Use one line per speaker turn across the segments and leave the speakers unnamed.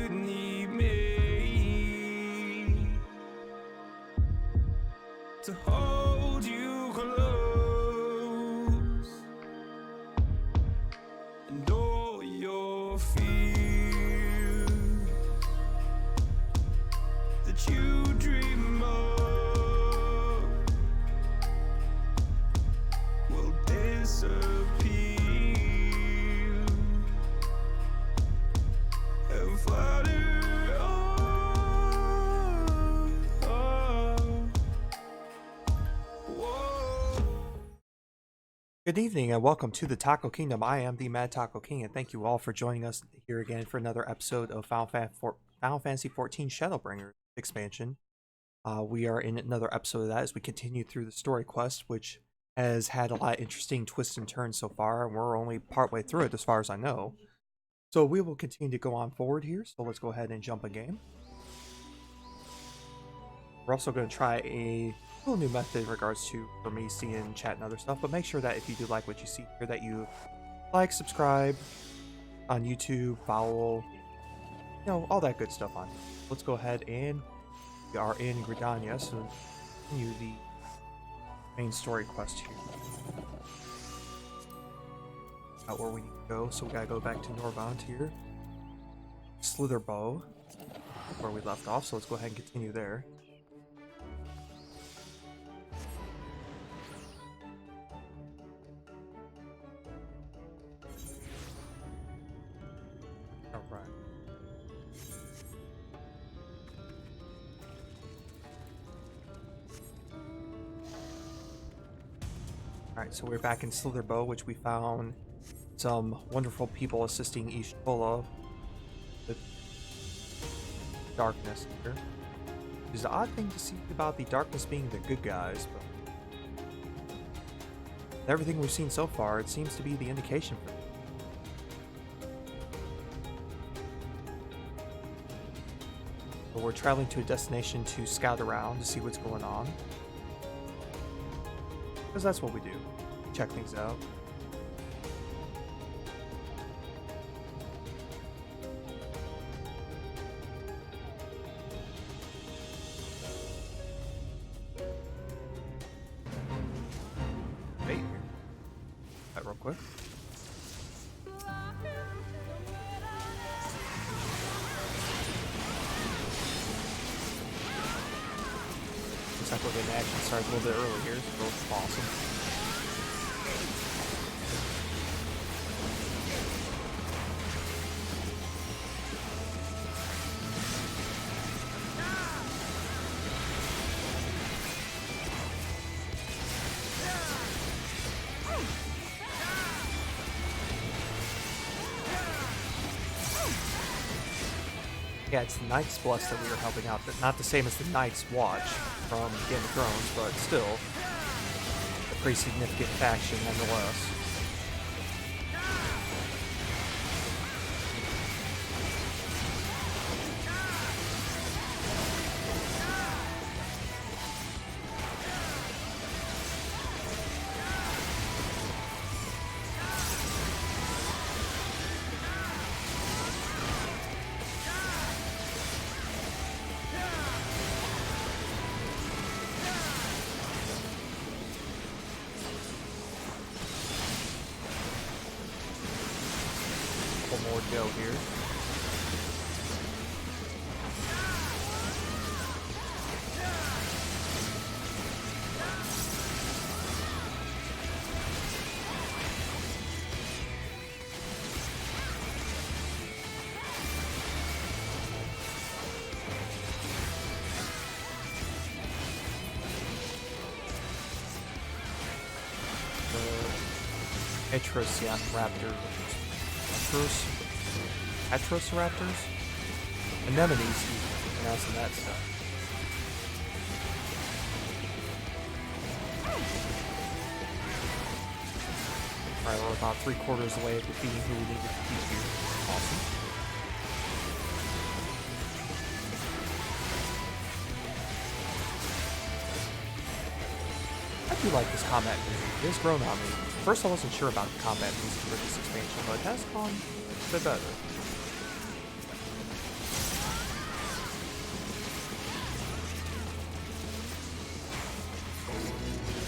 need me to hold you close, and all your fears that you dream of will disappear and flutter on. Whoa.
Good evening and welcome to the Taco Kingdom. I am the Mad Taco King, and thank you all for joining us here again for another episode of Final Fantasy XIV Shadowbringers expansion. We are in another episode of that as we continue through the story quest, which has had a lot of interesting twists and turns so far, and we're only partway through it as far as I know. So we will continue to go on forward here, so let's go ahead and jump a game. We're also going to try a little new method in regards to, for me, seeing chat and other stuff, but make sure that if you do like what you see here, that you like, subscribe on YouTube, follow, you know, all that good stuff on here. Let's go ahead and we are in Gridania, so continue the main story quest here. Out where we need to go, so we gotta go back to Norvant here. Slitherbow, where we left off, so let's go ahead and continue there. Alright. Alright, so we're back in Slitherbow, which we found some wonderful people assisting Ishtola with darkness here. Which is an odd thing to see about the darkness being the good guys, but everything we've seen so far, it seems to be the indication for it. But we're traveling to a destination to scout around to see what's going on. Because that's what we do. Check things out. Hey, that real quick. Looks like we're getting action started a little bit early here, so awesome. Yeah, it's the Knight's Bless that we are helping out. Not the same as the Knight's Watch from Game of Thrones, but still a pretty significant faction nonetheless. More go here. The Etrosian Raptor. Atrociraptors? Anemones, pronouncing that stuff. Alright, we're about 3/4 away of defeating who we need to defeat here. Awesome. I do like this combat music. It has grown on me. First I wasn't sure about the combat music for this expansion, but it has gone a bit better.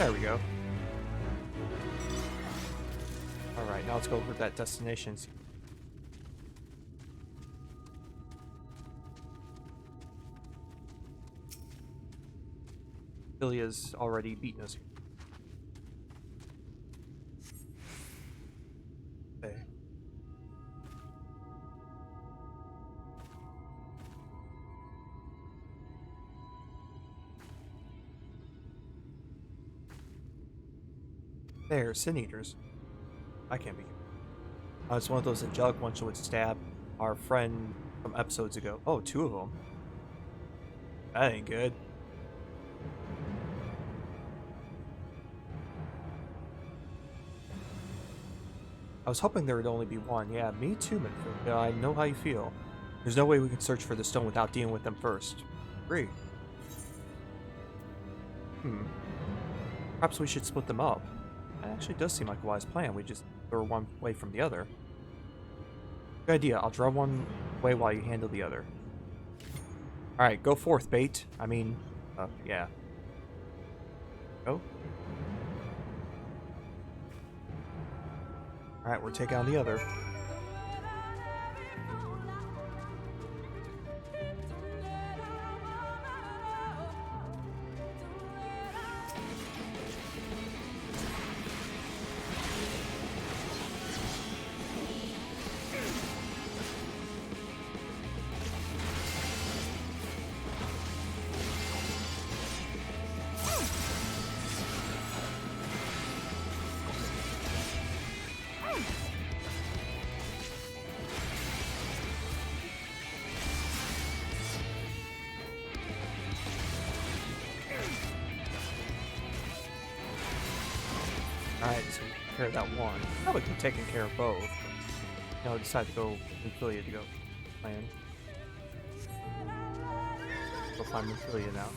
There we go. Alright, now let's go over that destination. Ilya's already beaten us. Okay. There, Sin Eaters. I can't be. It's one of those angelic ones that would stab our friend from episodes ago. Oh, two of them. That ain't good. I was hoping there would only be one. Yeah, me too, Minfield. Yeah, I know how you feel. There's no way we can search for the stone without dealing with them first. Agree. Perhaps we should split them up. That actually does seem like a wise plan. We just throw one way from the other. Good idea. I'll draw one way while you handle the other. Alright, go forth, bait. I mean, yeah. Go. Alright, we're taking on the other. Alright, so take care of that one. Probably could have taken care of both. No, I decided to go Minfilia to go plan. Go find Minfilia now.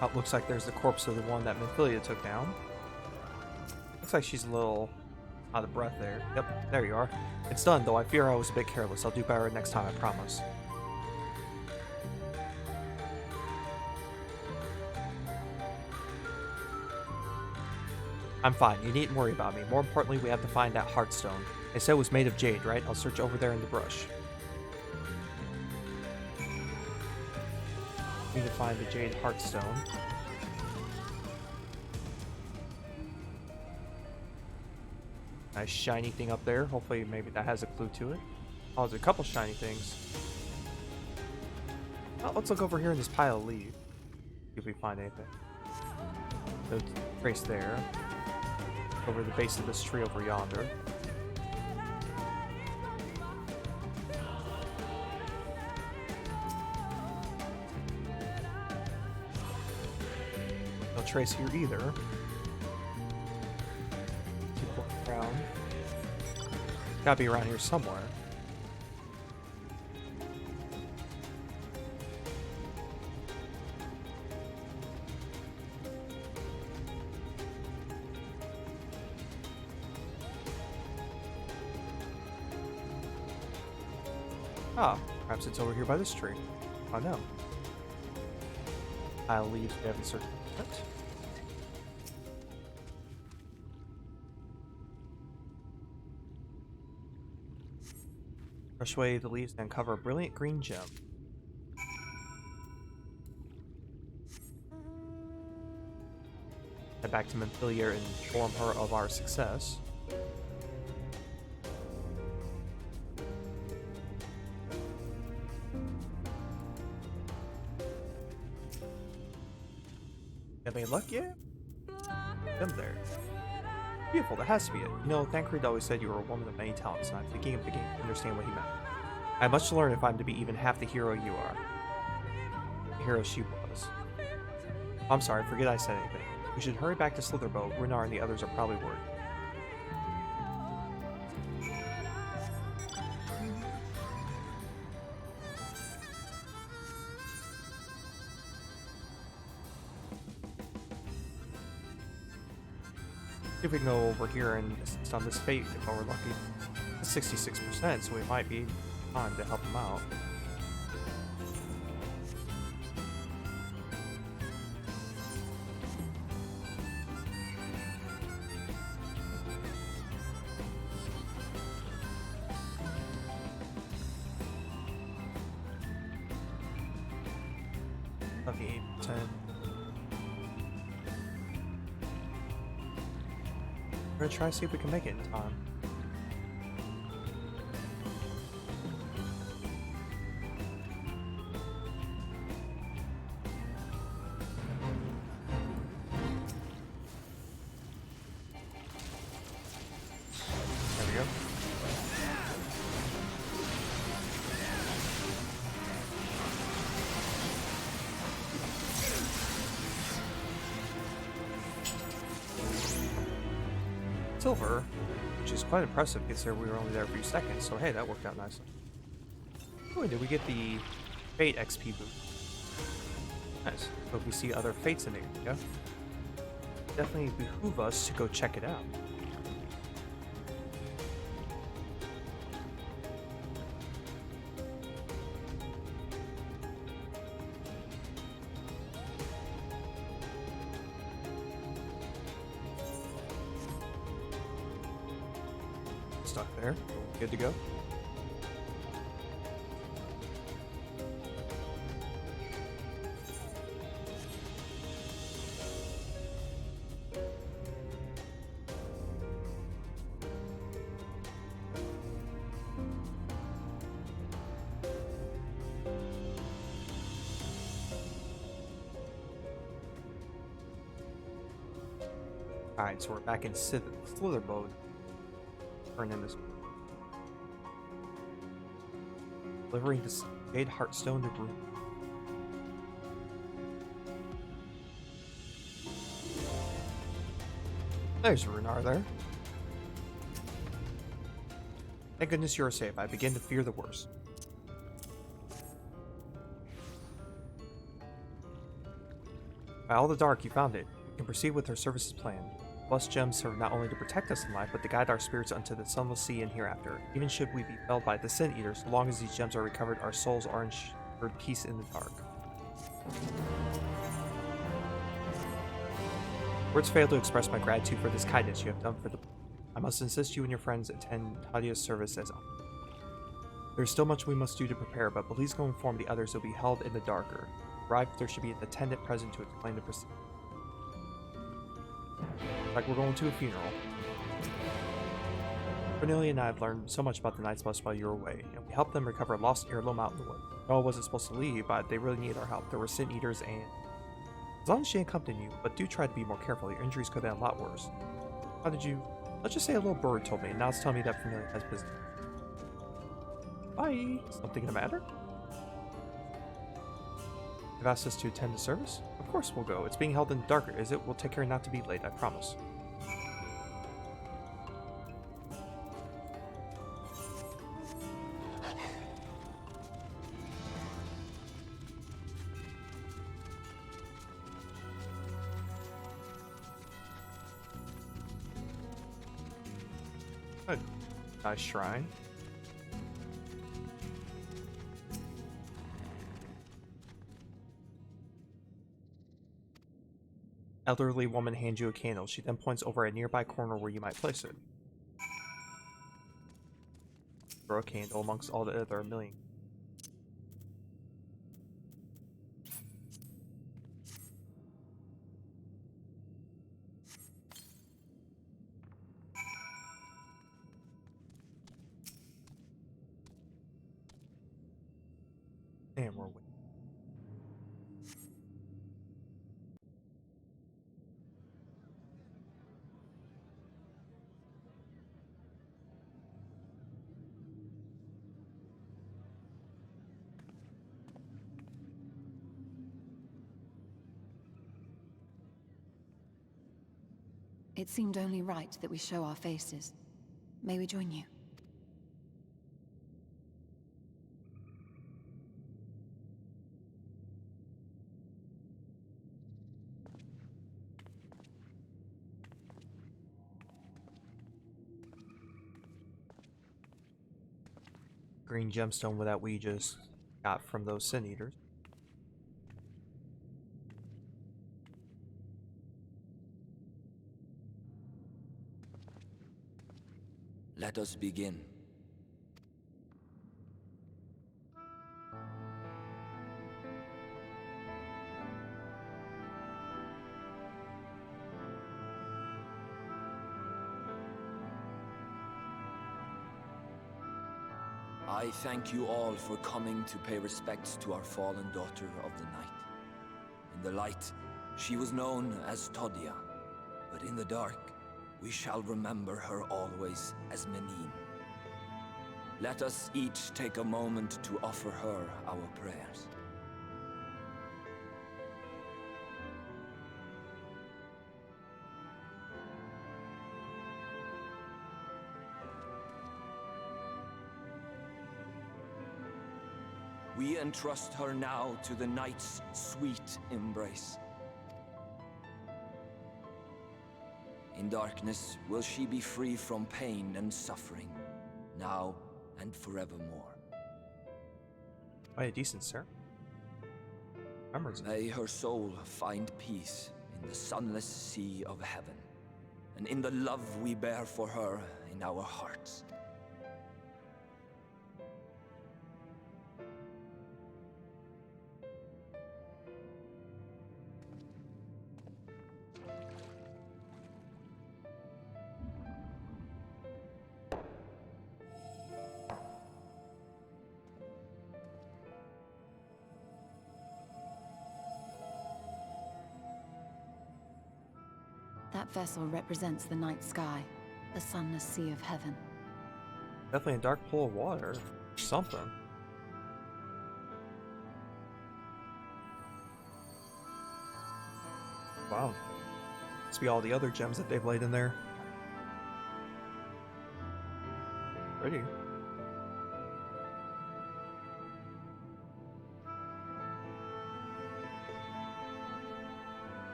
Oh, looks like there's the corpse of the one that Minfilia took down. Looks like she's a little out of breath there. Yep, there you are. It's done, though I fear I was a bit careless. I'll do better next time, I promise. I'm fine. You needn't worry about me. More importantly, we have to find that Heartstone. They said it was made of jade, right? I'll search over there in the brush. Need to find the Jade Heartstone. Nice shiny thing up there. Hopefully maybe that has a clue to it. Oh, there's a couple shiny things. Oh, let's look over here in this pile of leaves. See if we find anything. No trace there. Over the base of this tree over yonder. Trace here either. Keep looking around. Gotta be around here somewhere. Ah, perhaps it's over here by this tree. Oh no. I'll leave. We haven't searched it. Brush away the leaves and uncover a brilliant green gem. Head back to Minfilia and inform her of our success. Have any luck yet? Them there. Beautiful, that has to be it. You know, Thancred always said you were a woman of many talents, and I'm beginning to understand what he meant. I have much to learn if I'm to be even half the hero you are. The hero she was. I'm sorry, forget I said anything. We should hurry back to Slitherbow. Runar and the others are probably worried. If we can go over here and assist on this fate if we're lucky. It's 66%, so we might be on to help him out. Of the 8%. We're gonna try to see if we can make it in time. There we go. Silver, which is quite impressive considering we were only there a few seconds, so hey, that worked out nicely. Oh, and did we get the Fate XP boost? Nice. So if we see other Fates in the area, definitely behoove us to go check it out. Stuck there. Good to go. Alright, so we're back in Slither mode. Turn in this. Delivering this Jade Heartstone to Rune. There's Runar there. Thank goodness you're safe. I begin to fear the worst. By all the dark, you found it. You can proceed with our services plan. Blessed gems serve not only to protect us in life, but to guide our spirits unto the sunless sea and hereafter. Even should we be felled by the Sin Eaters, so long as these gems are recovered, our souls are ensured peace in the dark. Words fail to express my gratitude for this kindness you have done for the... I must insist you and your friends attend Tadia's service as honor. There is still much we must do to prepare, but please go inform the others who will be held in the darker. Arrive, there should be an attendant present to explain the procedure. Like we're going to a funeral. Cornelia and I have learned so much about the Night's Bus while you were away, and we helped them recover a lost heirloom out in the wood. Noah wasn't supposed to leave, but they really needed our help. There were Sin Eaters and... As long as she accompanied you, but do try to be more careful. Your injuries could have been a lot worse. How did you... Let's just say a little bird told me, and now it's telling me that Cornelia has business. Bye! Something the matter? You've asked us to attend the service? Of course we'll go. It's being held in the darker, is it? We'll take care not to be late, I promise. Good. Nice shrine. Elderly woman hands you a candle. She then points over a nearby corner where you might place it. Throw a candle amongst all the other million. Damn, we're waiting.
It seemed only right that we show our faces. May we join you?
green gemstone that we just got from those Sin Eaters.
Let us begin. I thank you all for coming to pay respects to our fallen daughter of the night. In the light, she was known as Todia, but in the dark, we shall remember her always as Menine. Let us each take a moment to offer her our prayers. We entrust her now to the night's sweet embrace. In darkness will she be free from pain and suffering, now and forevermore.
Why a decent sir. Memories.
May her soul find peace in the sunless sea of heaven, and in the love we bear for her in our hearts.
That vessel represents the night sky, the sunless sea of heaven.
Definitely a dark pool of water. Something. Wow. Must be all the other gems that they've laid in there. Pretty.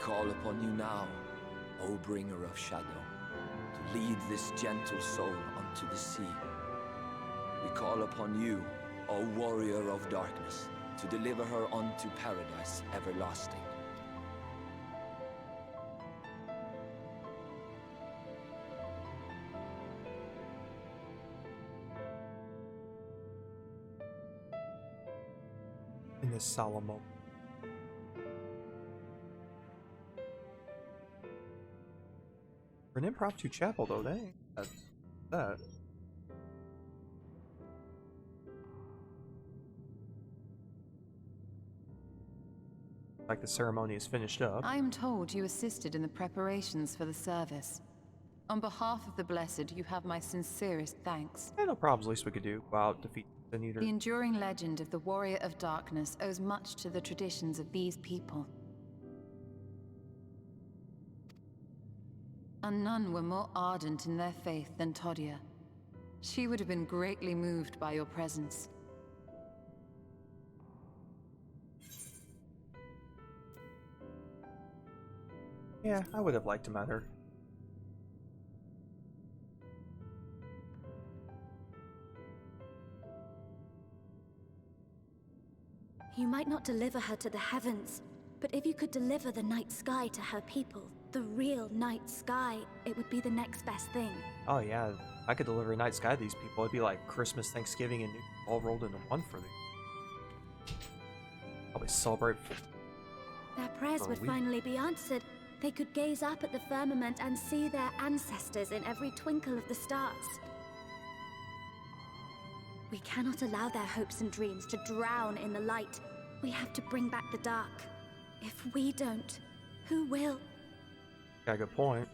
Call upon you now, O bringer of shadow, to lead this gentle soul unto the sea. We call upon you, O warrior of darkness, to deliver her unto paradise everlasting.
In this solemn moment. For an impromptu chapel, though, dang. That's that. Like the ceremony is finished up.
I am told you assisted in the preparations for the service. On behalf of the Blessed, you have my sincerest thanks.
Yeah, no problems. Least we could do. Go out, defeat the Eater.
The enduring legend of the Warrior of Darkness owes much to the traditions of these people. And none were more ardent in their faith than Todia. She would have been greatly moved by your presence.
Yeah, I would have liked to met her.
You might not deliver her to the heavens, but if you could deliver the night sky to her people, the real night sky, it would be the next best thing.
Oh yeah, I could deliver a night sky to these people. It'd be like Christmas, Thanksgiving, and New Year all rolled into one for me. Probably celebrate.
Their prayers
For a
would
week.
finally be answered. They could gaze up at the firmament and see their ancestors in every twinkle of the stars. We cannot allow their hopes and dreams to drown in the light. We have to bring back the dark. If we don't, who will?
Got a good point.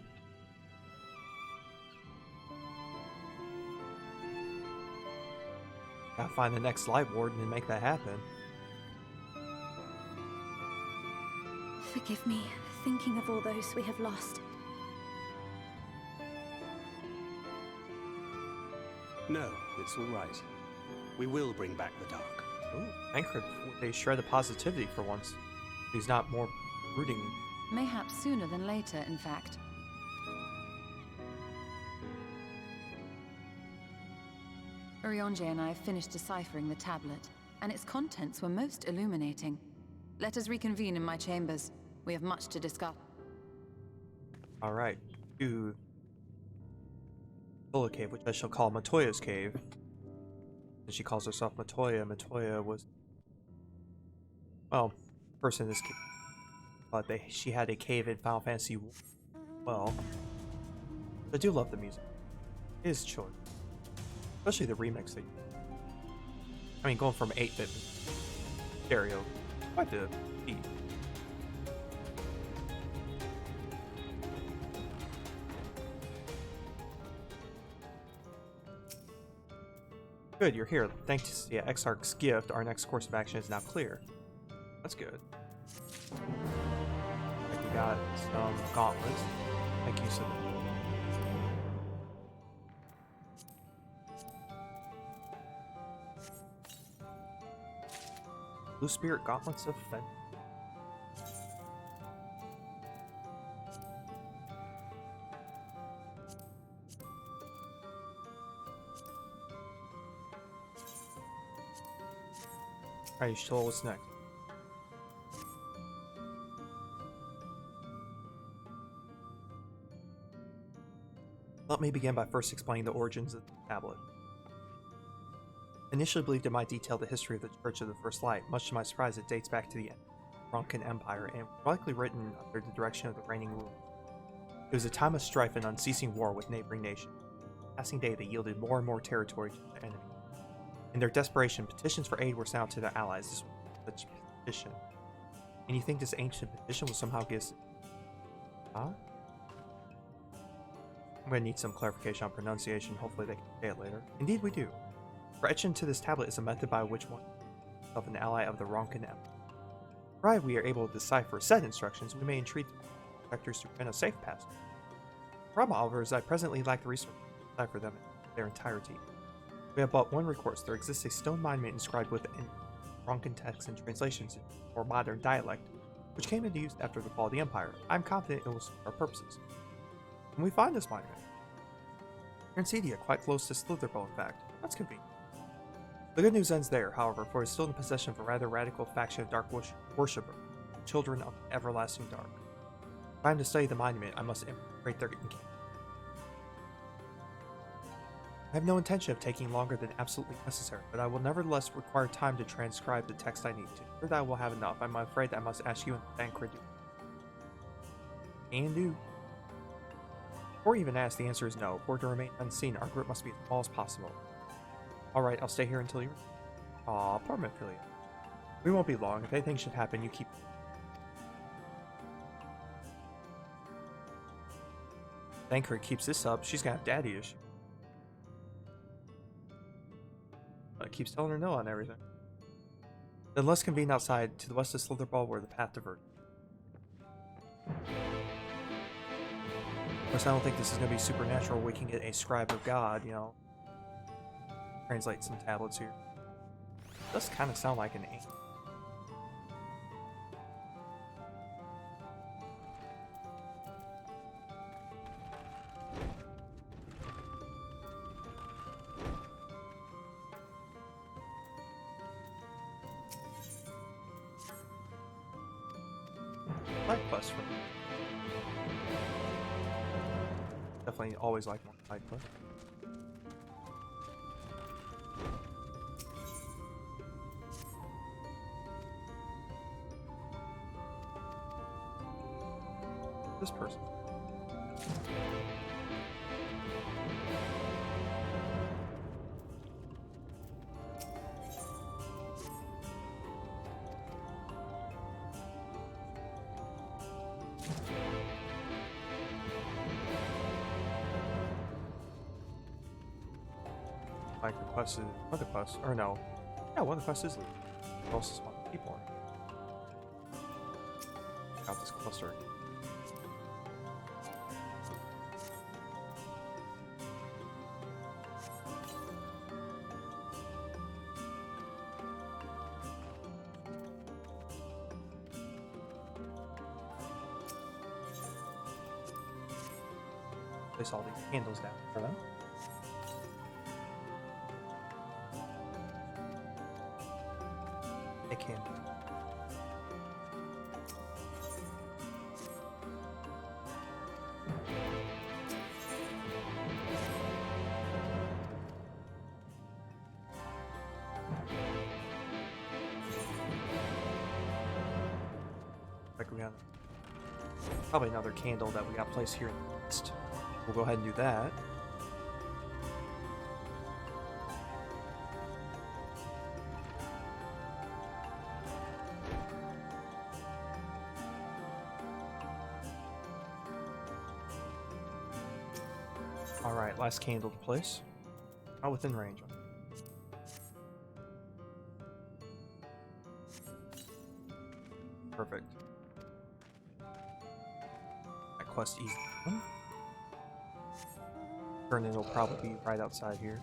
Gotta find the next light warden and make that happen.
Forgive me, thinking of all those we have lost.
No, it's all right. We will bring back the dark.
Ooh, Anchored. They shred positivity for once. He's not more brooding.
Mayhaps sooner than later, in fact. Urianger and I have finished deciphering the tablet, and its contents were most illuminating. Let us reconvene in my chambers. We have much to discuss.
All right, to Sola Cave, which I shall call Matoya's Cave. And she calls herself Matoya. Matoya was, well, first in this cave, but she had a cave in Final Fantasy. Well, I do love the music. It is choice, especially the remix. I mean, going from 8-bit stereo, quite the beat. Good, you're here. Thanks to Exarch's gift, our next course of action is now clear. That's good. Like we got some gauntlets. Thank you, so Blue Spirit Gauntlets of Fen. Alright, you show what's next. Let me begin by first explaining the origins of the tablet. Initially believed it might detail the history of the Church of the First Light. Much to my surprise, it dates back to the Ronkan Empire and was likely written under the direction of the reigning ruler. It was a time of strife and unceasing war with neighboring nations. Passing day, they yielded more and more territory to the enemy. In their desperation, petitions for aid were sent out to their allies. This was such petition. And you think this ancient petition will somehow give us... Huh? I'm going to need some clarification on pronunciation. Hopefully they can say it later. Indeed we do. For etched into this tablet is a method by which one of an ally of the Ronkan Empire. Provided we are able to decipher said instructions, we may entreat the protectors to prevent a safe passage. The problem, however, is I presently lack the resources to decipher them in their entirety. We have but one recourse. There exists a stone monument inscribed with Ronkan texts and translations in more modern dialect, which came into use after the fall of the Empire. I am confident it will serve our purposes. When we find this monument, we're in Cedia, quite close to Slitherbow, in fact. That's convenient. The good news ends there, however, for it is still in possession of a rather radical faction of dark worshipper, children of the everlasting dark. If I am to study the monument, I must infiltrate their encampment. I have no intention of taking longer than absolutely necessary, but I will nevertheless require time to transcribe the text I need to. Sure that I will have enough. I'm afraid that I must ask you in Thancred. Can do. Before you even ask, the answer is no. For it to remain unseen, our group must be as small as possible. Alright, I'll stay here until you... Aw, poor Mephilia. We won't be long. If anything should happen, you keep... Thancred keeps this up. She's gonna have daddy issues. Keeps telling her no on everything. Then let's convene outside to the west of Slitherball where the path diverges. Of course, I don't think this is going to be supernatural. We can get a scribe of God, you know. Translate some tablets here. It does kind of sound like an ink. Quest for me. Definitely always like more side quest. This person. Like the quest is one of the quests, or no. Yeah, one of the quests is the most spawn people in. Check out this cluster. Place all these candles down for them. candle. Like we got probably another candle that we got placed here next. We'll go ahead and do that. Alright, last candle to place. Not within range. Perfect. That quest easy. Turn-in will probably be right outside here.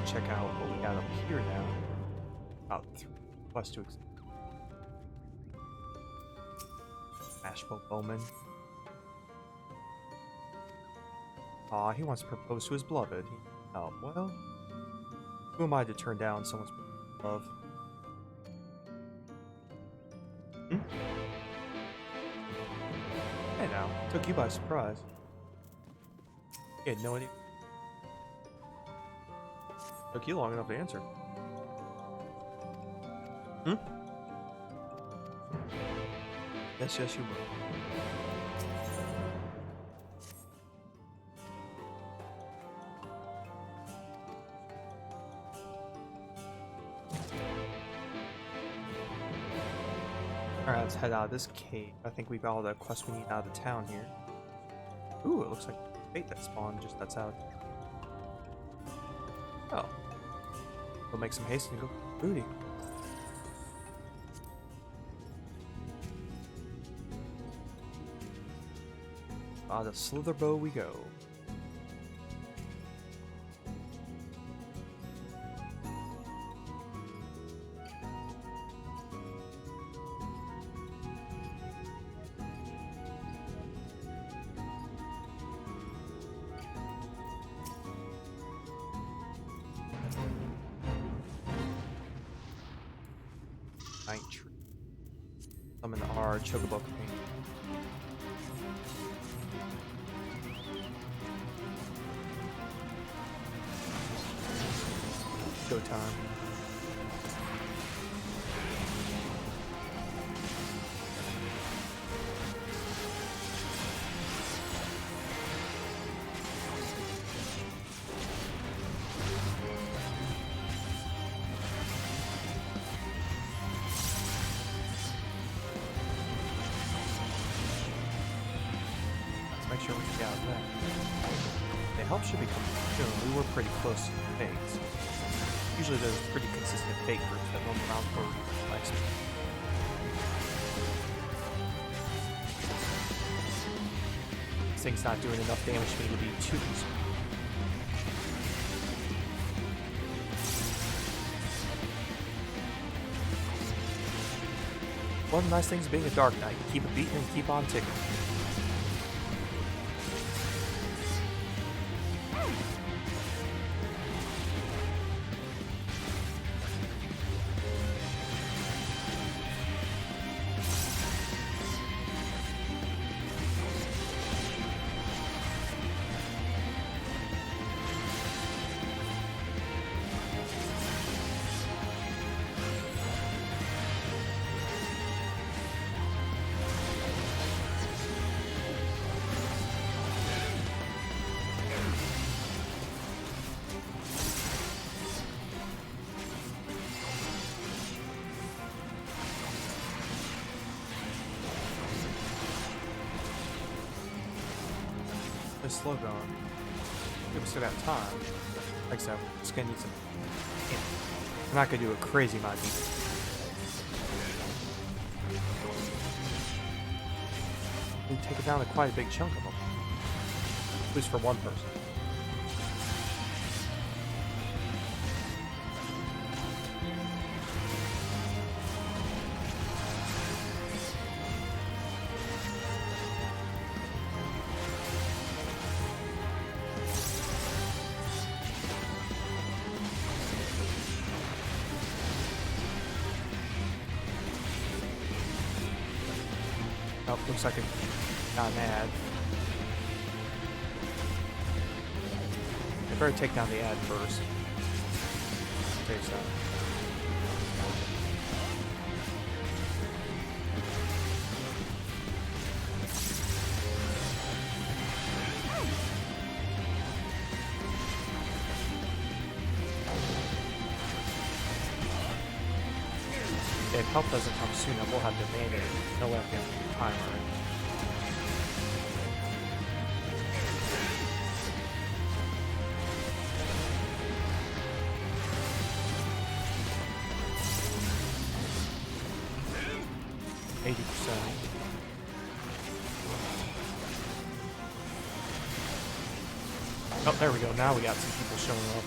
Check out what we got up here now. About 3 quests to examine. Bashful Bowman. Aw, he wants to propose to his beloved. Oh, well. Who am I to turn down someone's love? Hey now, took you by surprise. You had no idea. Took you long enough to answer. Yes, yes, you will. Alright, let's head out of this cave. I think we got all the quests we need out of town here. Ooh, it looks like bait that spawned just outside. Oh. We'll make some haste and go booty. Ah, the Slitherbow we go. Night tree. Summon our Chocobo companion. Go time. Make sure we get out of that. The help should be coming soon. We were pretty close to the fates. Usually there's pretty consistent fate groups that roam around for life. This thing's not doing enough damage for me to be too concerned. One of the nice things being a Dark Knight, keep it beating and keep on ticking. It's slow going. We still got time. Like I said, it's gonna need some. Yeah. I'm not gonna do a crazy amount of defense. We take it down to quite a big chunk of them. At least for one person. Looks like it got an ad. I better take down the ad first. Saves that. If help doesn't come soon, I will have to man it. No way I'm getting the timer. Oh, there we go. Now we got some people showing up.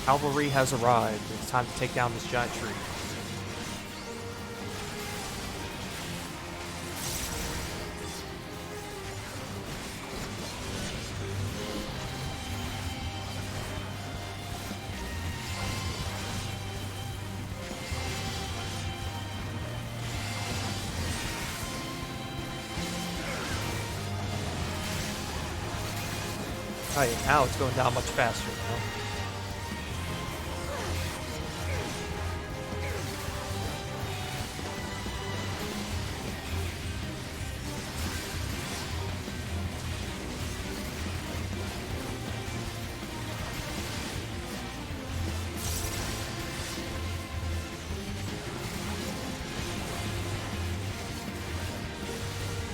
Cavalry has arrived. It's time to take down this giant tree. Right, now it's going down much faster now.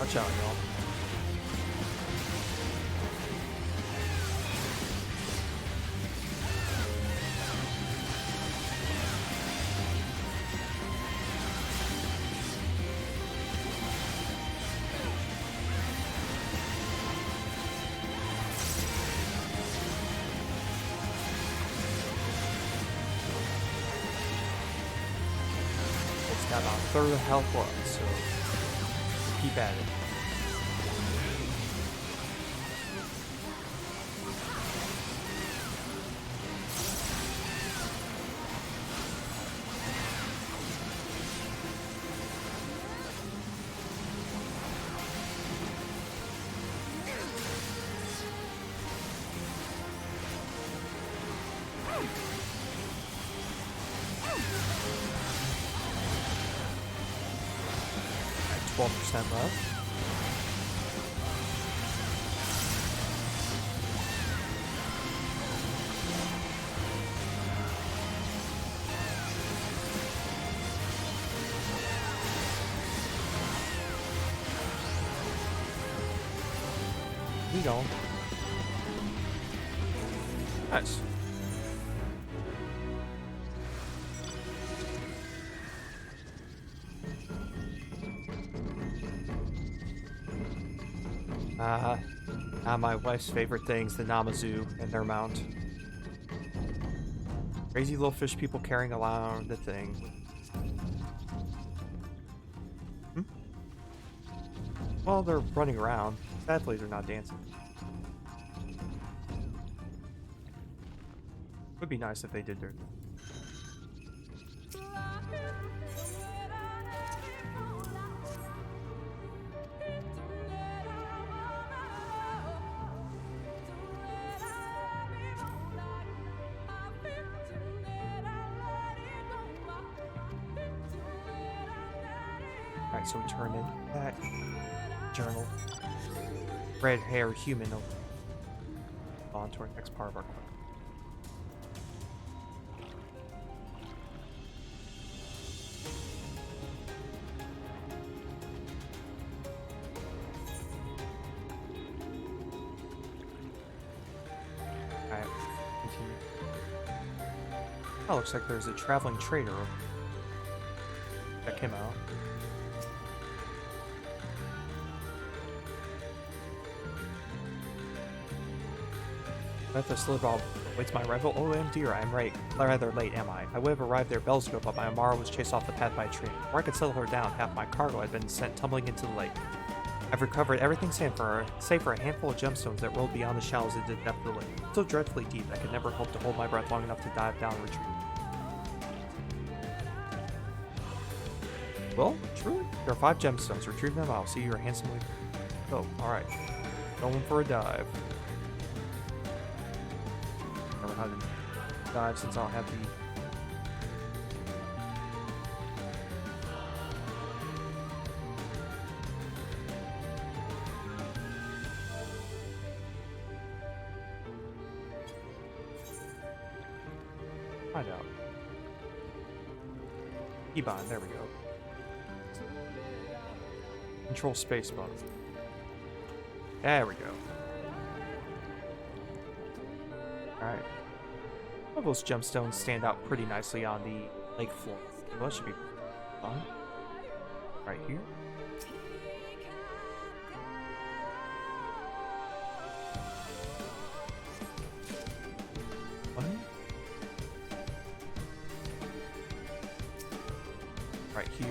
Watch out, y'all. It's got a third of health left, so keep at it. Alright, 12% left. We go. Nice. My wife's favorite things, the Namazu and their mount. Crazy little fish people carrying around the thing. Well, they're running around. Sadly, they're not dancing. Would be nice if they did their thing. Alright, so we turn in that journal. Red hair human on to our next part of our quest. Alright, continue. Oh, looks like there's a traveling trader. Check him out. Memphis Sliball waits my arrival. Oh, dear, I'm right. Rather late, am I? I would have arrived there bells ago, but my Amara was chased off the path by a train. Before I could settle her down, half my cargo had been sent tumbling into the lake. I've recovered everything save for a handful of gemstones that rolled beyond the shallows into the depth of the lake. So dreadfully deep, I could never hope to hold my breath long enough to dive down and retrieve. Well, truly, there are 5 gemstones. Retrieve them. I'll see you handsomely. Oh, alright. Going for a dive. Never had to dive since I don't have the... Find out. Keybind, there we go. Control space bar. There we go. Alright. All those gemstones stand out pretty nicely on the lake floor. Well, that should be fun. Right here. What? Right here.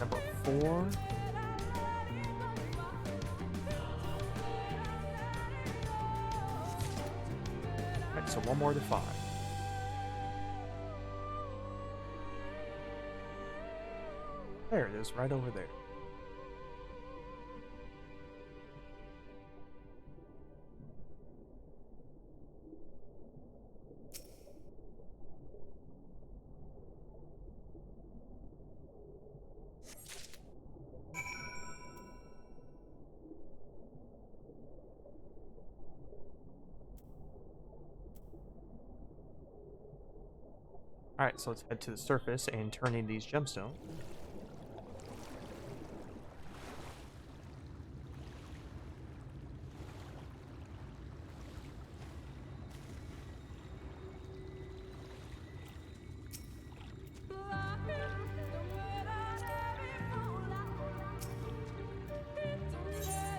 Number 4. Right, so one more to 5. There it is, right over there. Alright, so let's head to the surface and turn in these gemstones.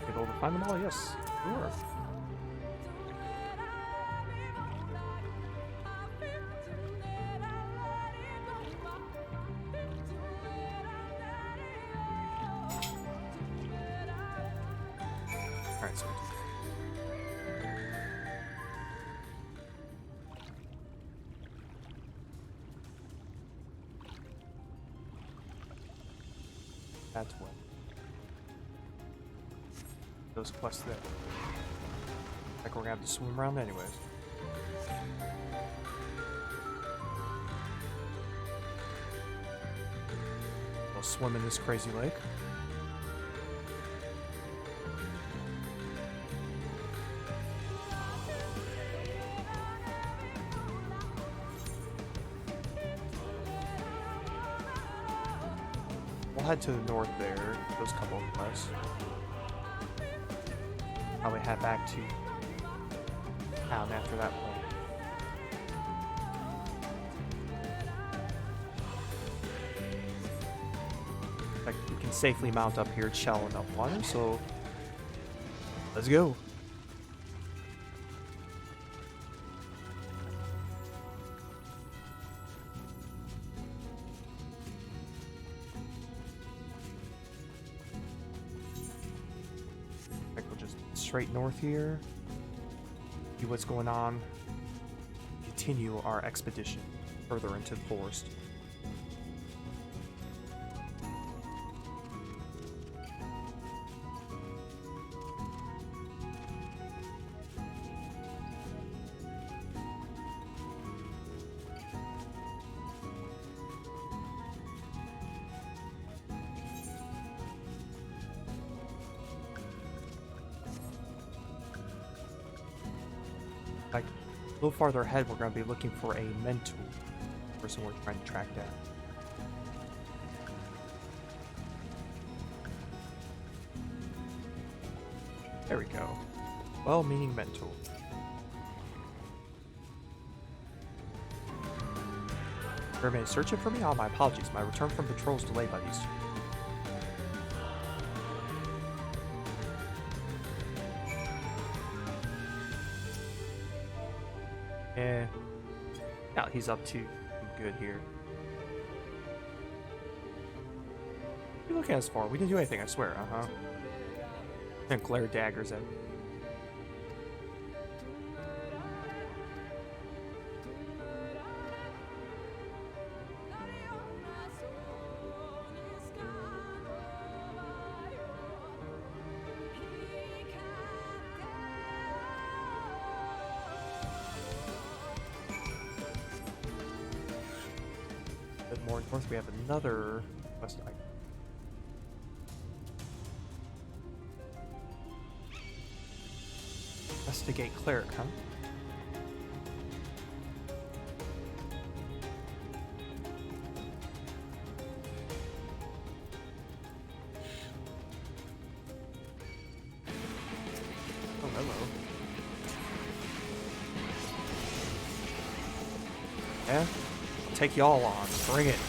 Able to find them all? Yes, sure. Alright, so that's what those quests there. Like we're gonna have to swim around anyways. We'll swim in this crazy lake. We'll head to the north there, those couple of quests. Probably head back to town after that point. Like we can safely mount up here, shallow enough water, so let's go. Straight north here, see what's going on, continue our expedition further into the forest. Like, a little farther ahead, we're going to be looking for a mentor, the person we're trying to track down. There we go. Well-meaning mentor. Remain searching for me? Oh, my apologies. My return from patrol is delayed by these two. he's up to good here. You looking at us for? We didn't do anything, I swear. And glare daggers at. Bit more north, we have another quest item. Investigate cleric, huh? Oh, hello. Yeah? I'll take y'all on. Bring it.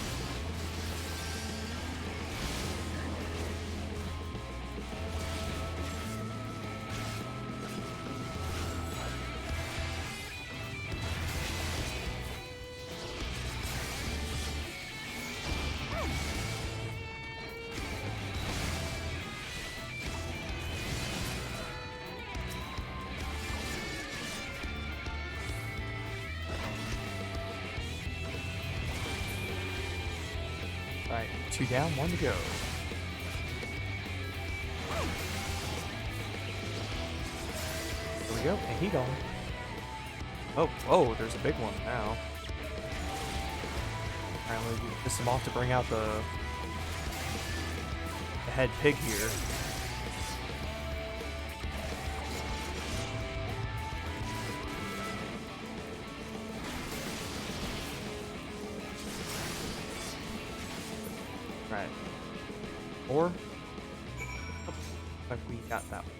Alright, 2 down, 1 to go. Here we go, and he gone. Oh, whoa, there's a big one now. Apparently we pissed him off to bring out the head pig here. Right. Or looks like we got that one.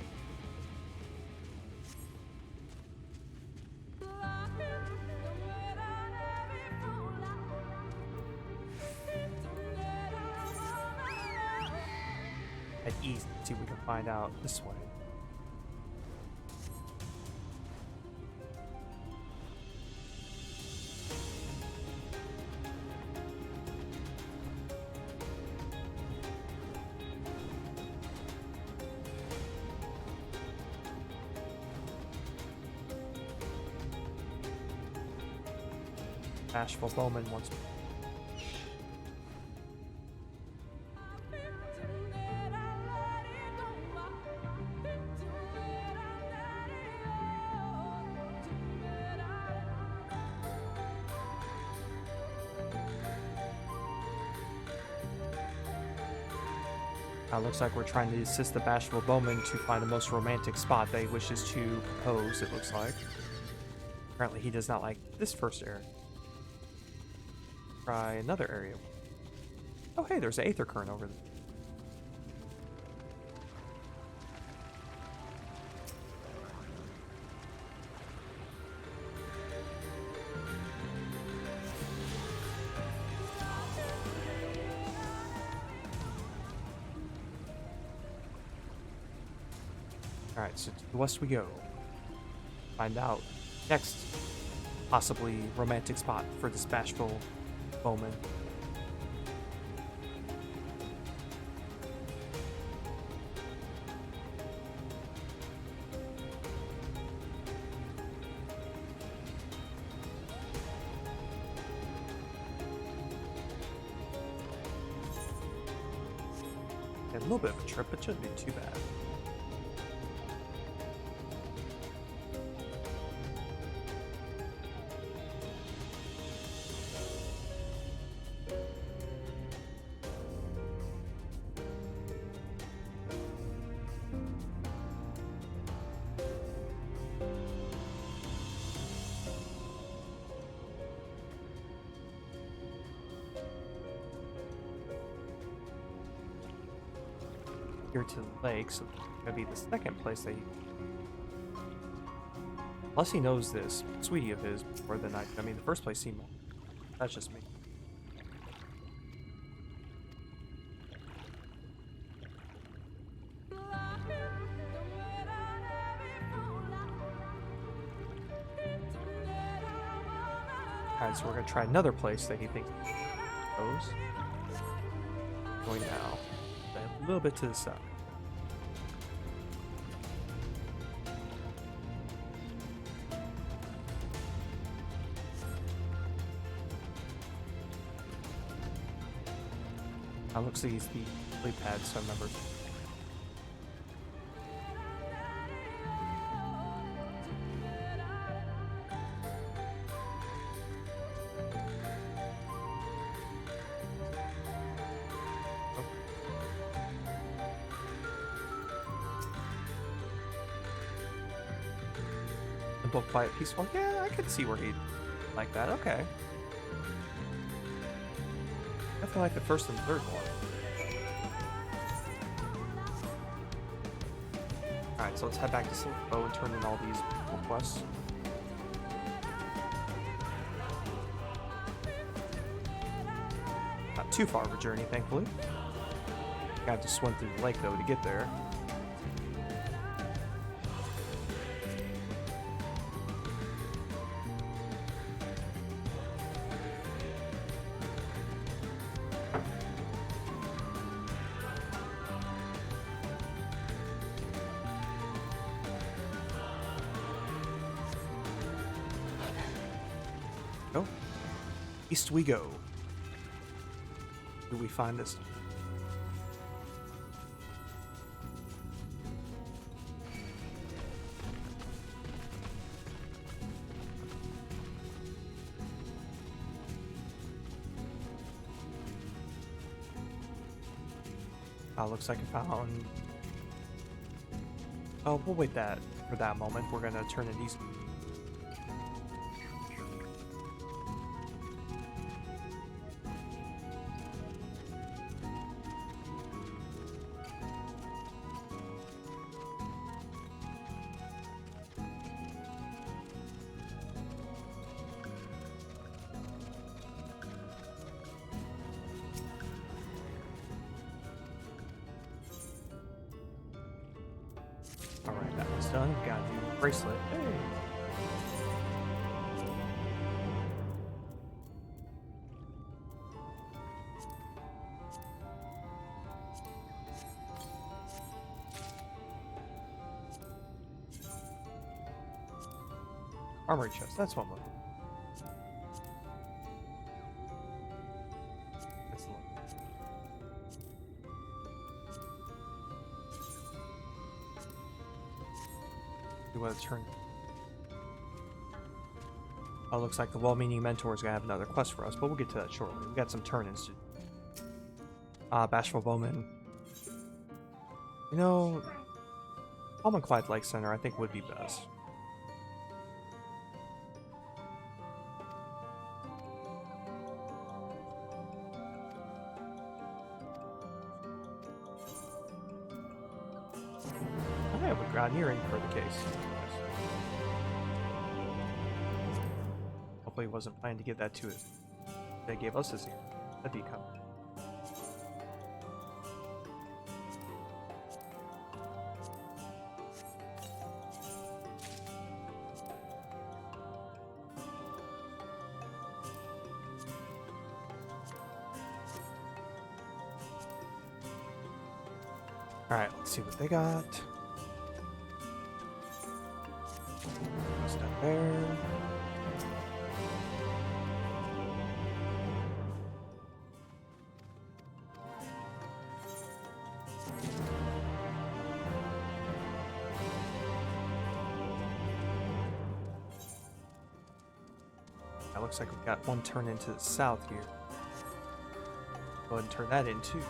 At east, see if we can find out this way. Bashful Bowman wants. Looks like we're trying to assist the Bashful Bowman to find the most romantic spot that he wishes to propose, it looks like. Apparently he does not like this first area. Try another area. Oh hey, there's an Aether Current over there. Alright, so to the west we go. Find out next possibly romantic spot for this Bashful Bowman. A little bit of a trip, but shouldn't be too bad. Here to the lake, so it's gonna be the second place that he. Plus, he knows this sweetie of his before the night. I mean, the first place seemed. That's just me. Alright, so we're gonna try another place that he thinks goes. Going now. A little bit to the south. That looks like he's the lily pad, so I remember. Simple, quiet, peaceful. Yeah, I could see where he'd like that. Okay. Definitely like the first and third one. Alright, so let's head back to Silverbow and turn in all these quests. Not too far of a journey, thankfully. I have to swim through the lake, though, to get there. Go. East we go. Do we find this? Looks like I found... Oh, we'll wait for that moment. We're gonna turn in these. Alright, that one's done. We got a new bracelet. Hey. Armory chest, that's one more. That's the one. We want to turn. Oh, looks like the well-meaning mentor is gonna have another quest for us, but we'll get to that shortly. We got some turn-ins to. Bashful Bowman. You know, Palm and Clyde Lake Center I think would be best. I would got an earring for the case. Hopefully he wasn't planning to give that to us. They gave us his earring. That'd be coming. Alright, let's see what they got. Step there. That looks like we've got one turn into the south here. Go ahead and turn that in too.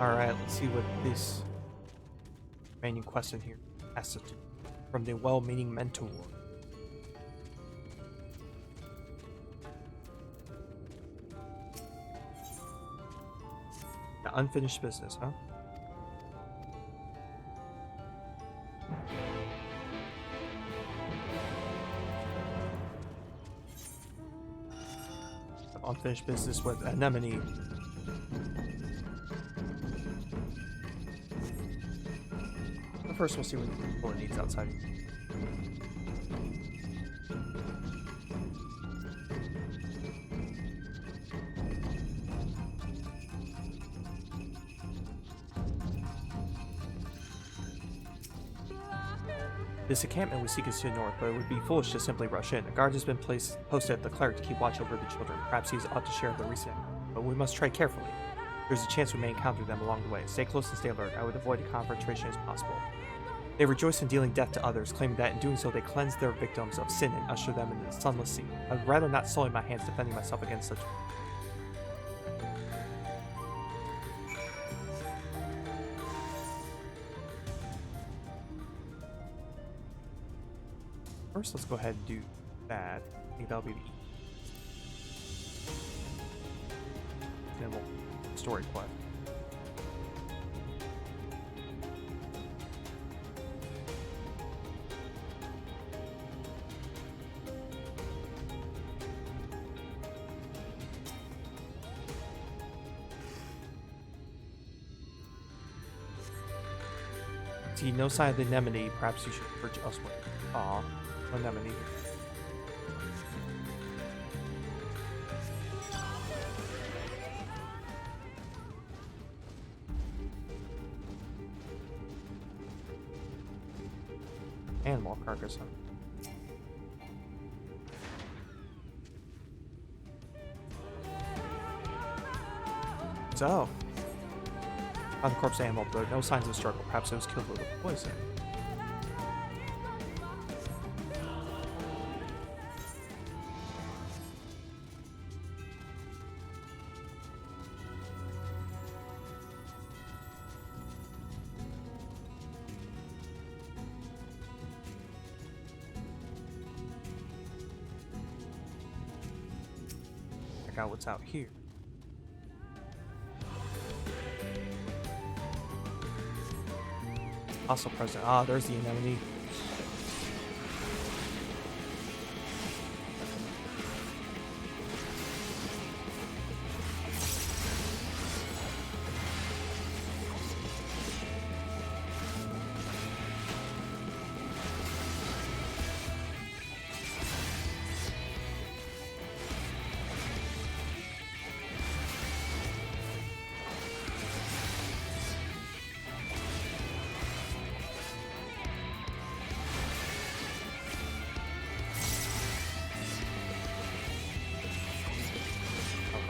Alright, let's see what this remaining quest in here has to do. From the well-meaning mentor. Unfinished business, huh? Some unfinished business with Anemone. But first, we'll see what it needs outside. This encampment we seek is to the north, but it would be foolish to simply rush in. A guard has been posted at the cleric to keep watch over the children. Perhaps he ought to share the recent, but we must tread carefully. There's a chance we may encounter them along the way. Stay close and stay alert. I would avoid a confrontation as possible. They rejoice in dealing death to others, claiming that in doing so they cleanse their victims of sin and usher them into the sunless sea. I would rather not sully my hands defending myself against such. First, let's go ahead and do that. I think that'll be the then we'll story quest. See no sign of the anemone. Perhaps you should search elsewhere. Aw. Anemone. Animal carcass. So, found the corpse animal, but no signs of struggle. Perhaps it was killed with a poison. Check out what's out here. Also present. Ah, there's the anemone.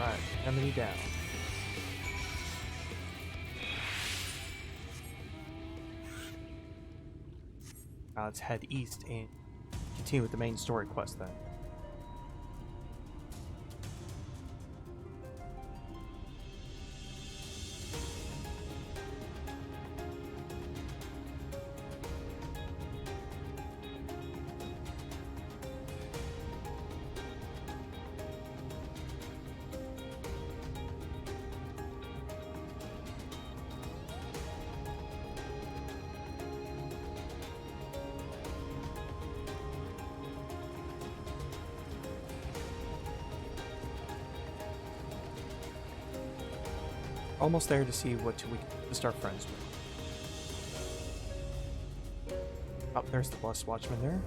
Alright, anemone down. Now let's head east and continue with the main story quest then. Almost there to see what we can start friends with. Oh, there's the Blessed Watchman there.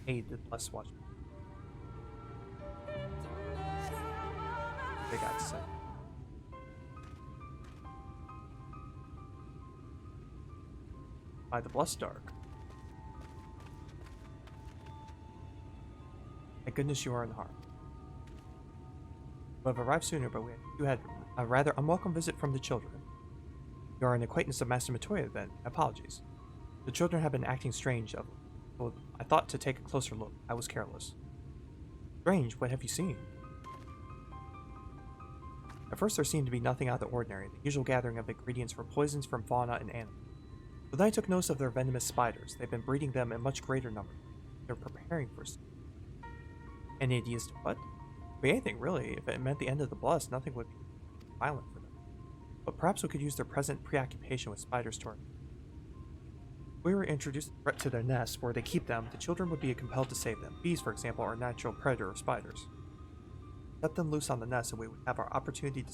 Aid the Blessed Watchman. They got to say. By the Blessed Dark. Thank goodness you are unharmed. You have arrived sooner, but you had a rather unwelcome visit from the children. You are an acquaintance of Master Matoya, then. Apologies. The children have been acting strange. Well, I thought to take a closer look. I was careless. Strange? What have you seen? At first, there seemed to be nothing out of the ordinary, the usual gathering of ingredients for poisons from fauna and animals. But then I took notice of their venomous spiders. They've been breeding them in much greater numbers. They're preparing for something. Any ideas to what? Could be anything, really. If it meant the end of the blast, nothing would be violent for them. But perhaps we could use their present preoccupation with spiders to our... If we were introduced to their nests where they keep them, the children would be compelled to save them. Bees, for example, are a natural predator of spiders. Set them loose on the nest and we would have our opportunity to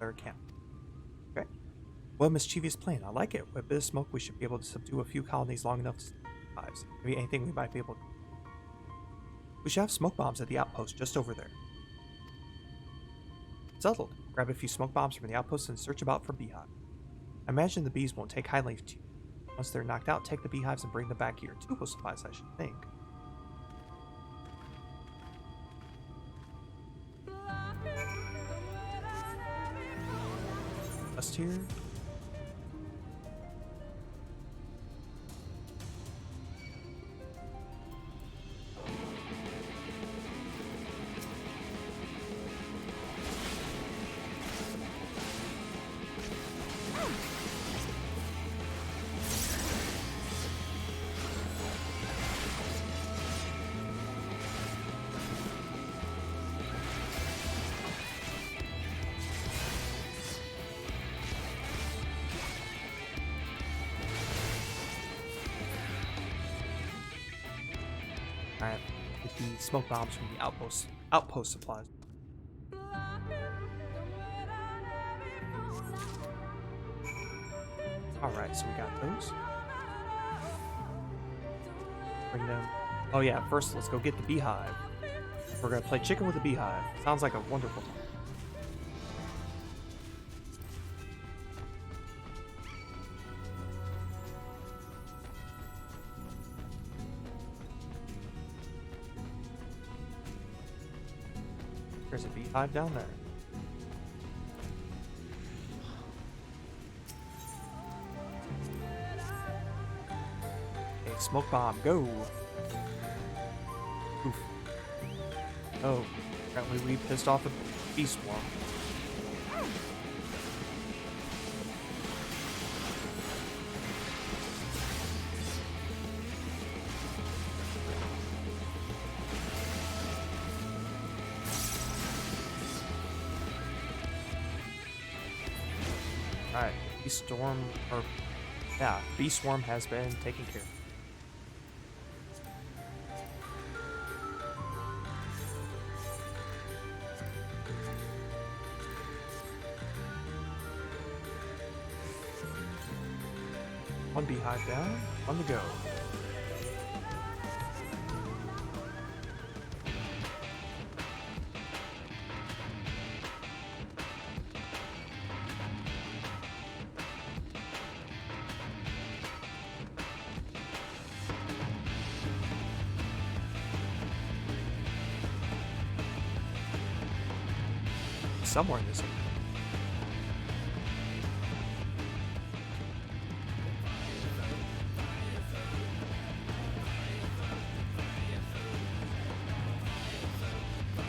their camp. Okay. What a mischievous plan. I like it. With a bit of smoke, we should be able to subdue a few colonies long enough to save lives. Maybe anything we might be able to... We should have smoke bombs at the outpost just over there. Settled. Grab a few smoke bombs from the outpost and search about for beehives. I imagine the bees won't take kindly to you. Once they're knocked out, take the beehives and bring them back here. 2 will suffice, I should think. Just here. Alright, get the smoke bombs from the outpost supplies. Alright, so we got those. Bring them. Oh yeah, first let's go get the beehive. We're gonna play chicken with the beehive. Sounds like a wonderful time. There's a beehive down there. Okay, smoke bomb, go! Oof. Oh, apparently we pissed off a bee swarm. Alright, bee swarm has been taken care of. One beehive down, on the go. Somewhere in this area.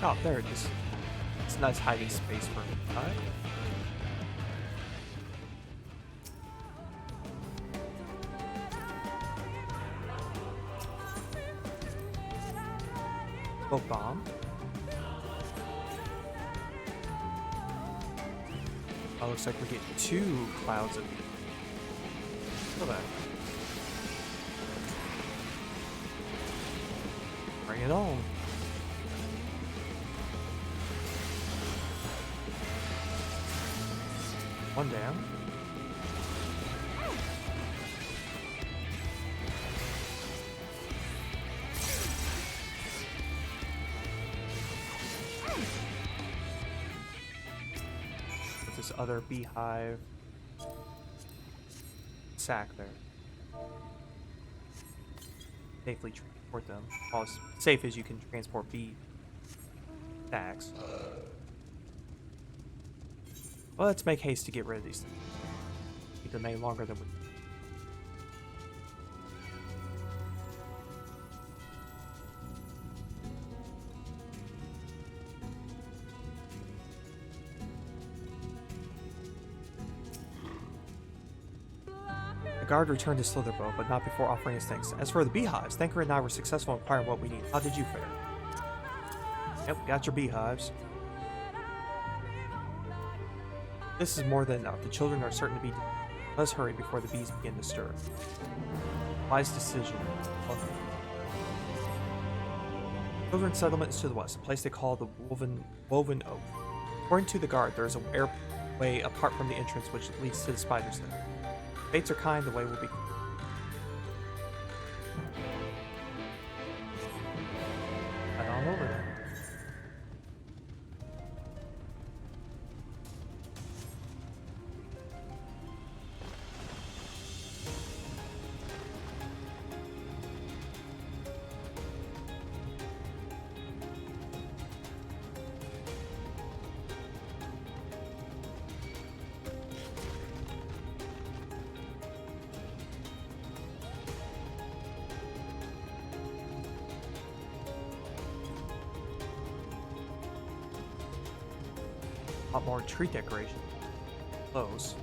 Oh, there it is. It's a nice hiding space for me. Alright. Smoke bomb. Oh, looks like we're getting 2 clouds of bees. Look at that. Bring it on. One down. Put this other beehive sack there. Safely transport them. As safe as you can transport bee sacks. Well, let's make haste to get rid of these things. We delay longer than we. The guard returned to Slitherbow, but not before offering his thanks. As for the beehives, Thanker and I were successful in acquiring what we need. How did you fare? Yep, got your beehives. This is more than enough. The children are certain to be. Let's hurry before the bees begin to stir. Wise decision. Children's settlement is to the west, a place they call the Woven Oak. According to the guard, there is an airway apart from the entrance which leads to the spider's den. Fates are kind, the way will be. Head on over there. A lot more tree decoration. Close.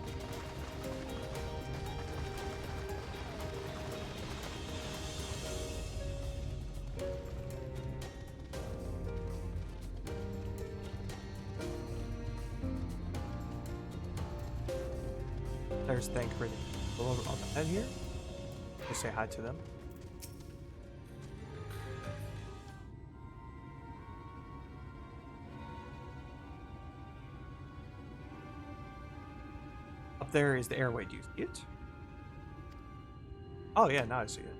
There's Thancred. Go over on the head here. Just say hi to them. Up there is the airway. Do you see it? Oh yeah, now I see it.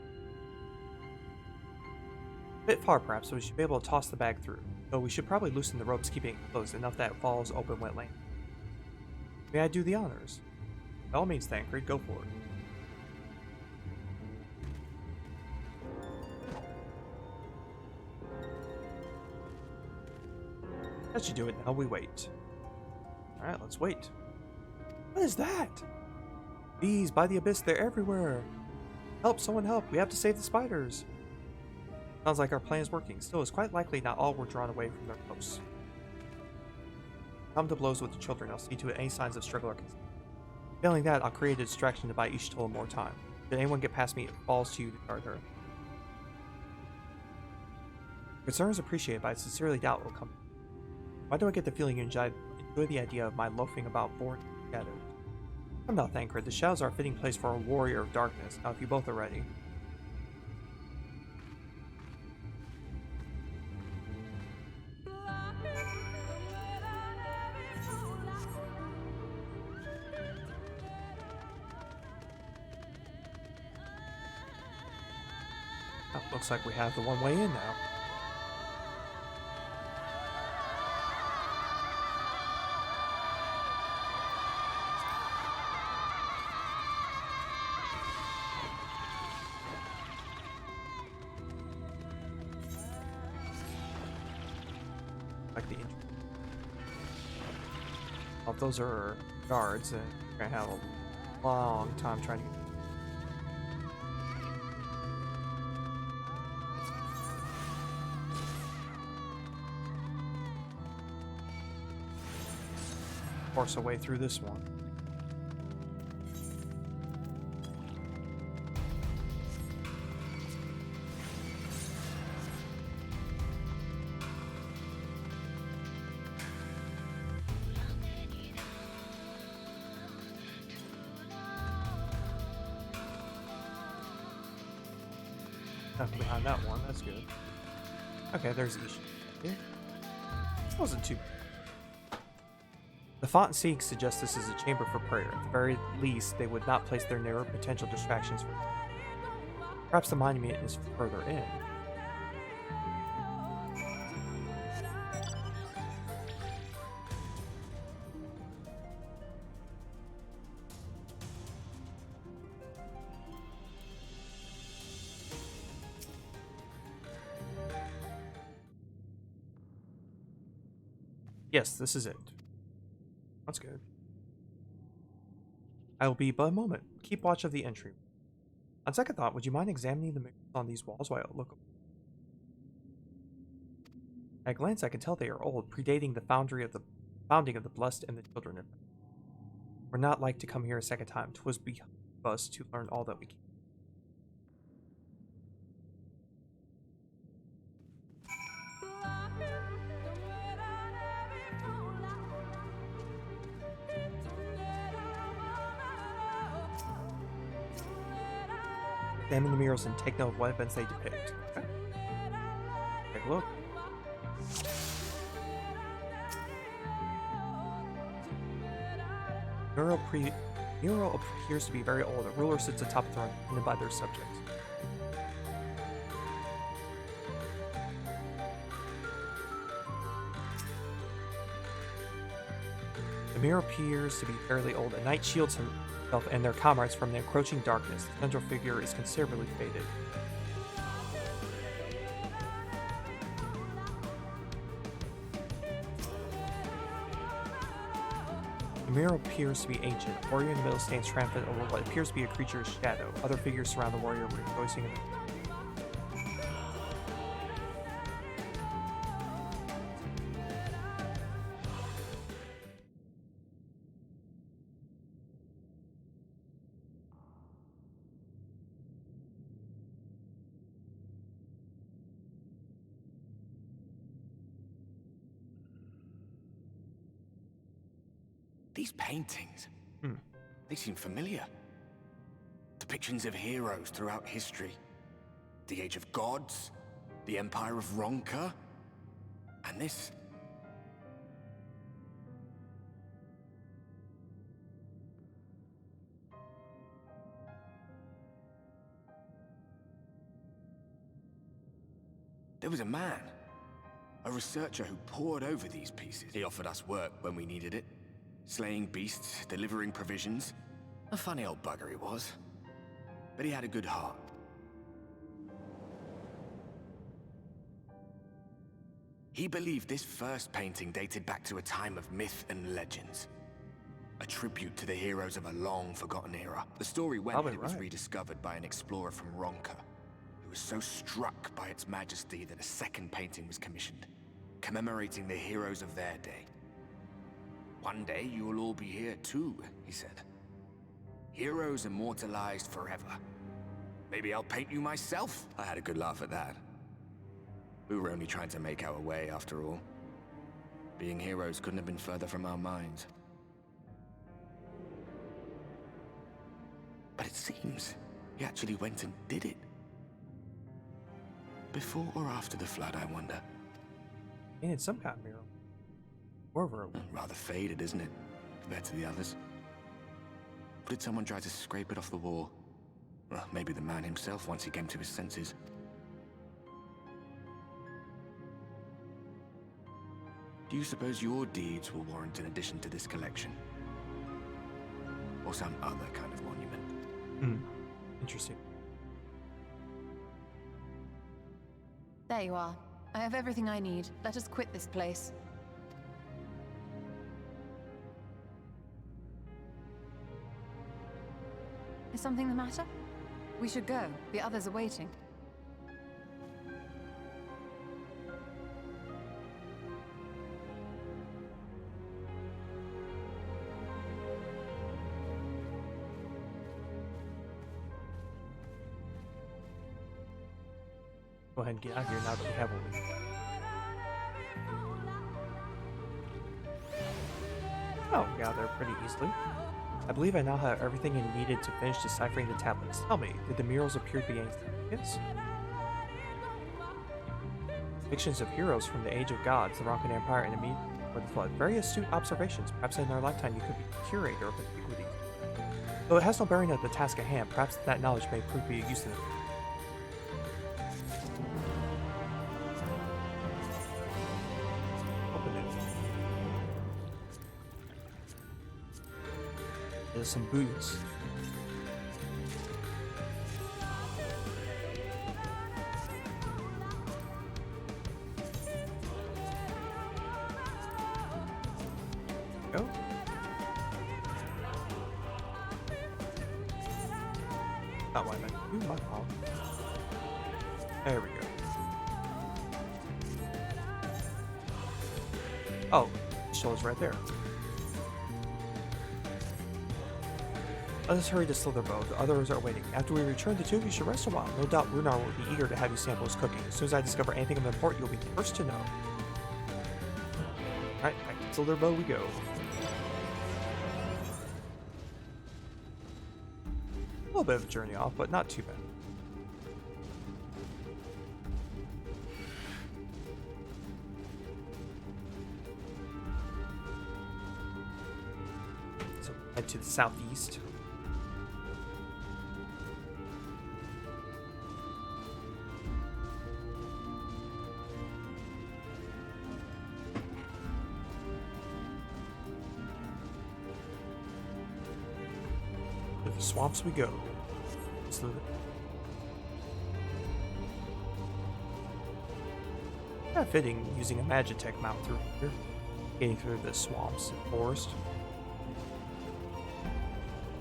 A bit far perhaps, so we should be able to toss the bag through. Though we should probably loosen the ropes keeping it closed, enough that it falls open wet lane. May I do the honors? By all means, Thancred, go for it. That should do it. Now we wait. Alright, let's wait. What is that? Bees by the abyss, they're everywhere. Help, someone help. We have to save the spiders. Sounds like our plan is working. Still, it's quite likely not all were drawn away from their posts. Come to blows with the children. I'll see to it any signs of struggle or concern. Failing that, I'll create a distraction to buy each toll more time. Should anyone get past me, it falls to you to guard her. Concern is appreciated, but I sincerely doubt it will come. Why do I get the feeling you enjoy the idea of my loafing about bored shadows? Come now, Thancred. The shadows are a fitting place for a warrior of darkness. Now, if you both are ready. Oh, looks like we have the one way in now. Like the intro. Well, if those are guards, then we're gonna have a long time trying to get. Force a way through this one. Nothing behind that one, that's good. Okay, there's Ish. Here. That wasn't too bad. The font seek suggests this is a chamber for prayer. At the very least, they would not place their nearer potential distractions for. Perhaps the monument is further in. Yes, this is it. That's good. I will be but a moment. Keep watch of the entry. On second thought, would you mind examining the murals on these walls while I look? At a glance, I can tell they are old, predating the founding of the blessed and the children. We're not like to come here a second time. 'Twas behoove us to learn all that we can. Examine the murals and take note of what events they depict. Okay. Take a look. Mural appears to be very old. A ruler sits atop the throne, attended by their subjects. The mural appears to be fairly old. A knight shields himself and their comrades from the encroaching darkness. The central figure is considerably faded. The mural appears to be ancient. A warrior in the middle stands triumphant over what appears to be a creature's shadow. Other figures surround the warrior, rejoicing in the
These paintings, they seem familiar. Depictions of heroes throughout history. The Age of Gods, the Empire of Ronka, and this. There was a man, a researcher who pored over these pieces. He offered us work when we needed it. Slaying beasts, delivering provisions. A funny old bugger he was. But he had a good heart. He believed this first painting dated back to a time of myth and legends. A tribute to the heroes of a long-forgotten era. The story went that it was rediscovered by an explorer from Ronka, who was so struck by its majesty that a second painting was commissioned, commemorating the heroes of their day. One day you will all be here too, he said. Heroes immortalized forever. Maybe I'll paint you myself? I had a good laugh at that. We were only trying to make our way after all. Being heroes couldn't have been further from our minds. But it seems he actually went and did it. Before or after the flood, I wonder.
And some kind of mural.
Rather faded, isn't it, compared to the others? Or did someone try to scrape it off the wall? Well, maybe the man himself once he came to his senses. Do you suppose your deeds will warrant an addition to this collection? Or some other kind of monument?
Interesting.
There you are. I have everything I need. Let us quit this place. Is something the matter? We should go. The others are waiting.
Go ahead and get out of here now that we have one. Oh, we got there pretty easily. I believe I now have everything I needed to finish deciphering the tablets. Tell me, did the murals appear to be any significance? Depictions of heroes from the Age of Gods, the Ronkan Empire, and immediately before the Flood. Very astute observations. Perhaps in our lifetime you could be curator of antiquities. Though it has no bearing on the task at hand, perhaps that knowledge may prove to be of use to them. There's some boots. Go. Not what I meant. Ooh, my fault. There we go. Oh, it shows right there. Let us hurry to Slitherbow. The others are waiting. After we return, the two of you should rest a while. No doubt Runar will be eager to have you sample his cooking. As soon as I discover anything of import, you'll be the first to know. Alright, back to Slitherbow we go. A little bit of a journey off, but not too bad. So head to the southeast. To the swamps we go. Kind of fitting using a Magitech mount through here, getting through the swamps and forest.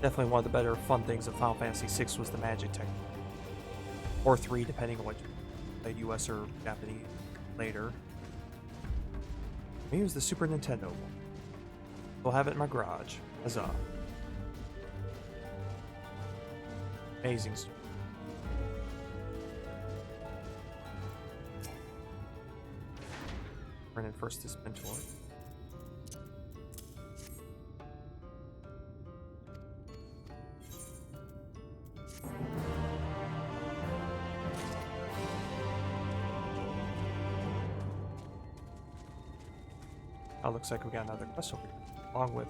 Definitely one of the better fun things of Final Fantasy VI was the Magitech, or 3, depending on what you played, US or Japanese later. Maybe it was the Super Nintendo one. We'll have it in my garage. Huzzah! Amazing story. Turn in first this mentor. Oh, looks like we got another quest over here, along with.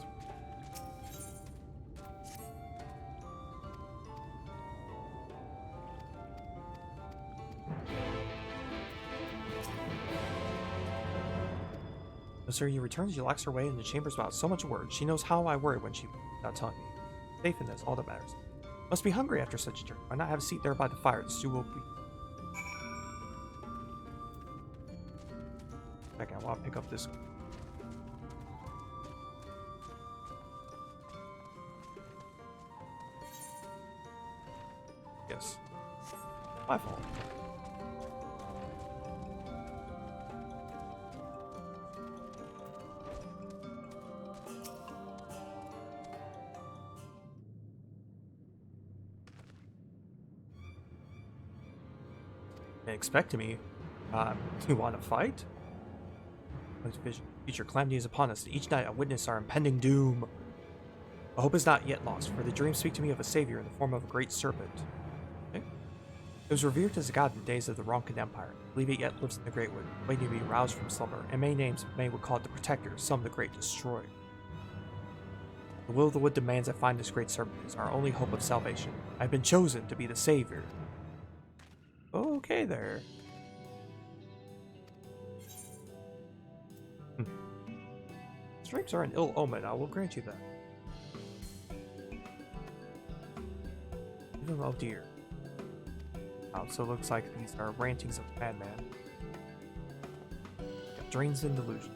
No, sir, he returns. She locks her way in the chambers without so much word. She knows how I worry when she without telling me. Safe in this, all that matters. Must be hungry after such a journey. Why not have a seat there by the fire? The stew will be. Okay, I want to pick up this. Yes. My fault. Expecting me. You want to fight? Future calamity is upon us. Each night I witness our impending doom. But hope is not yet lost, for the dreams speak to me of a savior in the form of a great serpent. Okay. It was revered as a god in the days of the Ronkin Empire. I believe it yet lives in the Great Wood, waiting to be roused from slumber, and many names many would call it the Protector, some the Great Destroyer. The will of the wood demands I find this great serpent is our only hope of salvation. I've been chosen to be the savior. Okay there. Streams are an ill omen, I will grant you that. Oh dear. Oh, so it looks like these are rantings of a madman. Dreams and delusion.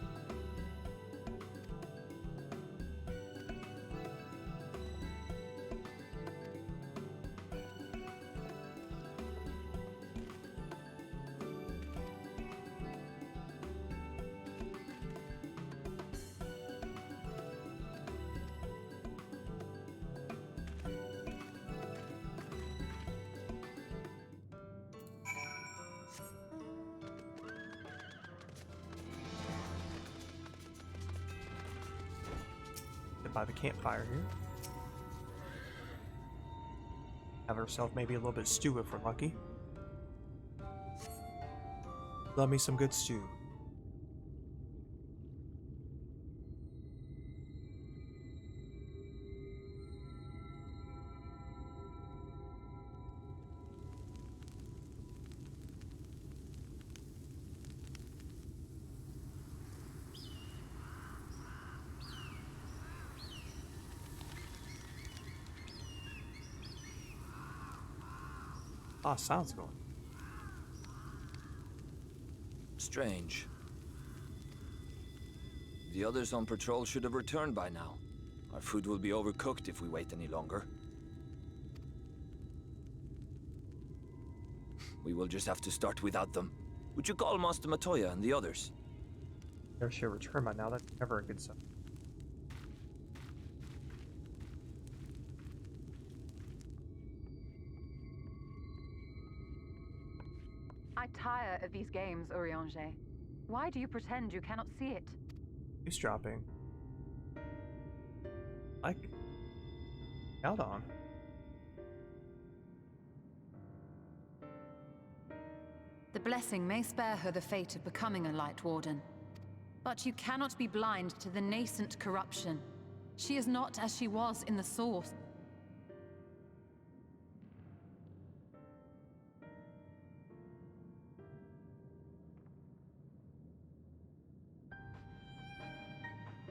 By the campfire here. Have ourselves maybe a little bit of stew if we're lucky. Love me some good stew. Ah, sounds going.
Strange. The others on patrol should have returned by now. Our food will be overcooked if we wait any longer. we will just have to start without them. Would you call Master Matoya and the others?
There should return by now. That's never a good sign.
I tire of these games, Urianger. Why do you pretend you cannot see it?
Who's dropping? Like, out on.
The blessing may spare her the fate of becoming a Light Warden. But you cannot be blind to the nascent corruption. She is not as she was in the source.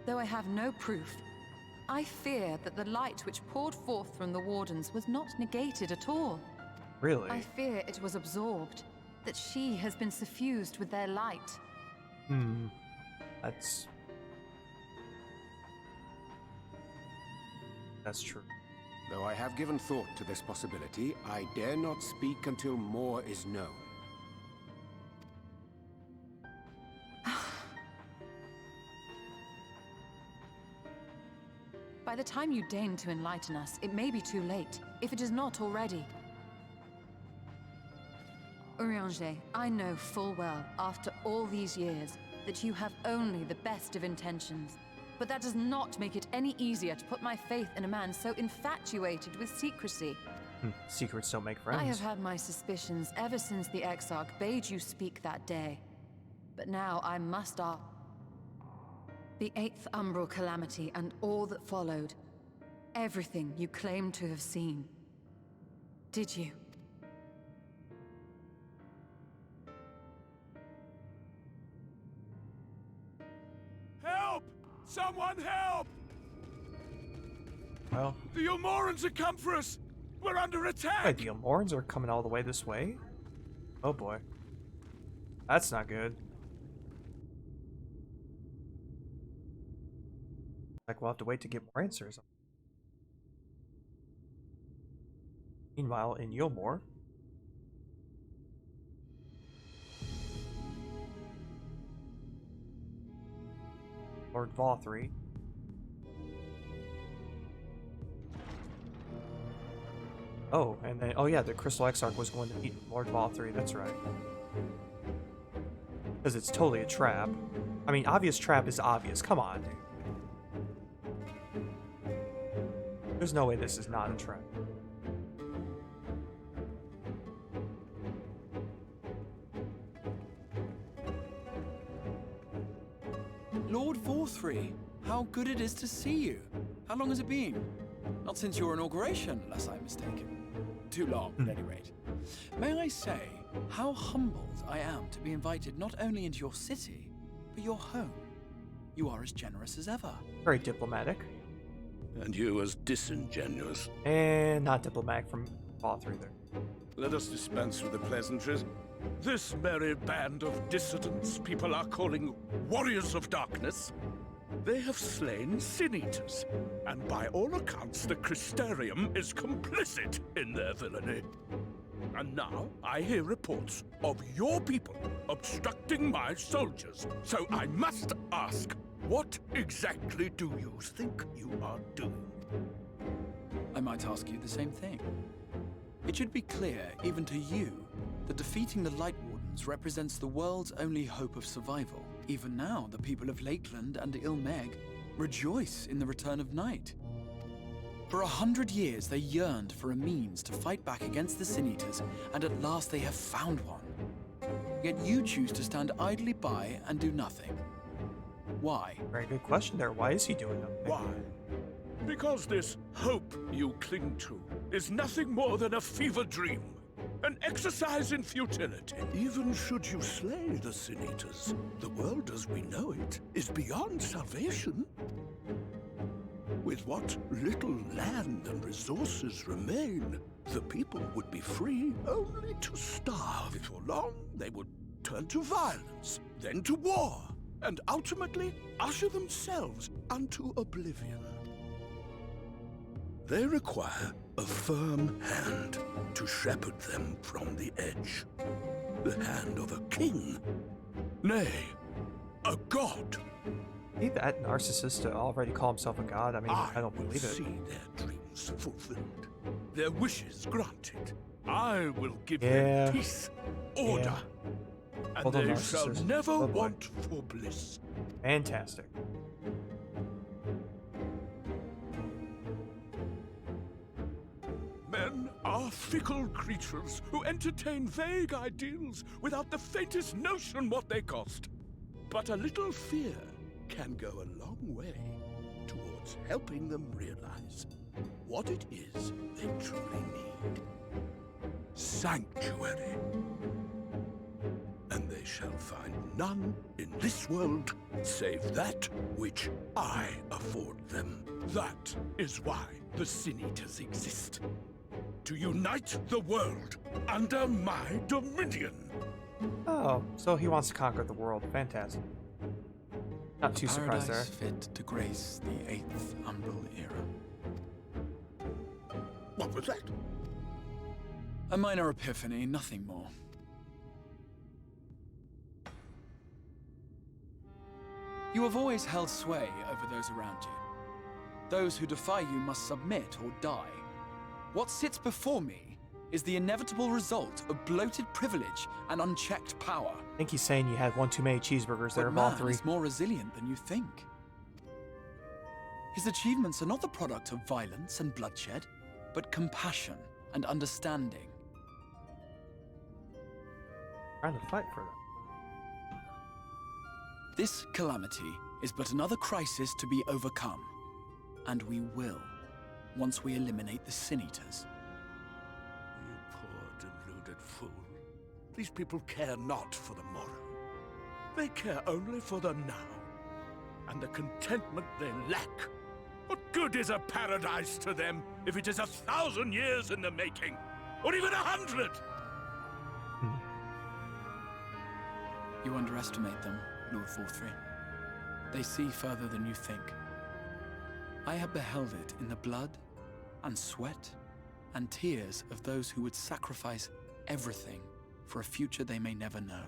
Though I have no proof, I fear that the light which poured forth from the Wardens was not negated at all.
Really?
I fear it was absorbed, that she has been suffused with their light.
That's true.
Though I have given thought to this possibility, I dare not speak until more is known.
By the time you deign to enlighten us, it may be too late, if it is not already. Urianger, I know full well, after all these years, that you have only the best of intentions. But that does not make it any easier to put my faith in a man so infatuated with secrecy.
Secrets don't make friends.
I have had my suspicions ever since the Exarch bade you speak that day. But now I must ask. The 8th Umbral Calamity and all that followed. Everything you claim to have seen. Did you?
Help! Someone help!
Well,
The Eulmorans have come for us! We're under attack!
wait, the Eulmorans are coming all the way this way? Oh boy. That's not good. Like, we'll have to wait to get more answers. Meanwhile, in Eulmor, Lord Valthry. Oh, and then, oh yeah, the Crystal Exarch was going to meet Lord Valthry, that's right. Because it's totally a trap. I mean, obvious trap is obvious, come on, dude. There's no way this is not a trap.
Lord Valthry, how good it is to see you. How long has it been? Not since your inauguration, unless I'm mistaken. Too long, at any rate. May I say, how humbled I am to be invited not only into your city, but your home. You are as generous as ever.
Very diplomatic.
And you as disingenuous.
And not diplomatic from Valthry there.
Let us dispense with the pleasantries.
This merry band of dissidents people are calling warriors of darkness. They have slain sin-eaters, and by all accounts the Crystarium is complicit in their villainy. And now I hear reports of your people obstructing my soldiers. So I must ask, what exactly do you think you are doing?
I might ask you the same thing. It should be clear, even to you, that defeating the Light Wardens represents the world's only hope of survival. Even now, the people of Lakeland and Ilmeg rejoice in the return of night. For 100 years, they yearned for a means to fight back against the Sin-Eaters, and at last they have found one. Yet you choose to stand idly by and do nothing. Why?
Very good question there. Why is he doing that?
Why? Because this hope you cling to is nothing more than a fever dream. An exercise in futility. Even should you slay the Sin-Eaters, the world as we know it is beyond salvation. With what little land and resources remain, the people would be free only to starve. Before long, they would turn to violence, then to war, and ultimately usher themselves unto oblivion. They require a firm hand to shepherd them from the edge. The hand of a king. Nay, a god.
Ain't that narcissist to already call himself a god? I mean, I don't believe it.
See their dreams fulfilled, their wishes granted. I will give them peace, order, and they shall never want for bliss.
Fantastic.
Men are fickle creatures who entertain vague ideals without the faintest notion what they cost. But a little fear can go a long way towards helping them realize what it is they truly need. Sanctuary. And they shall find none in this world save that which I afford them. That is why the Sin Eaters exist. To unite the world under my dominion.
Oh, so he wants to conquer the world. Fantastic. Not too surprised there.
Fit to grace the 8th Umbral era.
What was that?
A minor epiphany, nothing more. You have always held sway over those around you. Those who defy you must submit or die. What sits before me is the inevitable result of bloated privilege and unchecked power.
I think he's saying you had one too many cheeseburgers there,
But
Valtteri.
man is more resilient than you think. His achievements are not the product of violence and bloodshed, but compassion and understanding.
Trying to fight for them.
This calamity is but another crisis to be overcome. And we will, once we eliminate the Sin Eaters.
You poor deluded fool. These people care not for the morrow. They care only for the now. And the contentment they lack. What good is a paradise to them if it is 1,000 years in the making? Or even 100?
You underestimate them, Lord Valtteri. They see further than you think. I have beheld it in the blood and sweat and tears of those who would sacrifice everything for a future they may never know,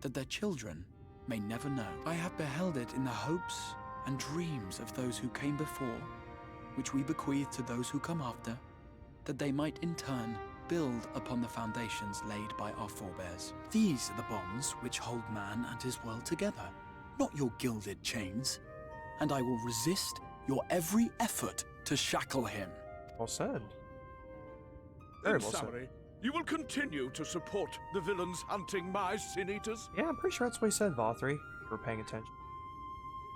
that their children may never know. I have beheld it in the hopes and dreams of those who came before, which we bequeath to those who come after, that they might in turn build upon the foundations laid by our forebears. These are the bonds which hold man and his world together, not your gilded chains, and I will resist your every effort to shackle him.
Well said. Very
In
well said.
summary, you will continue to support the villains hunting my Sin Eaters?
Yeah, I'm pretty sure that's what he said, Valtteri. If you were paying attention.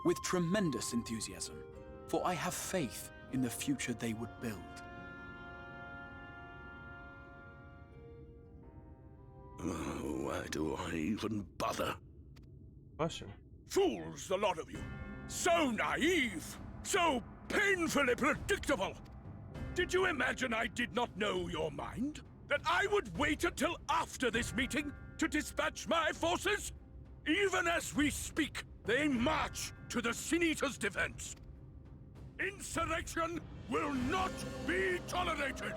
With tremendous enthusiasm, for I have faith in the future they would build.
Oh, why do I even bother?
Question.
Fools, the lot of you! So naive! So painfully predictable! Did you imagine I did not know your mind? That I would wait until after this meeting to dispatch my forces? Even as we speak, they march to the Sin Eaters' defense. Insurrection will not be tolerated!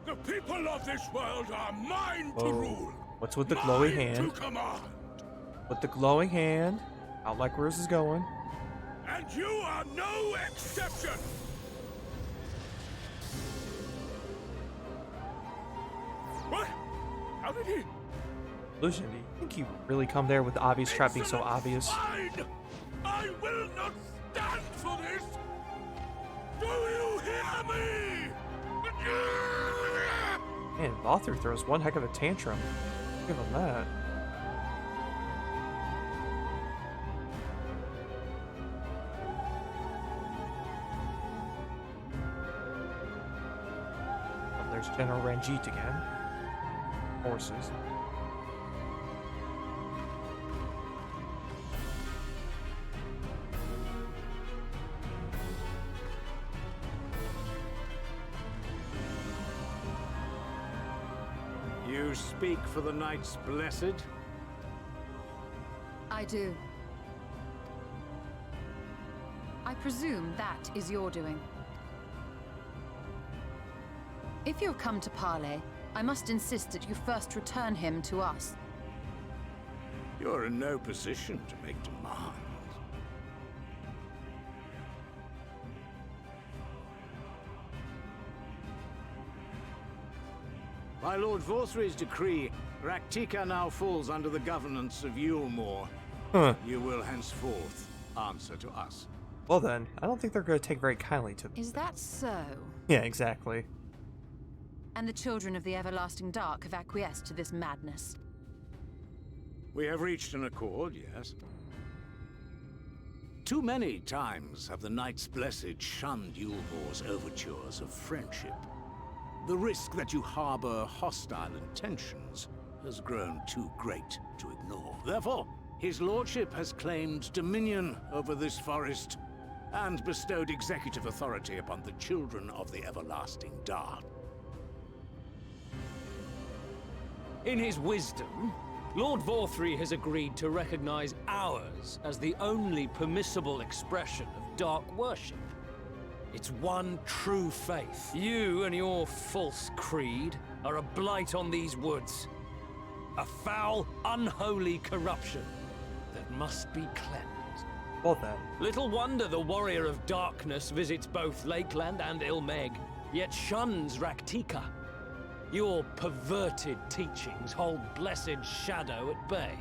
The people of this world are mine to rule.
What's with the glowing
mine
hand?
to command.
With the glowing hand. I don't like where this is going.
And you are no exception! What? How did he?
Lucian, do you think you really come there with the obvious trap being so obvious?
Fine! I will not stand for this! Do you hear me?
Man, Valtteri throws one heck of a tantrum. Give him that. Oh, there's General Ranjit again. Horses.
You speak for the Knights Blessed?
I do. I presume that is your doing. If you have come to parley, I must insist that you first return him to us.
You're in no position to make demands.
By Lord Vorthry's decree, Rak'tika now falls under the governance of Eulmoran.
Huh.
You will henceforth answer to us.
Well then, I don't think they're going to take very kindly to
Is that so?
Yeah, exactly.
And the children of the Everlasting Dark have acquiesced to this madness?
We have reached an accord, yes. Too many times have the Knights Blessed shunned Eulmoran's overtures of friendship. The risk that you harbor hostile intentions has grown too great to ignore. Therefore, his lordship has claimed dominion over this forest and bestowed executive authority upon the children of the Everlasting Dark.
In his wisdom, Lord Vorthry has agreed to recognize ours as the only permissible expression of dark worship. It's one true faith. You and your false creed are a blight on these woods. A foul, unholy corruption that must be cleansed.
Well then.
Little wonder the Warrior of Darkness visits both Lakeland and Ilmeg, yet shuns Rak'tika. Your perverted teachings hold blessed shadow at bay.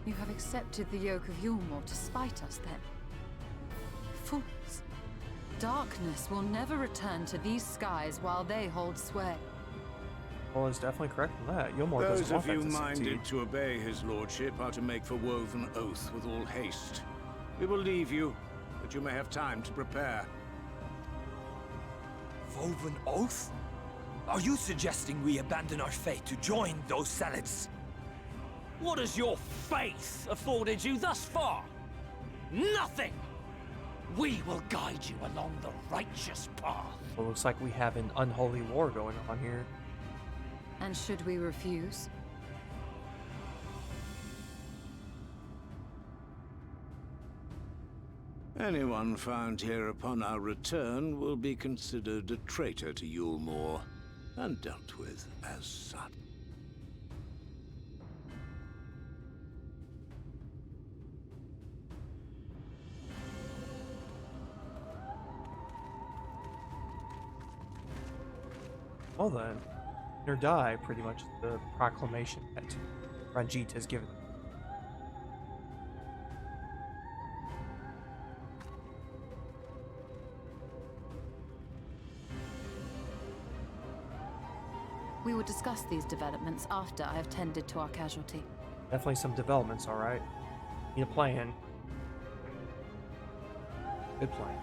You have accepted the yoke of Eulmoran to spite us, then? Fools. Darkness will never return to these skies while they hold sway.
Well, it's definitely correct in that. Eulmoran
Those
doesn't want
of you
that to
minded
succeed.
to obey his lordship are to make for woven oath with all haste. We will leave you, that you may have time to prepare.
Woven oath? Are you suggesting we abandon our fate to join those zealots?
What has your faith afforded you thus far? Nothing! We will guide you along the righteous path.
Well, looks like we have an unholy war going on here.
And should we refuse?
Anyone found here upon our return will be considered a traitor to Eulmoran and dealt with as such.
Well then, or die, pretty much the proclamation that Ranjit has given.
We will discuss these developments after I have tended to our casualty.
Definitely some developments, alright. Need a plan. Good plan.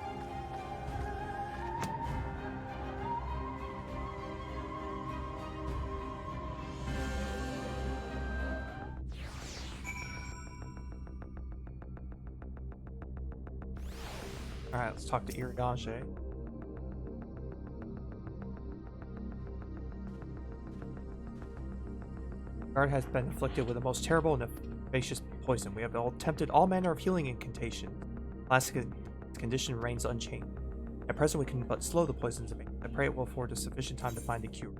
Alright, let's talk to Iridange. Guard has been afflicted with the most terrible and efficacious poison. We have attempted all manner of healing incantations. Last condition remains unchanged. At present, we can but slow the poison's effect. I pray it will afford us sufficient time to find a cure.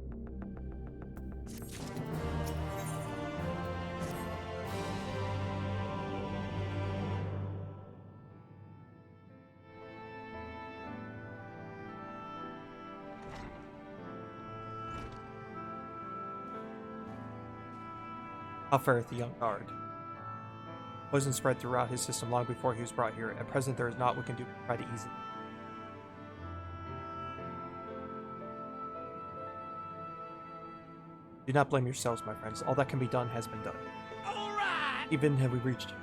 How fareth the young guard? Poison spread throughout his system long before he was brought here. At present, there is naught we can do to try to ease it. Do not blame yourselves, my friends. All that can be done has been done.
Alright!
Even have we reached you.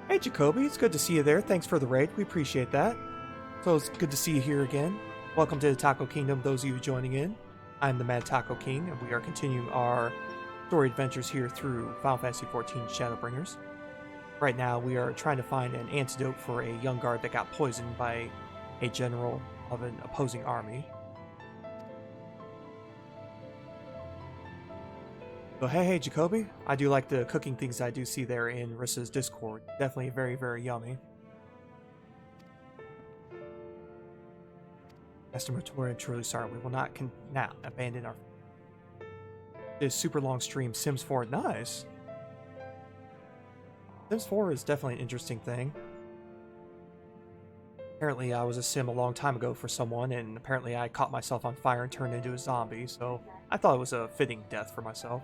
Hey, Jacoby, it's good to see you there. Thanks for the raid. We appreciate that. So it's good to see you here again. Welcome to the Taco Kingdom, those of you joining in. I'm the Mad Taco King, and we are continuing our story adventures here through Final Fantasy XIV Shadowbringers. Right now, we are trying to find an antidote for a young guard that got poisoned by a general of an opposing army. So hey Jacoby, I do like the cooking things I do see there in Rissa's Discord. Definitely very, very yummy. Customer tour and truly sorry, we will not abandon our this super long stream. Sims 4, nice. Sims 4 is definitely an interesting thing. Apparently I was a sim a long time ago for someone, and apparently I caught myself on fire and turned into a zombie, so I thought it was a fitting death for myself.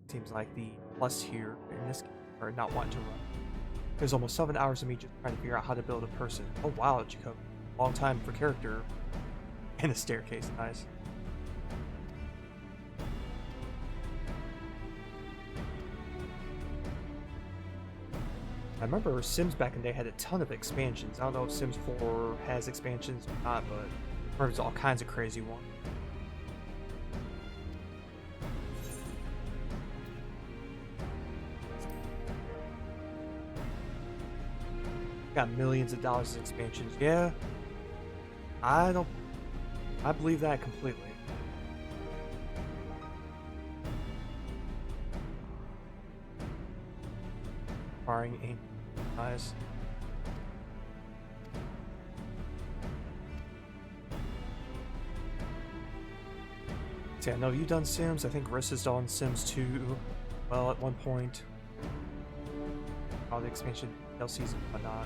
Seems like the plus here in this game are not wanting to run. There's almost 7 hours of me just trying to figure out how to build a person. Oh wow, Jacob. Long time for character. And a staircase, nice. I remember Sims back in the day had a ton of expansions. I don't know if Sims 4 has expansions or not, but there's all kinds of crazy ones. Got millions of dollars in expansions. Yeah. I believe that completely. Barring ain't nice. See, I know you've done Sims. I think Rissa's done Sims 2. Well, at one point. All the expansion DLCs and whatnot.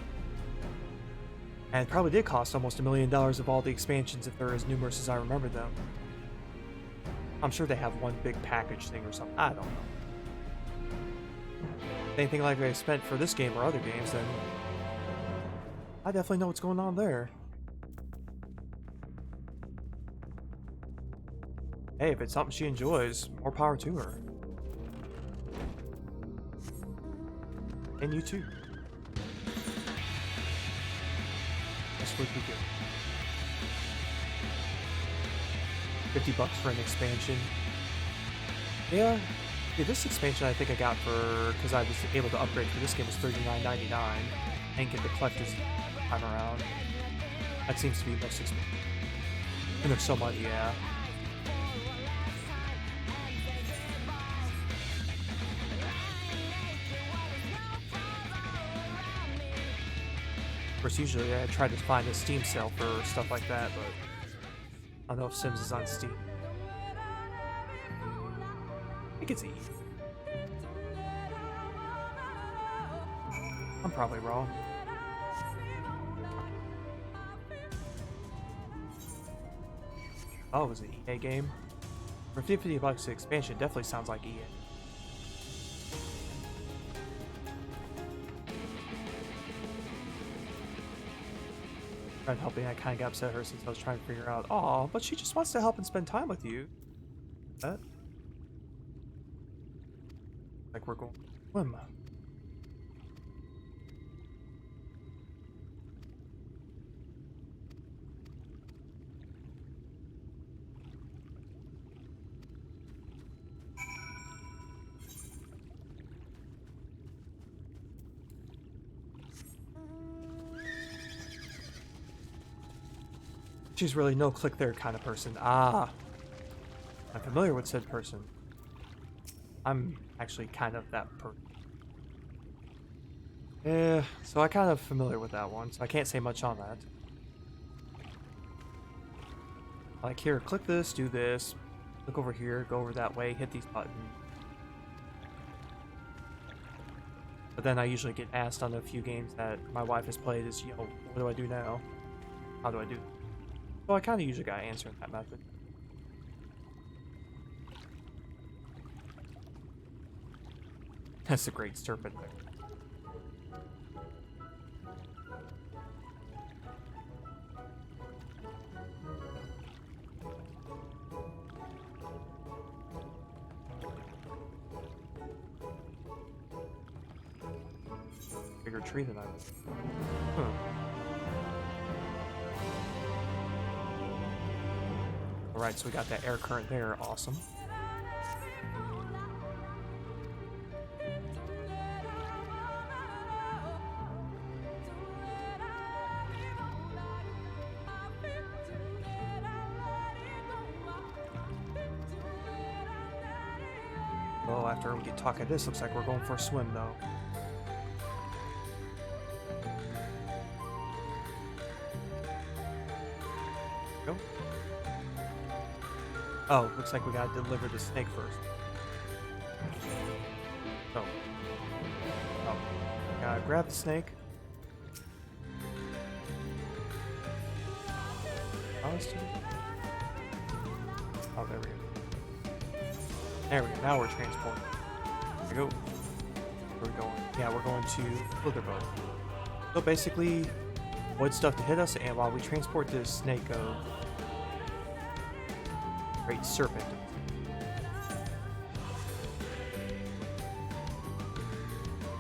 And it probably did cost almost $1 million of all the expansions if they're as numerous as I remember them. I'm sure they have one big package thing or something. I don't know. Anything like I spent for this game or other games, then I definitely know what's going on there. Hey, if it's something she enjoys, more power to her. And you too. This would be good. $50 for an expansion. Yeah, this expansion I think I got for, because I was able to upgrade for this game, was $39.99. And get the collector's time around. That seems to be most expensive. And there's so much, yeah. Of course, usually I try to find a Steam sale for stuff like that, but I don't know if Sims is on Steam. I think it's E. I'm probably wrong. Oh, it was an EA game? For $50 the expansion, definitely sounds like EA. Helping, I kind of got upset at her since I was trying to figure out, oh, but she just wants to help and spend time with you. That? Like we're going to swim. She's really no click there kind of person. Ah, I'm familiar with said person. I'm actually kind of that person. Yeah, so I'm kind of familiar with that one, so I can't say much on that. Like here, click this, do this, click over here, go over that way, hit these buttons. But then I usually get asked on a few games that my wife has played is, you know, what do I do now? How do I do this? So I kind of usually gotta answer in that method. That's a great serpent there. Bigger tree than I was. Huh. Alright, so we got that air current there, awesome. Well, after we get talking this, looks like we're going for a swim though. Go. Oh, looks like we gotta deliver the snake first. Oh. Oh. Gotta grab the snake. Oh, there we go. There we go. Now we're transporting. There we go. Where are we going? Yeah, we're going to Slitherboat. So basically, avoid stuff to hit us, and while we transport this snake of great serpent.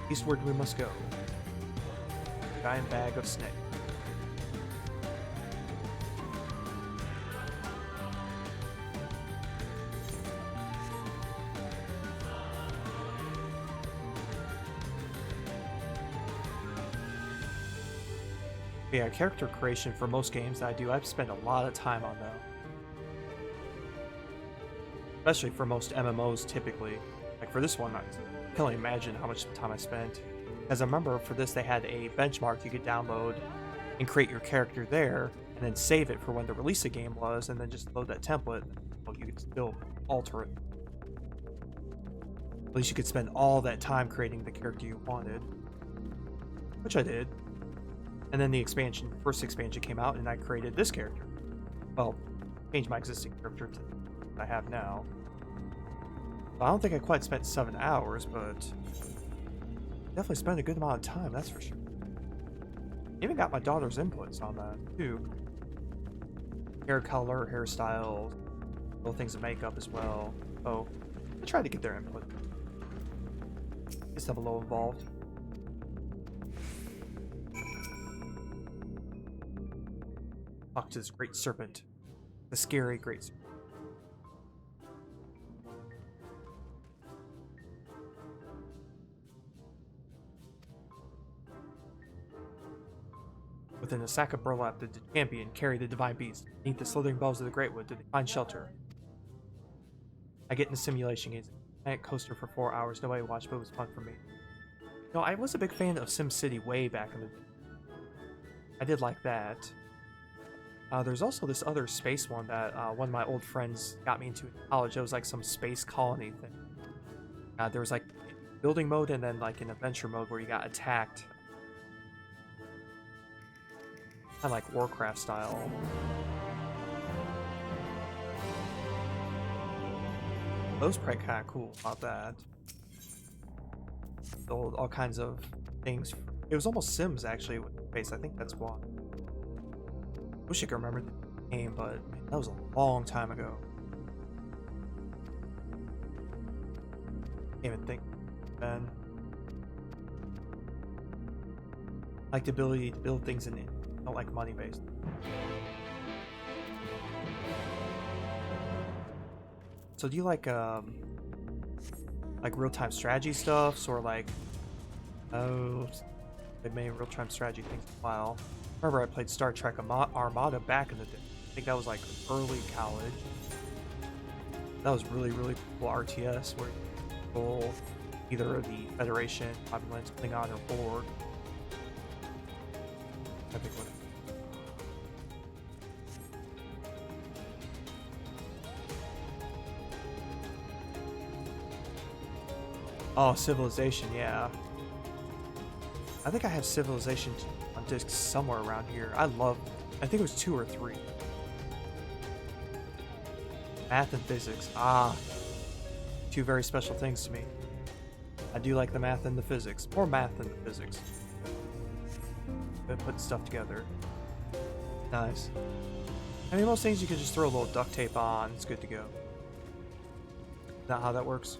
Eastward we must go. Giant bag of snake. Yeah, character creation for most games that I do, I've spent a lot of time on though. Especially for most MMOs typically. Like for this one, I can only imagine how much time I spent. As I remember for this they had a benchmark you could download and create your character there, and then save it for when the release of the game was, and then just load that template. Well, you could still alter it. At least you could spend all that time creating the character you wanted. Which I did. And then the expansion, first expansion came out, and I created this character. Well, changed my existing character to what I have now. I don't think I quite spent 7 hours, but definitely spent a good amount of time, that's for sure. Even got my daughter's inputs on that, too. Hair color, hairstyles, little things of makeup as well. Oh, I tried to get their input. Get stuff a little involved. Talk to this great serpent. The scary great serpent. Within a sack of burlap, the champion carried the divine beast. Beneath the slithering boughs of the great wood did they find shelter. I get in the simulation games. I had coaster for 4 hours. Nobody watched, but it was fun for me. You know, I was a big fan of SimCity way back in the day. I did like that. There's also this other space one that one of my old friends got me into in college. It was like some space colony thing. There was like building mode and then like an adventure mode where you got attacked. Kind of like Warcraft style. That was probably kind of cool about that. All kinds of things. It was almost Sims actually with space. I think that's why. Wish I could remember the name, but man, that was a long time ago. Can't even think. Ben. Like the ability to build things in it. Don't like money based. So do you like real-time strategy stuff, sort of like they made real-time strategy things in a while. Remember I played Star Trek Armada back in the day. I think that was like early college. That was really, really cool RTS where you control either the Federation, Romulans, Klingon, or Borg. Epic one. Oh, Civilization, yeah. I think I have Civilization on disc somewhere around here. I think it was 2 or 3. Math and physics. Ah. 2 very special things to me. I do like the math and the physics. More math than the physics. But putting stuff together. Nice. I mean, most things you can just throw a little duct tape on. It's good to go. Is that how that works?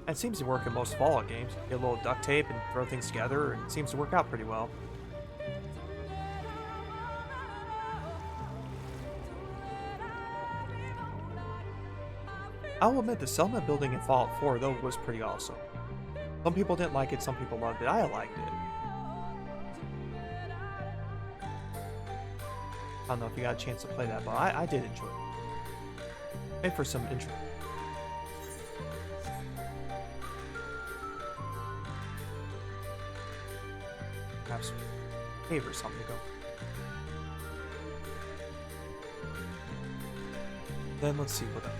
It seems to work in most Fallout games. You get a little duct tape and throw things together, and it seems to work out pretty well. I'll admit the settlement building in Fallout 4 though was pretty awesome. Some people didn't like it, some people loved it. I liked it. I don't know if you got a chance to play that, but I did enjoy it. Made for some interest. Perhaps a cave or something to go. Then let's see what else.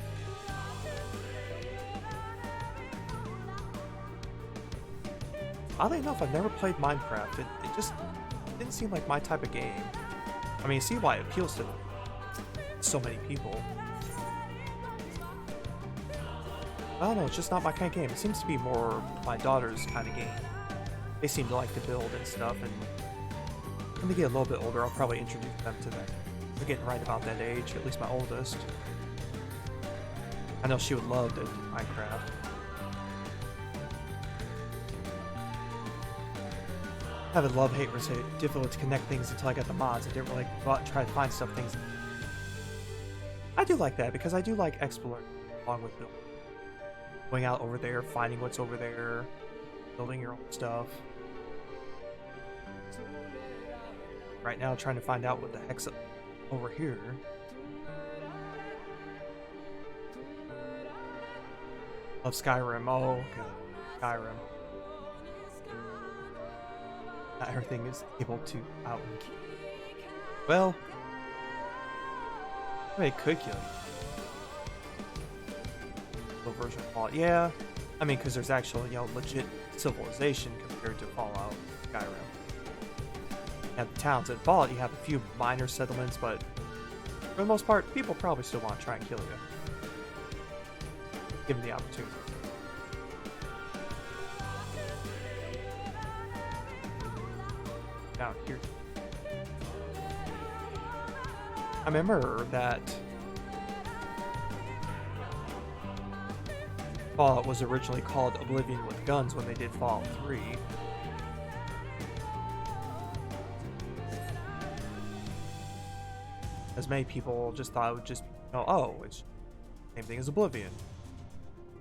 Oddly enough, I've never played Minecraft. It just didn't seem like my type of game. I mean, see why it appeals to so many people. I don't know, it's just not my kind of game. It seems to be more my daughter's kind of game. They seem to like to build and stuff, and when they get a little bit older, I'll probably introduce them to that. They're getting right about that age, at least my oldest. I know she would love to do Minecraft. I have a love-hate relationship. Difficult to connect things until I got the mods. I didn't really go out and try to find things. I do like that because I do like exploring along with building. Going out over there, finding what's over there, building your own stuff. Right now, trying to find out what the heck's over here. Love Skyrim. Oh, God. Skyrim. Not everything is able to out. Well, they could kill you. Version of Fallout. Yeah, I mean, because there's actual, legit civilization compared to Fallout, Skyrim. You have the towns. In Fallout, you have a few minor settlements, but for the most part, people probably still want to try and kill you, given the opportunity. Down here, I remember that Fallout was originally called Oblivion with Guns when they did Fallout 3. As many people just thought it would just be, oh, it's the same thing as Oblivion.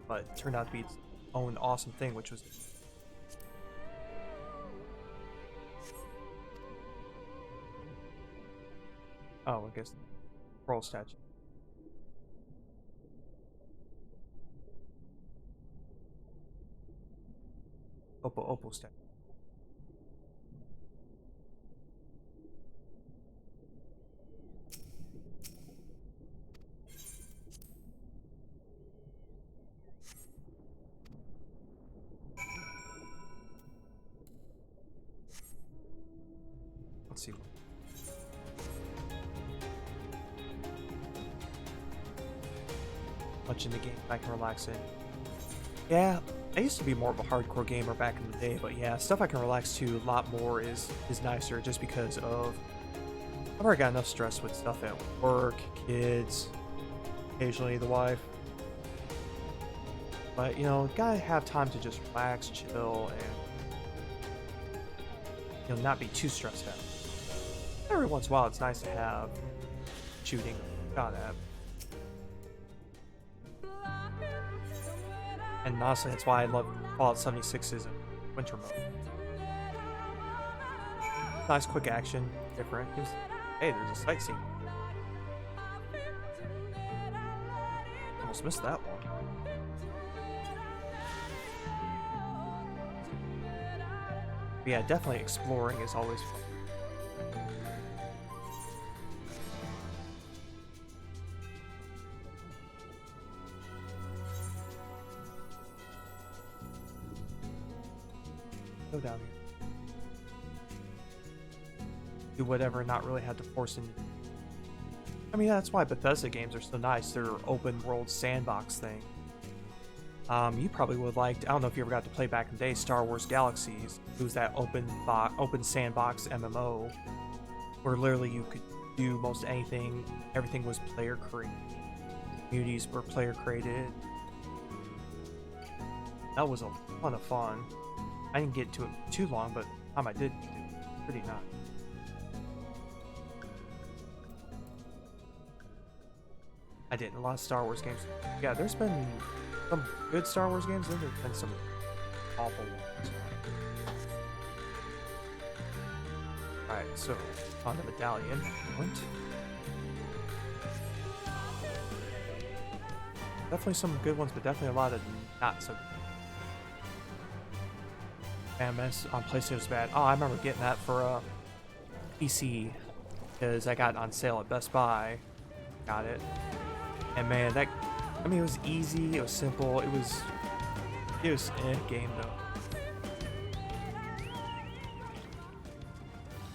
But it turned out to be its own awesome thing, which was... Oh, I guess... Scroll statue. Opal statue. Let's see. Much in the game I can relax in. Yeah, I used to be more of a hardcore gamer back in the day, but yeah, stuff I can relax to a lot more is nicer just because of I've already got enough stress with stuff at work, kids, occasionally the wife. But gotta have time to just relax, chill, and not be too stressed out. Every once in a while, it's nice to have shooting shot at. And honestly, that's why I love Fallout 76's winter mode. Nice, quick action, different. Hey, there's a sightseeing. Almost missed that one. But yeah, definitely exploring is always fun. Go down here. Do whatever, not really have to force in. I mean, that's why Bethesda games are so nice. They're open world sandbox thing. You probably would like, I don't know if you ever got to play back in the day, Star Wars Galaxies. It was that open sandbox MMO where literally you could do most anything. Everything was player created. Communities were player created. That was a ton of fun. I didn't get to it too long, but the time I did, it was pretty nice. I did a lot of Star Wars games. Yeah, there's been some good Star Wars games, and there's been some awful ones. Alright, so on the medallion. Point. Definitely some good ones, but definitely a lot of not so good. MS on PlayStation was bad. Oh, I remember getting that for PC because I got it on sale at Best Buy. Got it, and man, that, I mean, it was easy. It was simple. It was a game though.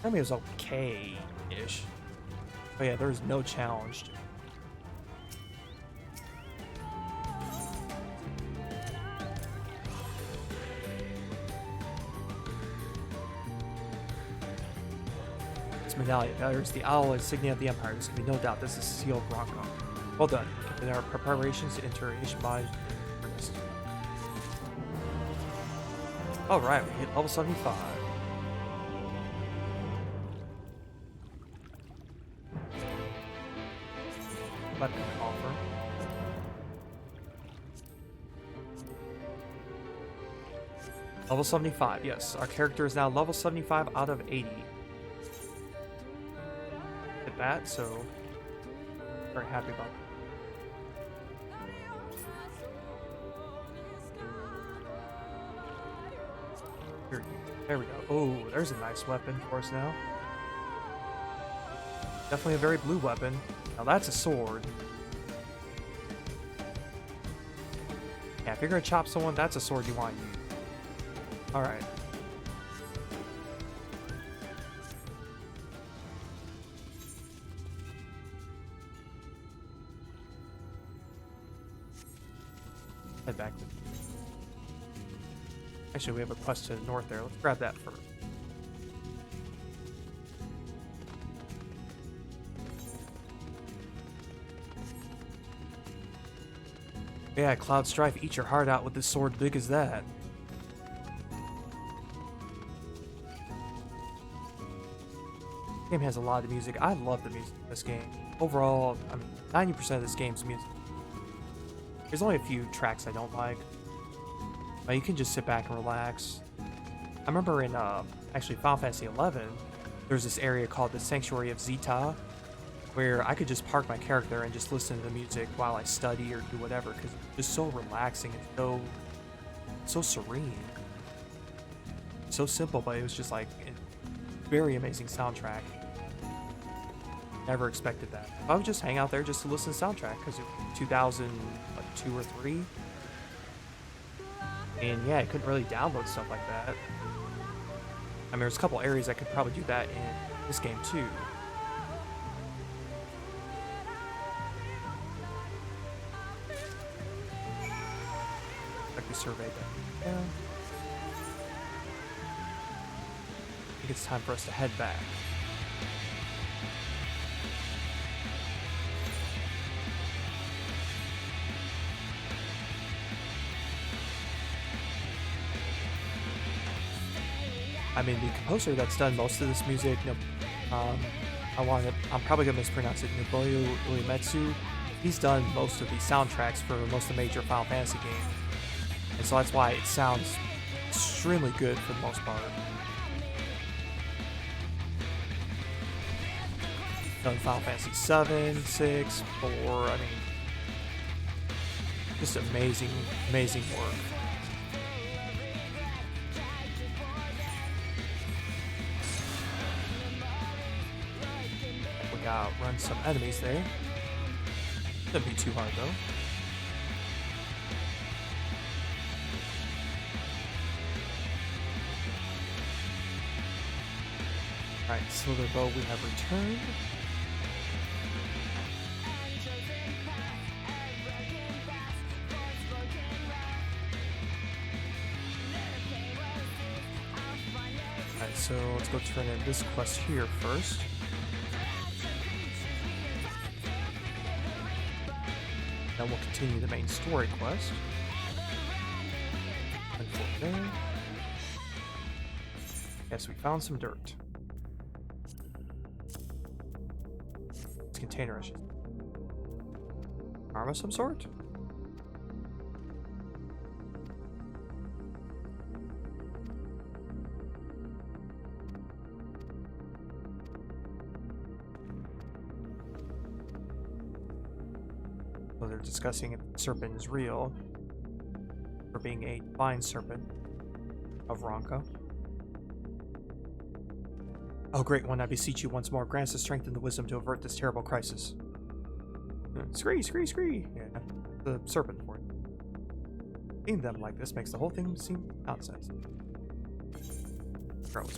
I mean, it was okay-ish. But yeah, there was no challenge. This medallion, there's the owl insignia of the Empire. There's gonna be no doubt this is Seal Bronco. Well done. In our preparations to enter Ishmael. Alright, we hit level 75. Weapon offer. Level 75, yes. Our character is now level 75 out of 80. Hit that, so very happy about that. There we go. Oh, there's a nice weapon for us now. Definitely a very blue weapon. Now that's a sword. Yeah, if you're gonna chop someone, that's a sword you want to use. Alright. Head back. Actually, we have a quest to the north there. Let's grab that first. Yeah, Cloud Strife, eat your heart out with this sword big as that. This game has a lot of music. I love the music in this game. Overall, I mean, 90% of this game's music. There's only a few tracks I don't like. But you can just sit back and relax. I remember in actually Final Fantasy XI, there's this area called the Sanctuary of Zeta, where I could just park my character and just listen to the music while I study or do whatever, because it's just so relaxing and so serene. So simple, but it was just like a very amazing soundtrack. Never expected that. I would just hang out there just to listen to the soundtrack, because it was 2002 or 3. And yeah, I couldn't really download stuff like that. I mean, there's a couple areas I could probably do that in this game too. Like we surveyed that. Yeah. I think it's time for us to head back. I mean, the composer that's done most of this music, I'm probably gonna mispronounce it, Nobuo Uematsu. He's done most of the soundtracks for most of the major Final Fantasy games, and so that's why it sounds extremely good for the most part. Done Final Fantasy 7, 6, 4. I mean, just amazing, amazing work. Run some enemies there. Shouldn't be too hard though. Alright, Slither Bow we have returned. Alright, so let's go turn in this quest here first. Then we'll continue the main story quest. And for there. Yes, we found some dirt. It's container issues. Arm of some sort? they're discussing if the serpent is real, for being a divine serpent of Ronka. Oh, great one, I beseech you once more, grant us the strength and the wisdom to avert this terrible crisis. Scree, scree, scree! Yeah, the serpent for it. Seeing them like this makes the whole thing seem nonsense. Gross.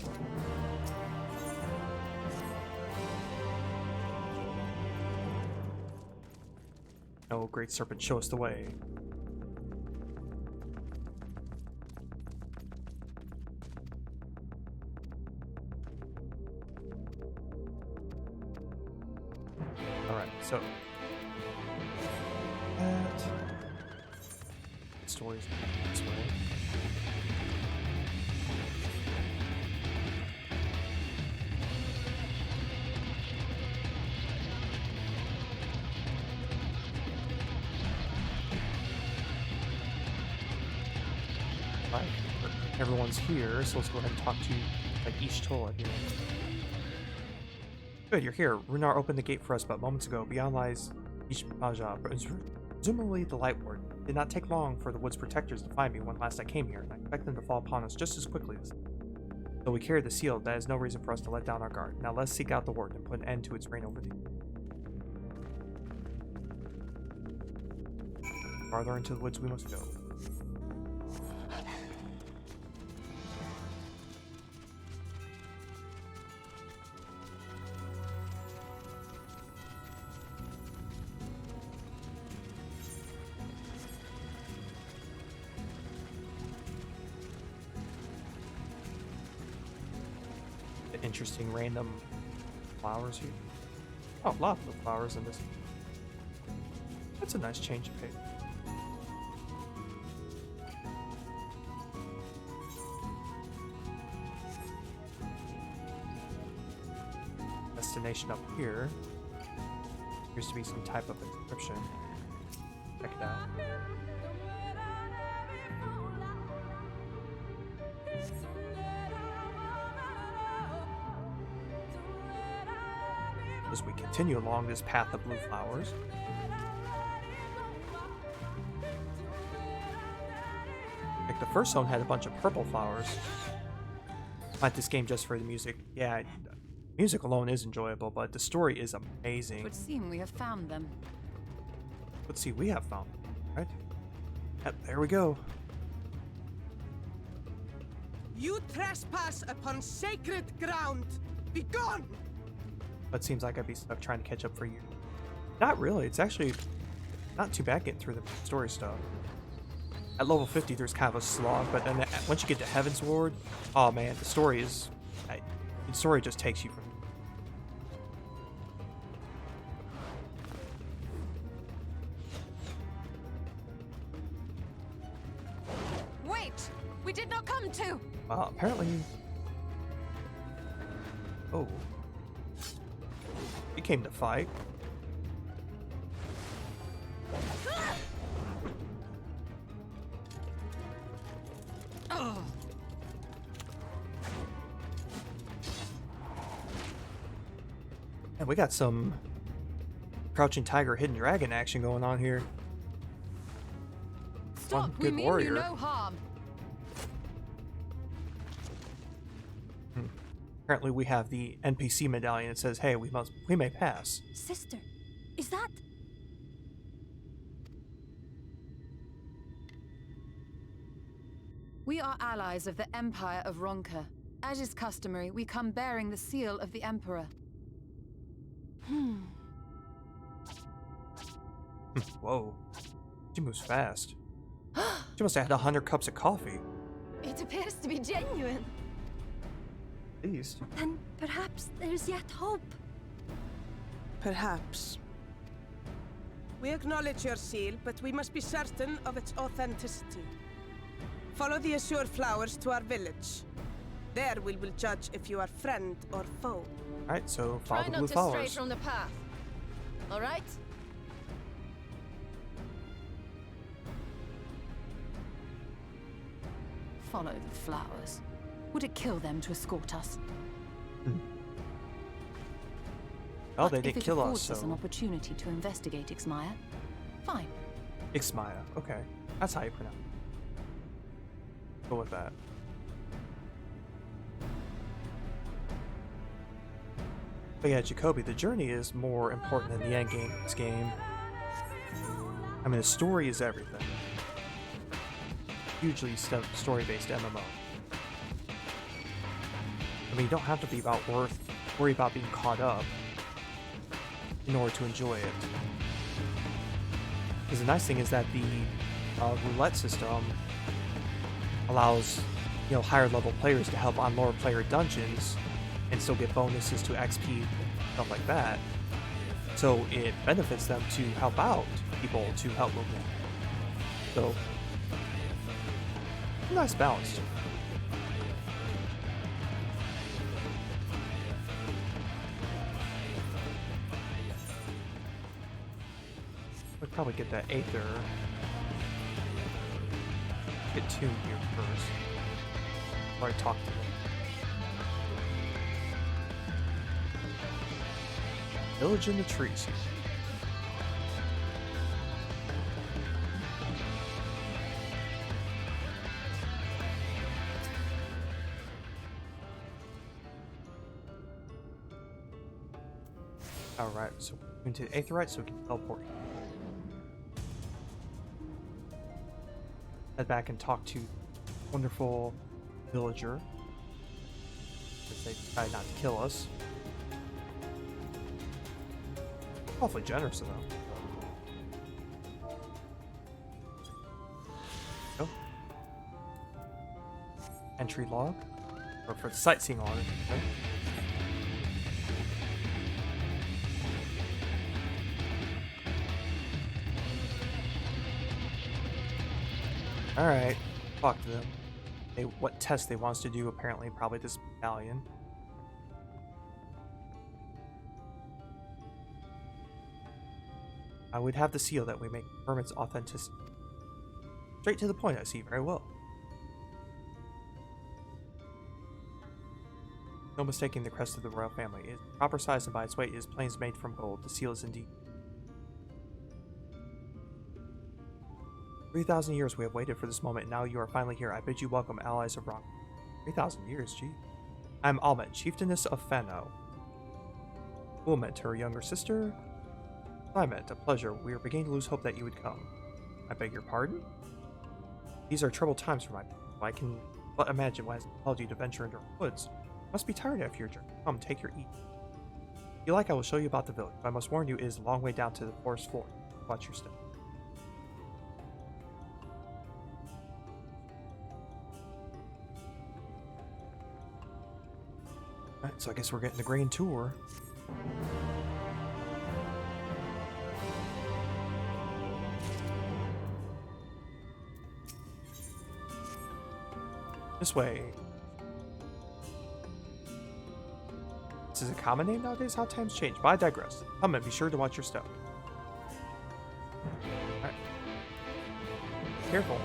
Oh, great serpent, show us the way. Alright, so that story's this way. Right, everyone's here, so let's go ahead and talk to like each Tola here. Good, you're here. Runar opened the gate for us but moments ago. Beyond lies Ishbaja, presumably the Light Ward. It did not take long for the Wood's protectors to find me when last I came here, and I expect them to fall upon us just as quickly as. Though we carry the seal, that is no reason for us to let down our guard. Now let's seek out the Ward and put an end to its reign over the. Farther into the woods we must go. Interesting random flowers here. Oh, lots of flowers in this. That's a nice change of pace. Destination up here. Appears to be some type of inscription. Check it out. As we continue along this path of blue flowers. Like the first zone had a bunch of purple flowers. Like this game just for the music. Yeah, music alone is enjoyable, but the story is amazing.
It would seem we have found them.
Let's see, we have found them, right? Yep, there we go.
You trespass upon sacred ground! Be gone!
But it seems like I'd be stuck trying to catch up for you. Not really. It's actually not too bad getting through the story stuff. At level 50, there's kind of a slog, but then once you get to Heaven's Ward, oh man, the story is... the story just takes you from...
Wait! We did not come to!
Apparently... Oh. He came to fight.
Oh.
And we got some Crouching Tiger, Hidden Dragon action going on here.
Stop!
One
We
good
mean
warrior.
you no harm.
Apparently we have the NPC medallion that says, hey, we may pass.
Sister, is that...
We are allies of the Empire of Ronka. As is customary, we come bearing the seal of the Emperor.
Whoa. She moves fast. She must have had 100 cups of coffee.
It appears to be genuine.
At least.
Then perhaps there's yet hope.
Perhaps. We acknowledge your seal, but we must be certain of its authenticity. Follow the azure flowers to our village. There we will judge if you are friend or foe.
Alright, so follow the blue
Try not to
flowers.
stray from the path. All right?
Follow the flowers. Would it kill them to escort us?
Oh, they didn't kill us,
If it affords us an
so...
opportunity to investigate Ixmaya, Fine.
Ixmaya. Okay. That's how you pronounce it. Go with that. But yeah, Jacoby, the journey is more important than the end game in this game. I mean, the story is everything. Hugely story-based MMO. I mean, you don't have to be worry about being caught up in order to enjoy it. Because the nice thing is that the roulette system allows, higher level players to help on lower player dungeons and still get bonuses to XP and stuff like that. So it benefits them to help out people to help them. So, nice balance. We'll probably get that Aether. Get Tomb here first. Before I talk to them. Village in the trees. Alright, so we're going to the Aetherite so we can teleport. Head back and talk to wonderful villager. If they decide not to kill us. Awfully generous of them. Oh. Entry log? Or for the sightseeing log, okay. Alright, talk to them. What test they want us to do, apparently, probably this battalion. I would have the seal that we make confirm its authenticity. Straight to the point, I see very well. No mistaking the crest of the royal family. It is proper size and by its weight, it is plains made from gold. The seal is indeed. 3,000 years we have waited for this moment, and now you are finally here. I bid you welcome, allies of Rock. 3,000 years, gee. I am Almet, chieftainess of Fano. Ulmet, her younger sister. Clement, a pleasure. We are beginning to lose hope that you would come. I beg your pardon? These are troubled times for my people. I can but imagine what has compelled you to venture into our woods. You must be tired after your journey. Come, take your eat. If you like, I will show you about the village. But I must warn you, it is a long way down to the forest floor. Watch your step. Alright, so I guess we're getting the grand tour. This way. This is a common name nowadays? How times change. But I digress. Come and be sure to watch your step. Alright. Careful.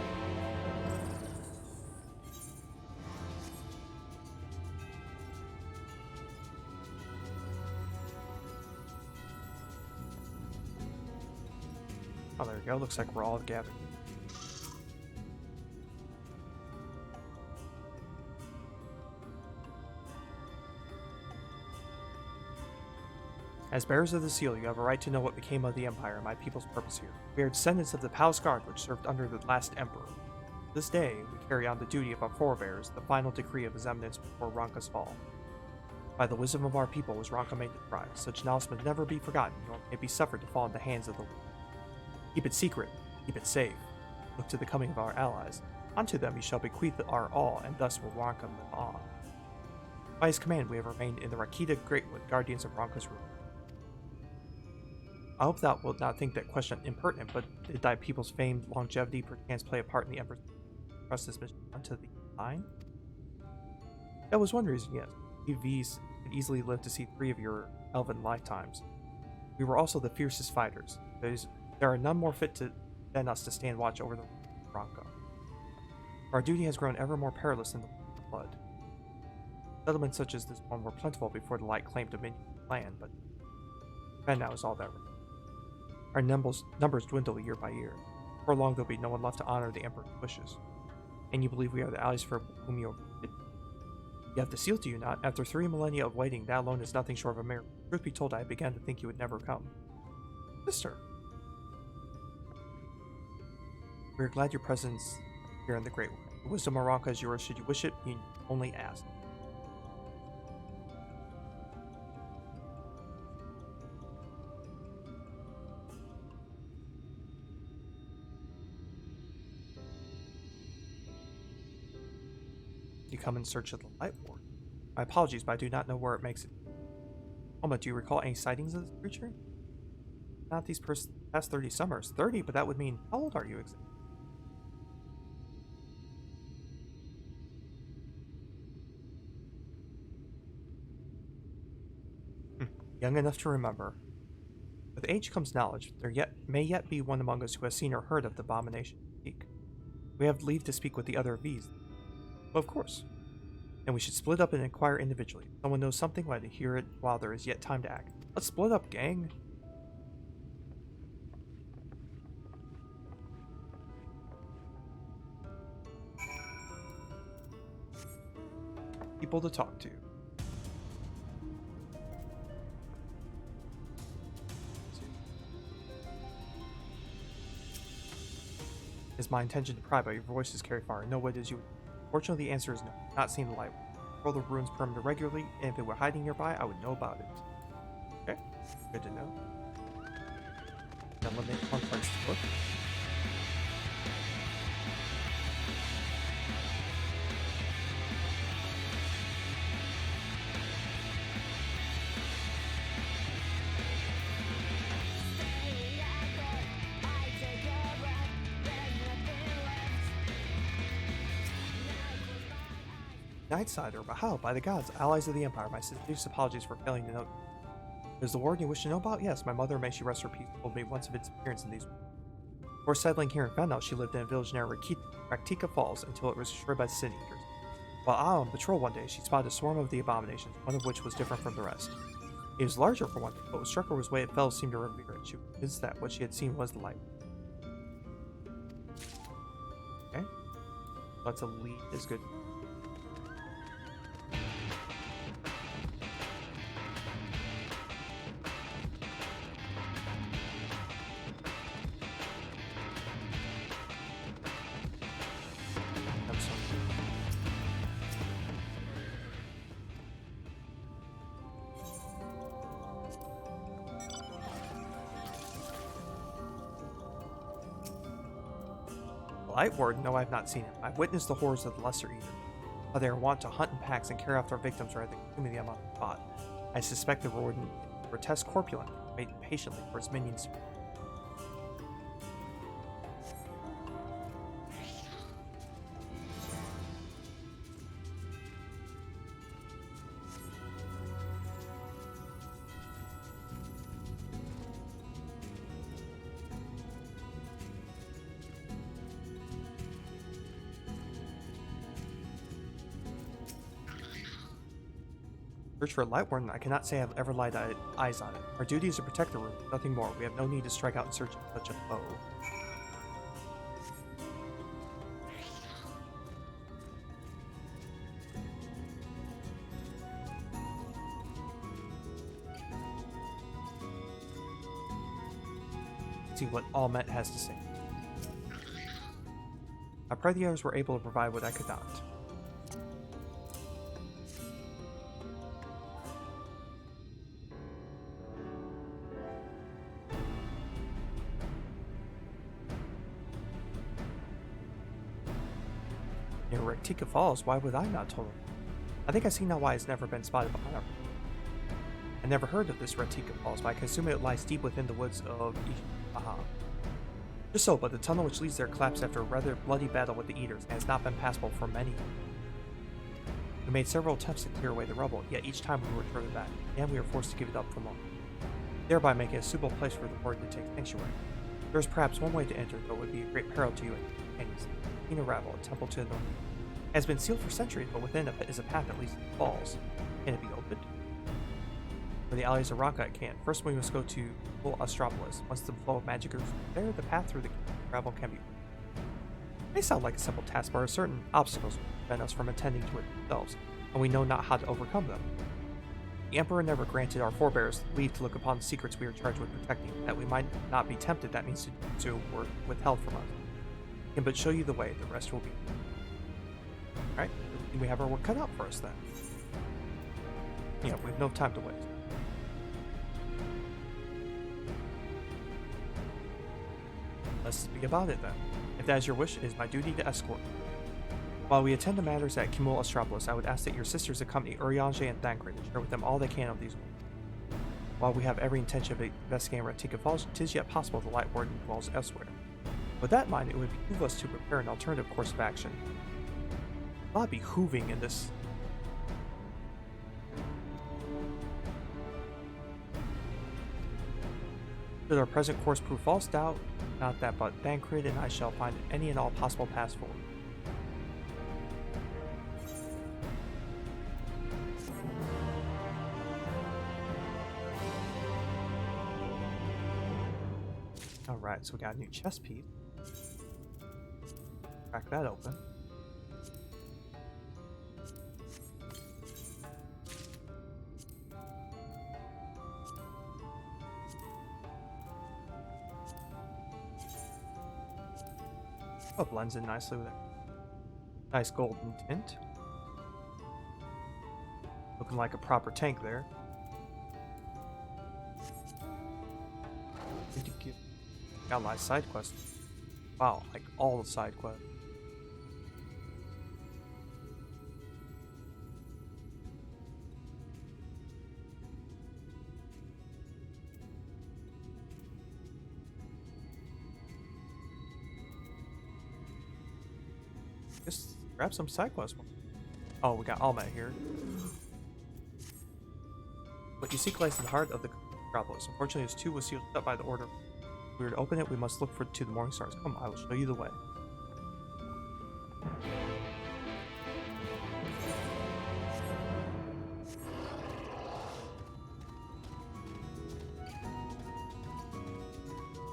Oh, there we go. Looks like we're all gathered. As bearers of the seal, you have a right to know what became of the Empire and my people's purpose here. We are descendants of the Palace Guard, which served under the last Emperor. This day, we carry on the duty of our forebears, the final decree of his eminence before Ranka's fall. By the wisdom of our people was Ranka made to thrive. Such knowledge must never be forgotten, nor may it be suffered to fall in the hands of the world. Keep it secret, keep it safe. Look to the coming of our allies. Unto them you shall bequeath our all, and thus will Ranka live on. By his command, we have remained in the Rak'tika Greatwood, guardians of Ranka's rule. I hope thou wilt not think that question impertinent, but did thy people's famed longevity perchance play a part in the Emperor's trust this mission unto the line? That was one reason, yes. VVs could easily live to see 3 of your elven lifetimes. We were also the fiercest fighters. There are none more fit than us to stand watch over the Ranka. Our duty has grown ever more perilous in the flood. Settlements such as this one were plentiful before the light claimed dominion of the land, but now is all that remains. Our numbers dwindle year by year. Before long, there'll be no one left to honor the Emperor's wishes. And you believe we are the allies for whom you are. You have the seal, do you not? After 3 millennia of waiting, that alone is nothing short of a miracle. Truth be told, I began to think you would never come. Sister! We are glad your presence here in the Great War. The wisdom of Aranka is yours. Should you wish it, you only ask. You come in search of the Light Ward. My apologies, but I do not know where it makes it. Alma, do you recall any sightings of this creature? Not these past 30 summers. 30, but that would mean, how old are you exactly? Young enough to remember. With age comes knowledge. There may yet be one among us who has seen or heard of the abomination. Speak. We have leave to speak with the other V's. Well, of course. And we should split up and inquire individually. If someone knows something, let it hear it while there is yet time to act. Let's split up, gang. People to talk to. It is my intention to pry, but your voice is carried far. No what is you. Fortunately, the answer is no. Not seen the light. Roll the runes permanent regularly, and if it were hiding nearby, I would know about it. Okay, good to know. Now let me one place to look. Nightsider, but how? By the gods, allies of the Empire. My sincerest apologies for failing to note. Is the warden you wish to know about? Yes, my mother, may she rest her peace, told me once of its appearance in these woods. Before settling here in Fandal, she lived in a village near Rak'tika Falls until it was destroyed by the Sin Eaters. While out on patrol one day, she spotted a swarm of the abominations, one of which was different from the rest. It was larger for one thing, but what struck her was the way it fell seemed to revere it. She was convinced that what she had seen was the light. Okay. That's a lead is good. Light Ward? No, I have not seen him. I've witnessed the horrors of the Lesser Eater. How they are wont to hunt in packs and carry off their victims rather than consuming them on the spot. I suspect the warden, grotesque corpulent, waiting patiently for his minions to. Search for a light warden. I cannot say I've ever laid eyes on it. Our duty is to protect the room, nothing more. We have no need to strike out in search of such a foe. Let's see what all Met has to say. I pray the others were able to provide what I could not. Rak'tika Falls, why would I not told him? I think I see now why it's never been spotted behind our. I never heard of this Rak'tika Falls, but I can assume it lies deep within the woods of Aha. Just so, but the tunnel which leads there collapsed after a rather bloody battle with the Eaters and has not been passable for many years. We made several attempts to clear away the rubble, yet each time we were further back, and we were forced to give it up for long, thereby making a suitable place for the warden to take sanctuary. There is perhaps one way to enter, though it would be a great peril to you and your companions. Rak'tika Ravel, a temple to the north. It has been sealed for centuries, but within it is a path that leads to the falls. Can it be opened? For the allies of Rak'tika, I can't. First, we must go to Astropolis. Once the flow of magic is there, the path through the travel can be. It may sound like a simple task, but certain obstacles prevent us from attending to it themselves, and we know not how to overcome them. The Emperor never granted our forebears leave to look upon the secrets we are charged with protecting, that we might not be tempted, that means to do were withheld from us. We can but show you the way, the rest will be. Alright, we have our work cut out for us then. Yeah, we have no time to waste. Let's be about it then. If that is your wish, it is my duty to escort you. While we attend to matters at Kimul Astropolis, I would ask that your sisters accompany Urianger and Thancred and share with them all they can of these worlds. While we have every intention of investigating Rak'tika Forest, it is yet possible the Light Warden dwells elsewhere. With that in mind, it would behoove us to prepare an alternative course of action. A lot of behooving in this. Should our present course prove false, doubt not that, but Thancred and I shall find any and all possible paths forward. Alright, so we got a new chest piece. Crack that open. Oh, blends in nicely with it. Nice golden tint. Looking like a proper tank there. Got a lot of side quests. Wow, like all the side quests. Just grab some side quests. Oh, we got Alma here. What you seek lies in the heart of the Acropolis. Unfortunately, this too was sealed up by the order. If we were to open it, we must look to the morning stars. Come, I will show you the way.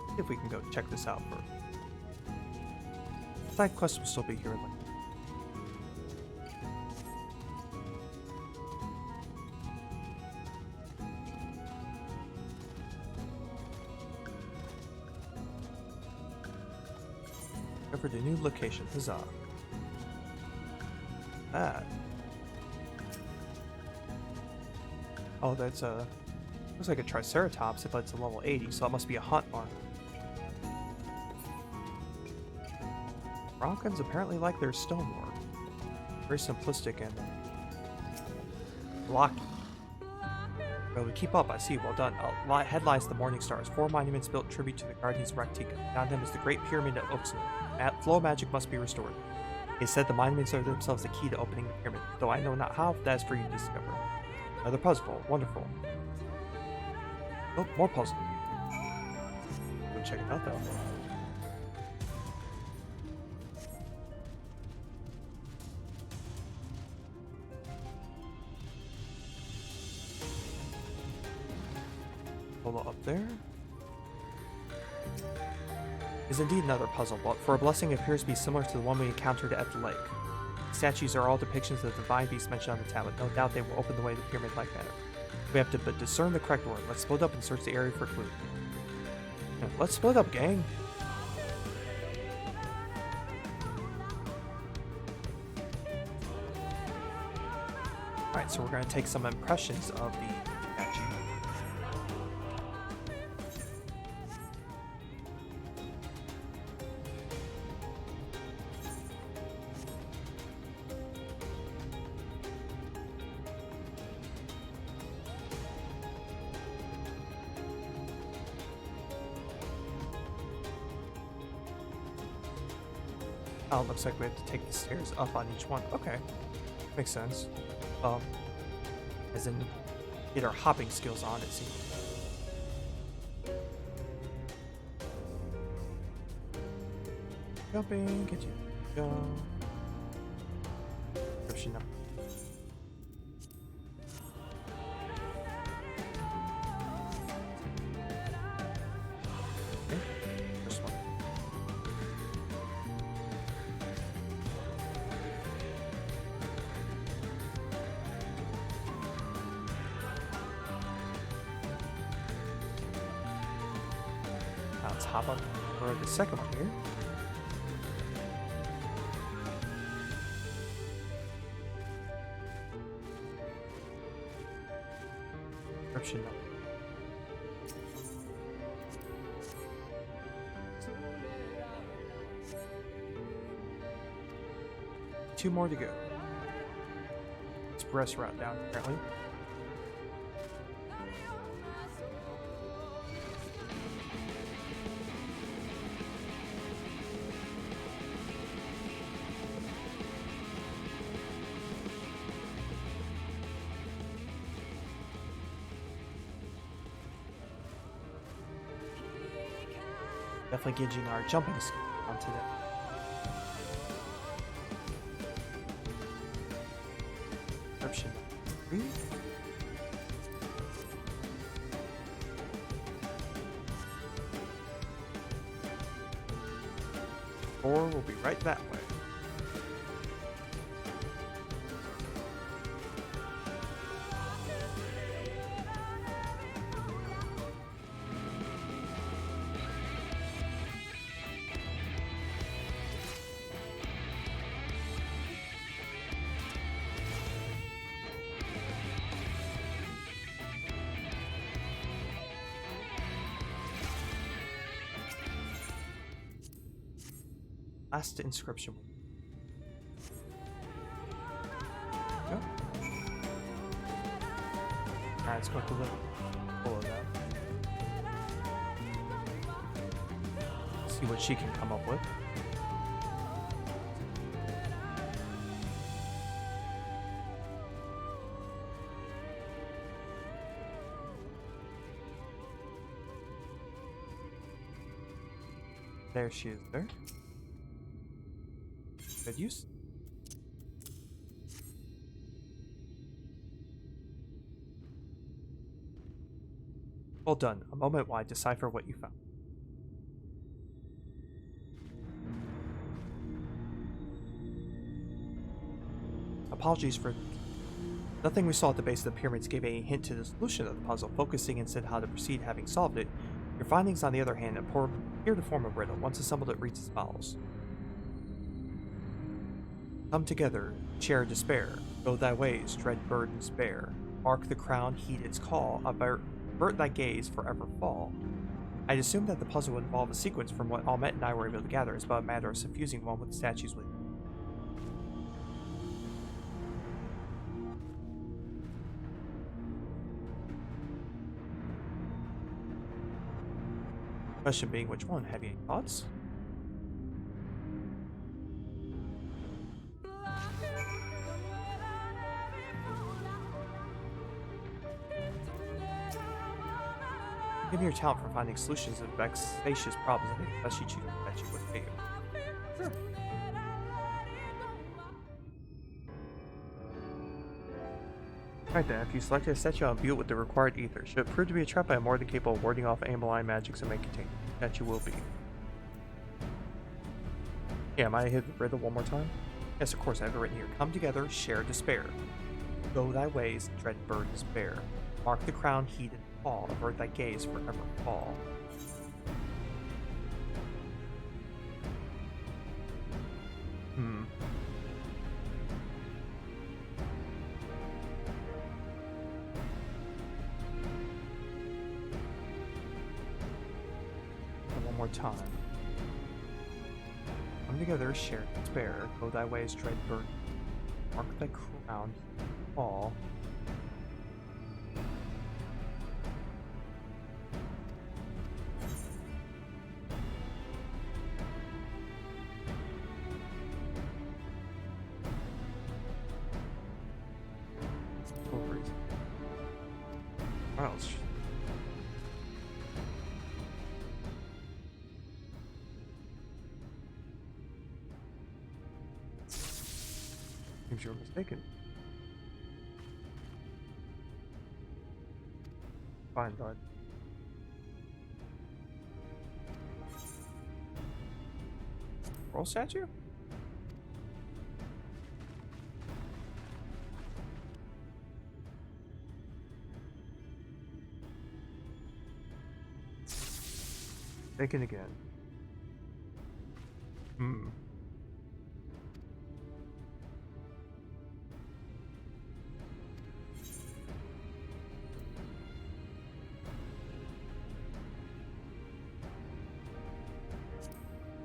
See if we can go check this out first. Side quests will still be here later. Discovered a new location. Huzzah. That. Oh, that's a. Looks like a Triceratops if it's a level 80, so that must be a hunt mark. Ronkans apparently like their stonework. Very simplistic and blocky. Well, we keep up, I see. Well done. Ahead lies the Morning Stars. 4 monuments built tribute to the guardians of Rak'tika. Beyond them is the Great Pyramid of Oaksmith. Flow magic must be restored. It is said the monuments are themselves the key to opening the pyramid, though I know not how. That is for you to discover. Another puzzle. Wonderful. Oh, more puzzle. Go check it out though. Up there is indeed another puzzle, but for a blessing it appears to be similar to the one we encountered at the lake. The statues are all depictions of the divine beasts mentioned on the tablet. No doubt they will open the way to the pyramid like that. We have to discern the correct word. Let's split up and search the area for clues. Yeah, let's split up, gang. Alright, so we're going to take some impressions of the statue. Oh, it looks like we have to take the stairs up on each one. Okay. Makes sense. As in, get our hopping skills on, it seems. Jumping, get you. Go. Description number. hop on for the second one here. Description note. Two more to go. Express route down, apparently. Definitely gauging our jumping skill onto that. Description 3. Four will be right that way. Last inscription. Go. Alright, let's go to the full of that. See what she can come up with. There she is there. Good use. Well done. A moment while I decipher what you found. Apologies for nothing we saw at the base of the pyramids gave a hint to the solution of the puzzle. Focusing instead how to proceed having solved it, your findings on the other hand appear to form a riddle. Once assembled it reads as follows. Come together, share despair, go thy ways, dread burdens bear. Mark the crown, heed its call, avert thy gaze, forever fall. I'd assumed that the puzzle would involve a sequence from what Almet and I were able to gather. It's but a matter of suffusing one with the statues with. Question being, which one? Have you any thoughts? Give me your talent for finding solutions to vexatious problems. I think the best you choose that you would pay you. Sure. Alright then, if you selected a statue and imbue it with the required ether, should it prove to be a trap, I am more than capable of warding off any malign magics it may contain. That you will be. Yeah, am I hit the riddle one more time? Yes, of course, I have it written here. Come together, share despair. Go thy ways, dread burdens bear. Mark the crown, heed and fall. Avert thy gaze, forever fall. One more time. Come together, share despair. Go thy ways, dread burden. Mark thy crown, fall. What else? Seems you're mistaken. Fine, bud. Roll statue? Taken again.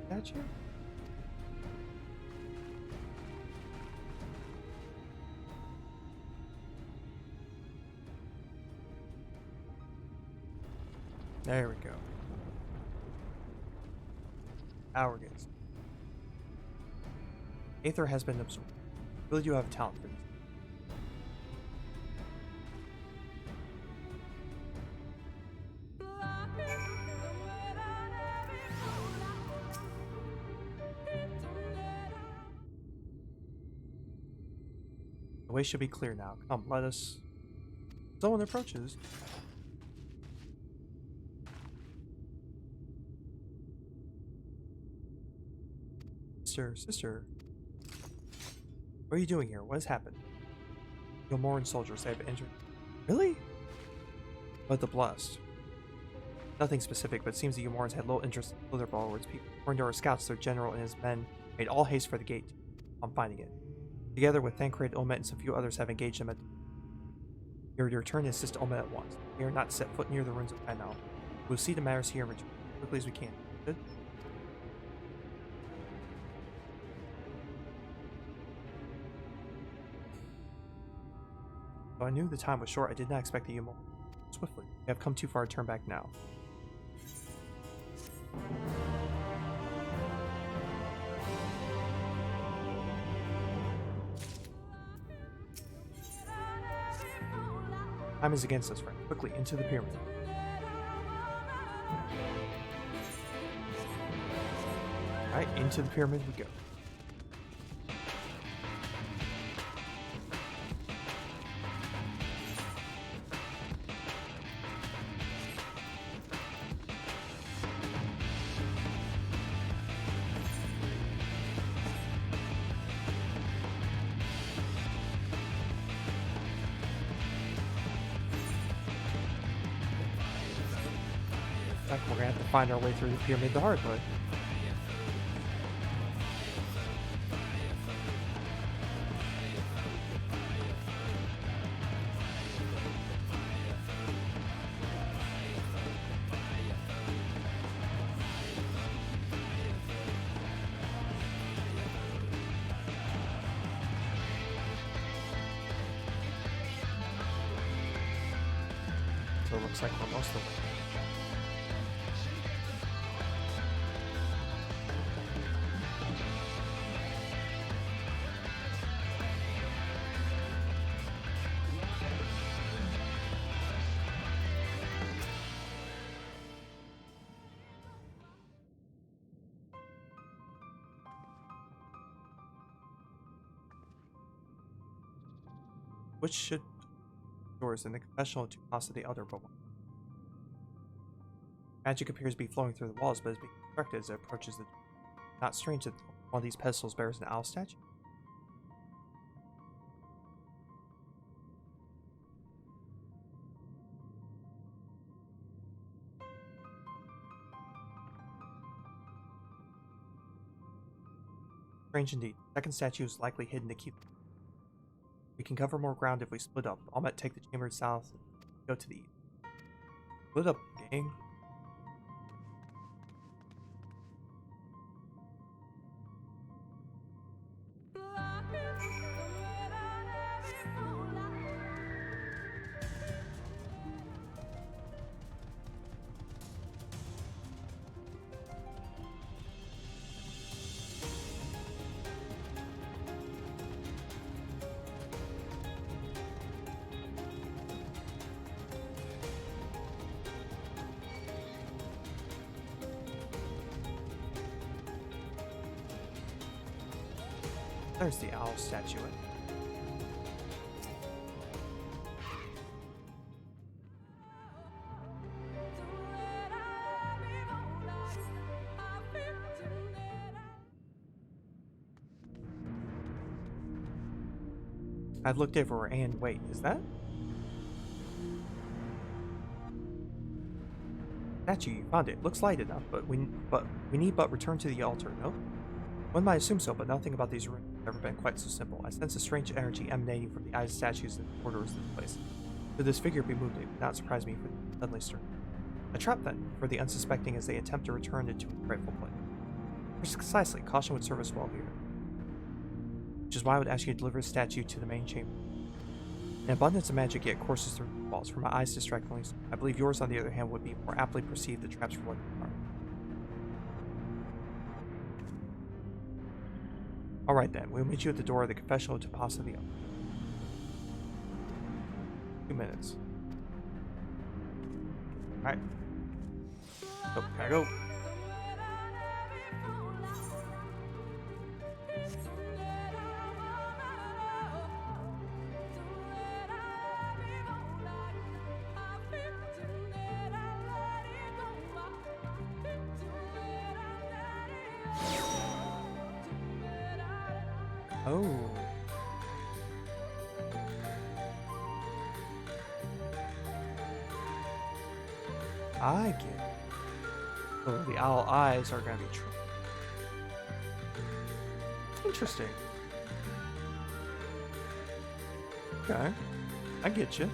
Statue? There we go. Arrogance. Aether has been absorbed. Really do have talent for this. The way should be clear now. Come, let us... Someone approaches. Sister. What are you doing here? What has happened? Eulmoran soldiers have entered. Really? But the blessed. Nothing specific, but it seems the Eulmorans had little interest in their bulwarks. According to our scouts, their general and his men made all haste for the gate. I'm finding it. Together with Thancred, Omet, and some few others have engaged them at your return to assist Omet at once. We are not to set foot near the ruins of Penal. We'll see the matters here and return as quickly as we can. Good? Though I knew the time was short, I did not expect the Eulmoran swiftly. We have come too far to turn back now. Time is against us, friend. Quickly, into the pyramid. Alright, into the pyramid we go. We're gonna have to find our way through the pyramid the hard way. So it looks like we're most of it. Which should doors in the confessional to cross to the other but one. Magic appears to be flowing through the walls, but is being constructed as it approaches the door. Not strange that one of these pedestals bears an owl statue. Strange indeed. The second statue is likely hidden to keep. We can cover more ground if we split up. I'll take the chamber south and go to the east. Split up, gang. There's the owl statuette. I've looked everywhere and wait, is that? Statue, you found it. Looks light enough, but we need but return to the altar, no? One might assume so, but nothing about these ruins has ever been quite so simple. I sense a strange energy emanating from the eyes of statues in the corridors of this place. Should this figure be moved, it would not surprise me if it suddenly stirred. A trap then, for the unsuspecting as they attempt to return it to its rightful place. Precisely, caution would serve us well here. Which is why I would ask you to deliver the statue to the main chamber. An abundance of magic yet courses through the walls, for my eyes distractingly. I believe yours, on the other hand, would be more aptly perceive the traps for what they are. Alright then, we'll meet you at the door of the confessional to Pasa the Other. 2 minutes. Alright. Oh, can I go? Oh. I get it. So the owl eyes are going to be true. Interesting. Okay. I get you.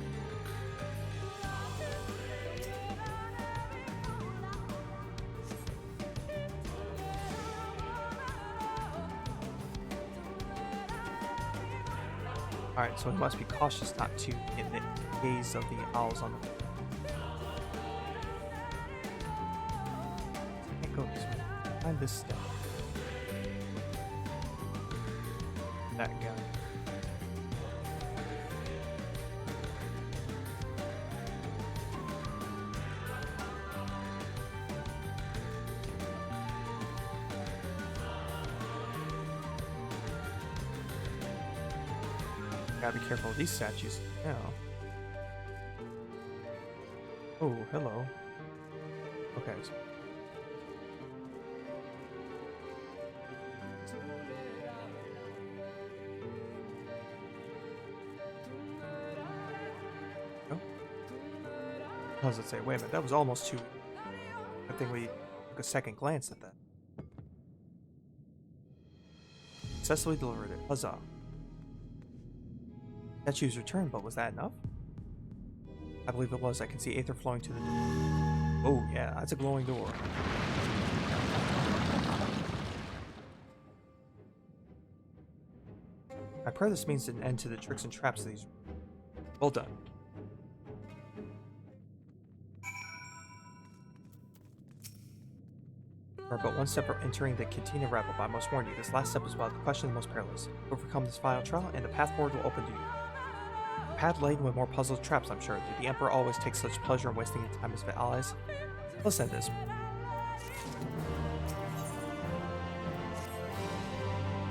Alright, so we must be cautious not to get the gaze of the owls on the wall. Can't go this way. Find this step. That guy. Gotta be careful of these statues now. Oh, hello. Okay. So oh. How does it say? Wait a minute, that was almost too. I think we took a second glance at that. Successfully delivered it. Huzzah. Statues returned, but was that enough? I believe it was. I can see aether flowing to the door. Oh yeah, that's a glowing door. I pray this means an end to the tricks and traps of these. Well done. We're but one step from entering the Cantina Rebel, but I must warn you, this last step is about the question of the most perilous. Overcome this final trial, and the path forward will open to you. A path laden with more puzzles traps, I'm sure. Did the Emperor always take such pleasure in wasting his time as his allies? Listen to this.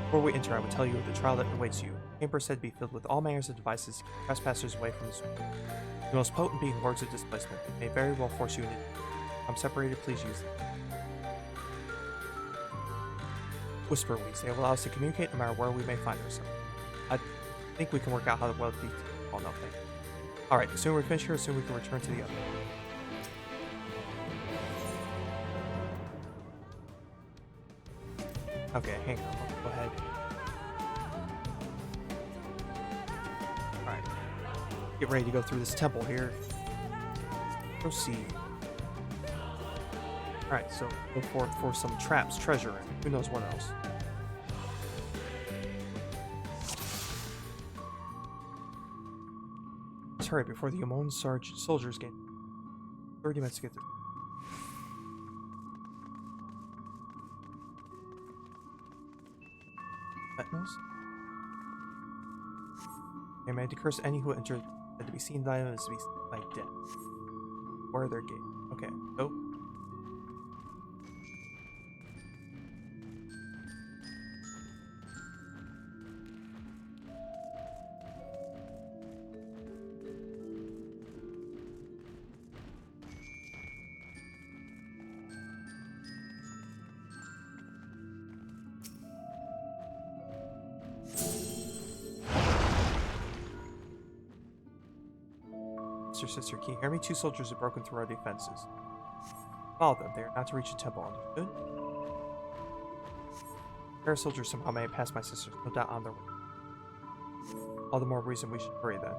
Before we enter, I will tell you of the trial that awaits you. The chamber is said to be filled with all manners of devices to keep trespassers away from this room. The most potent being words of displacement. It may very well force you into. I'm separated, please use them. Whisper weeds. They allow us to communicate no matter where we may find ourselves. I think we can work out how to weld these. Oh, no, thank you. Alright, the sooner we finish here, the sooner we can return to the other. Okay, hang on. Let's go ahead. Alright. Get ready to go through this temple here. Proceed. Alright, so go forth for some traps, treasure, and who knows what else. Let's hurry before the Eulmoran soldiers get 30 minutes to get there. Sentinels? They may to curse any who enter, that to be seen by them is to be seen by death. Where are their gates? Okay, go. Sister, can you hear me? 2 soldiers have broken through our defenses. Follow them. They are not to reach the temple. Understood? Soldiers somehow may have passed my sisters, no doubt on their way. All the more reason we should hurry then.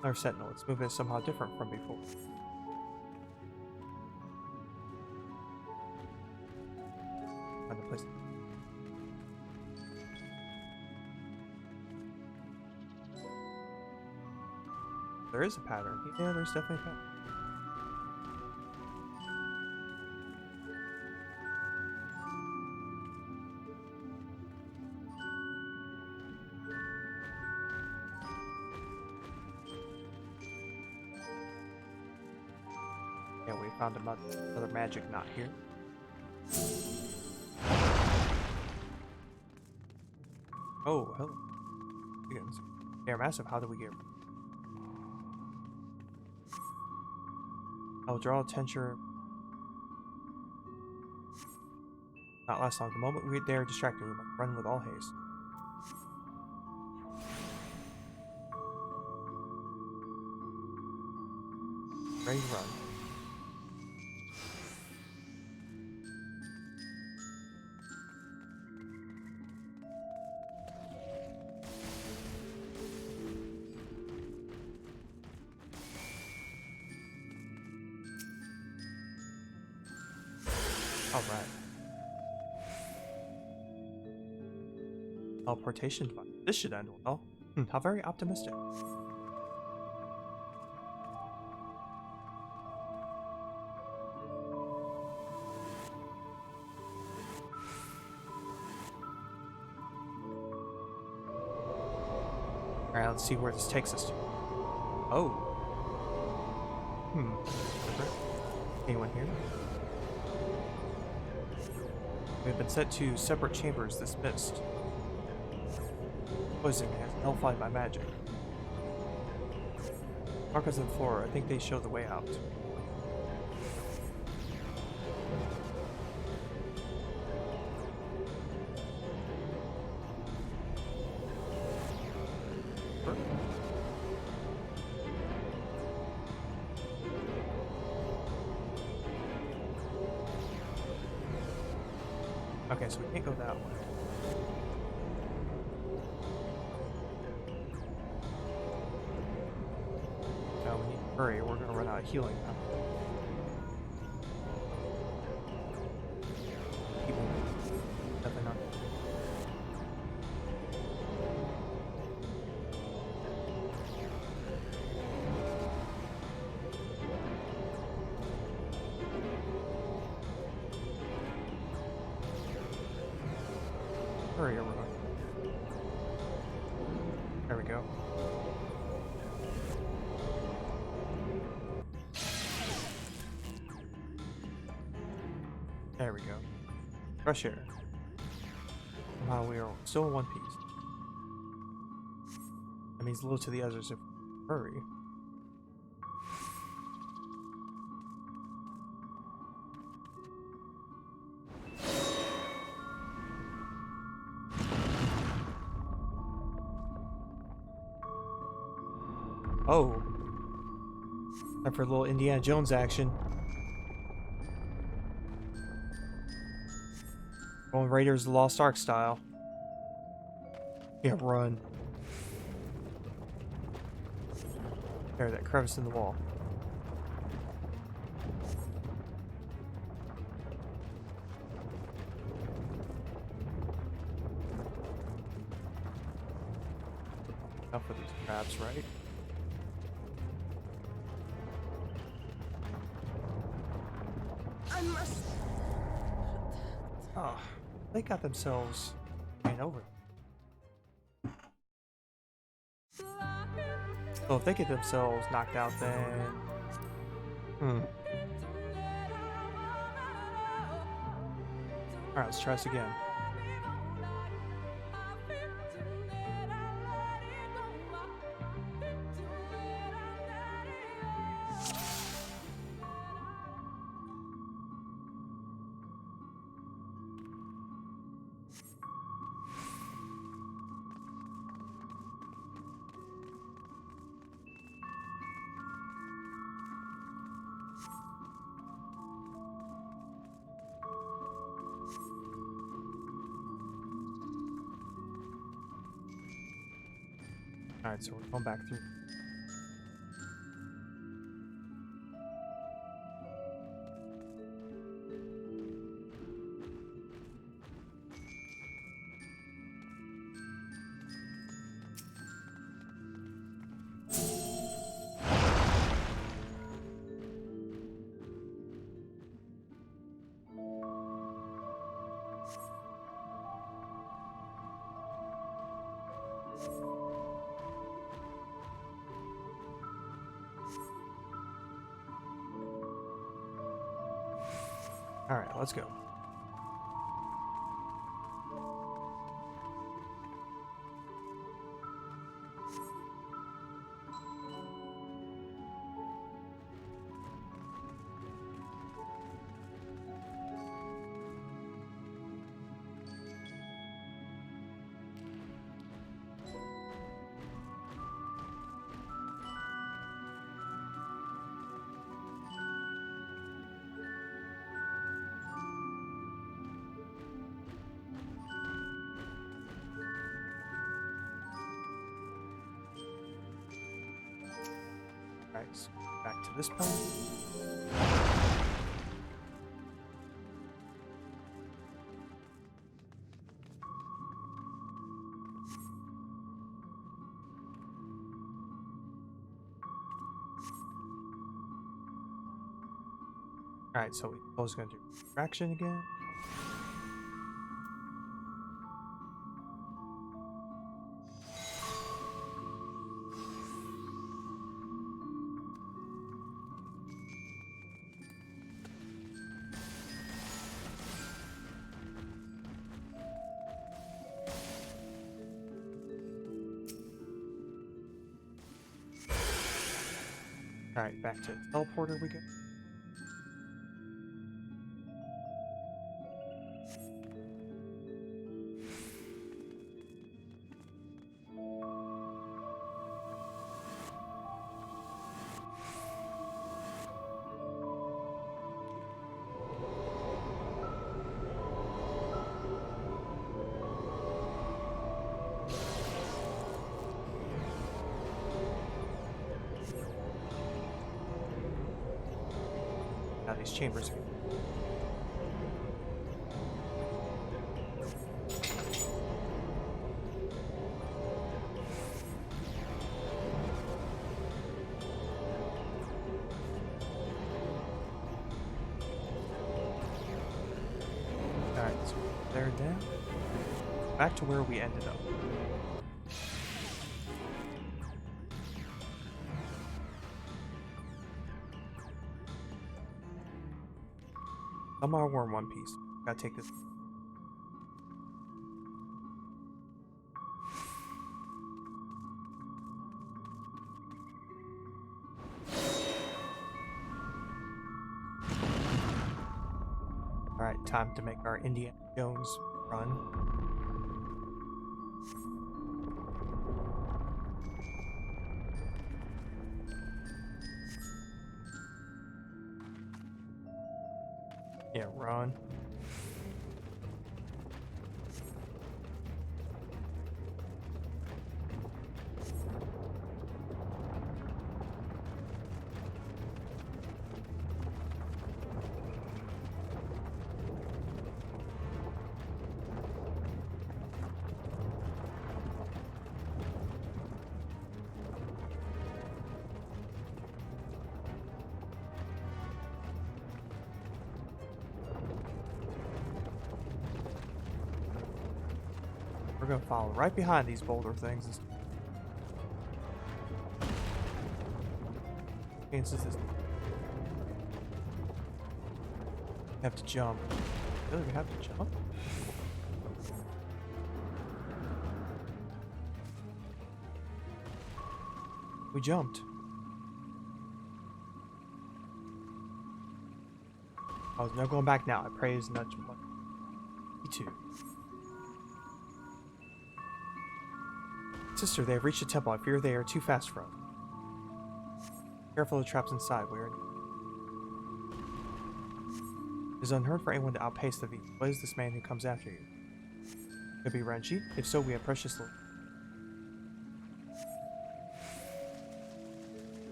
Another sentinel. Its movement is somehow different from before. Find the place. There is a pattern. Yeah, there's definitely a pattern. Yeah, we found another magic knot here. Oh, hello. Chickens. They're massive. How do we get? I'll draw attention. Not last long. The moment they are distracted, we must run with all haste. Ready to run. Alright. Teleportation device. This should end well. How very optimistic. Alright, let's see where this takes us to. Oh. Anyone here? We have been sent to separate chambers this mist. Poison has nullified my magic. Markers on the floor, I think they show the way out. Okay, so we can't go that way. Now we need to hurry, we're gonna run out of healing now. Keep moving. Definitely not. Hurry, everyone. There we go. There we go. Fresh air. Somehow we are still in one piece. That means little to the others if we hurry. Oh. Time for a little Indiana Jones action. Going Raiders of the Lost Ark style. Yeah, run. There, that crevice in the wall. Enough of these traps, right?
I must.
Oh, they got themselves ran over. So if they get themselves knocked out, then Alright, let's try this again. Alright, so we're going back through. Alright, let's go. Alright, so back to this point. Alright, so we're also going to do fraction again. Alright, back to teleporter we go. Now these chambers are... Alright, so there down. Back to where we ended up. Somehow we're in one piece. Gotta take this. Alright, time to make our Indiana Jones run. Yeah, run. We're gonna follow right behind these boulder things. Chances is we have to jump. Really, we have to jump? We jumped. Oh, no going back now. I praise not too much. Me too. Sister, they have reached the temple. I fear they are too fast for us. Careful of the traps inside. We are... It is unheard for anyone to outpace the beast. What is this man who comes after you? Could it be Renji? If so, we have precious little.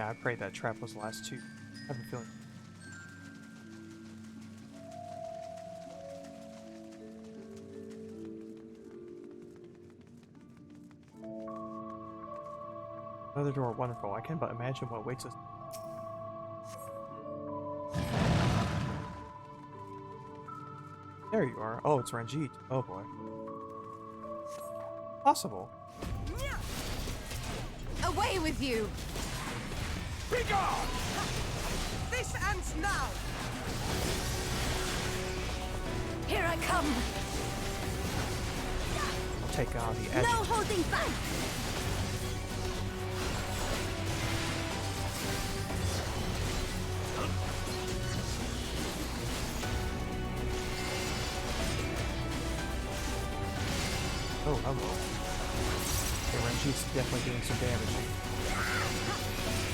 Yeah, I pray that trap was the last two. I have a feeling. Another door, wonderful. I can but imagine what awaits us. There you are. Oh, it's Ranjit. Oh boy. Possible.
Away with you!
Be gone! This ends now!
Here I come!
I'll take on the edge.
No holding back!
Oh, hello. Okay, Ranjit's definitely doing some damage.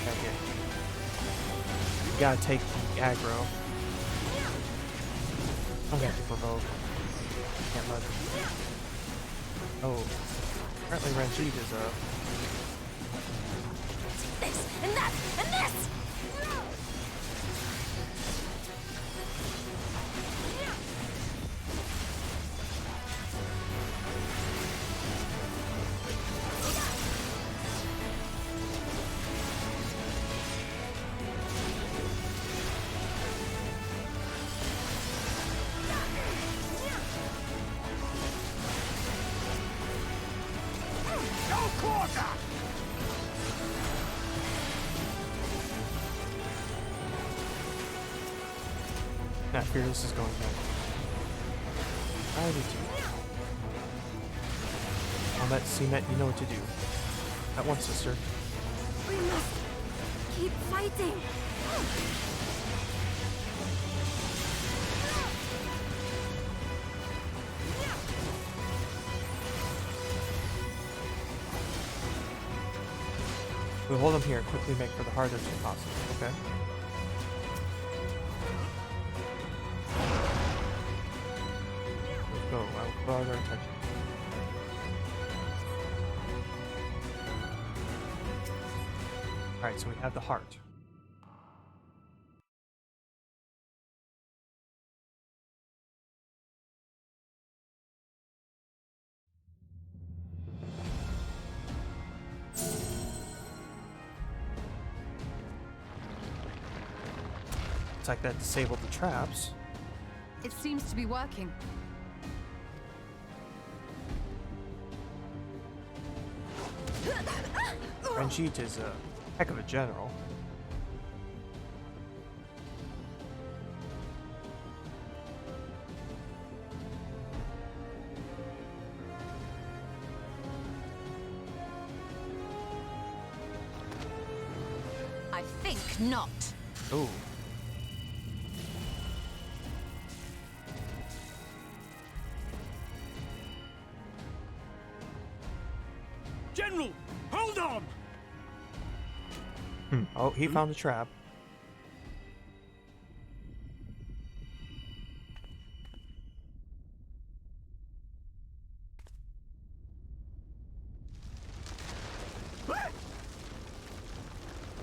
Okay. You gotta take the aggro. I'm gonna have to provoke. Can't let it. Oh. Apparently Ranjit is
This and that and this!
not fear this is going down. I do too. On that CNET, you know what to do. At once, sister.
We must keep fighting.
We'll hold him here and quickly make for the hardest possible, okay? Let's go. I'll draw their attention. Alright, so we have the heart. Looks like that disabled the traps.
It seems to be working.
Ranjit is a heck of a general.
I think not.
Ooh.
General, hold on!
Oh, he found the trap.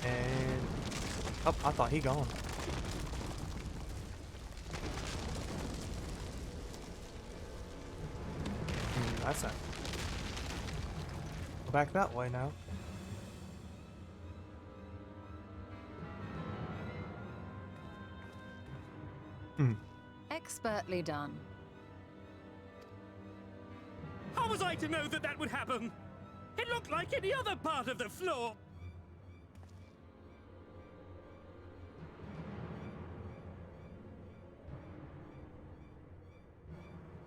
And oh, I thought he gone. That's not. Go back that way now.
Expertly done.
How was I to know that that would happen? It looked like any other part of the floor.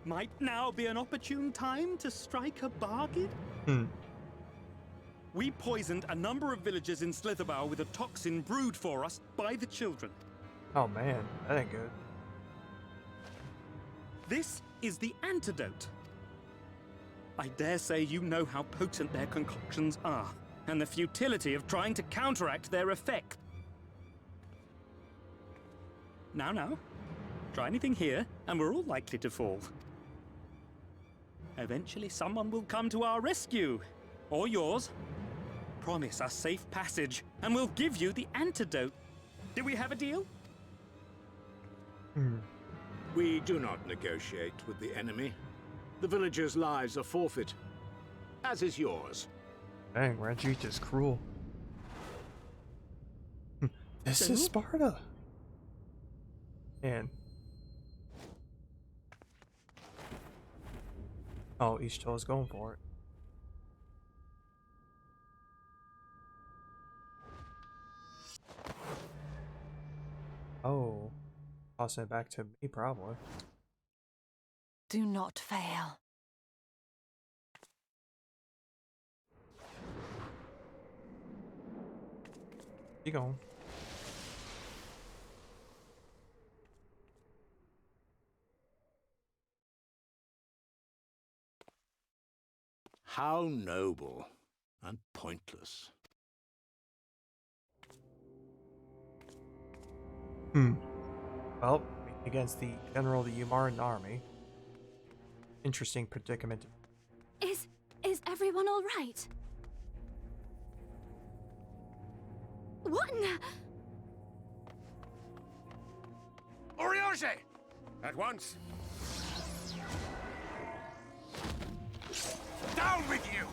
Might now be an opportune time to strike a bargain? We poisoned a number of villagers in Slitherbough with a toxin brewed for us by the children.
Oh man, that ain't good.
This is the antidote. I dare say you know how potent their concoctions are, and the futility of trying to counteract their effect. Now, try anything here, and we're all likely to fall. Eventually someone will come to our rescue, or yours, promise us safe passage, and we'll give you the antidote. Do we have a deal?
We do not negotiate with the enemy. The villagers' lives are forfeit, as is yours.
Dang, Ranjit is cruel. This is Sparta. Man. Oh, Ishto is going for it. Oh. Tossing it back to me, probably.
Do not fail.
Keep going.
How noble and pointless.
Well, against the general of the Eulmoran army. Interesting predicament.
Is everyone all right? What in the...
Oriage! At once! Down with you!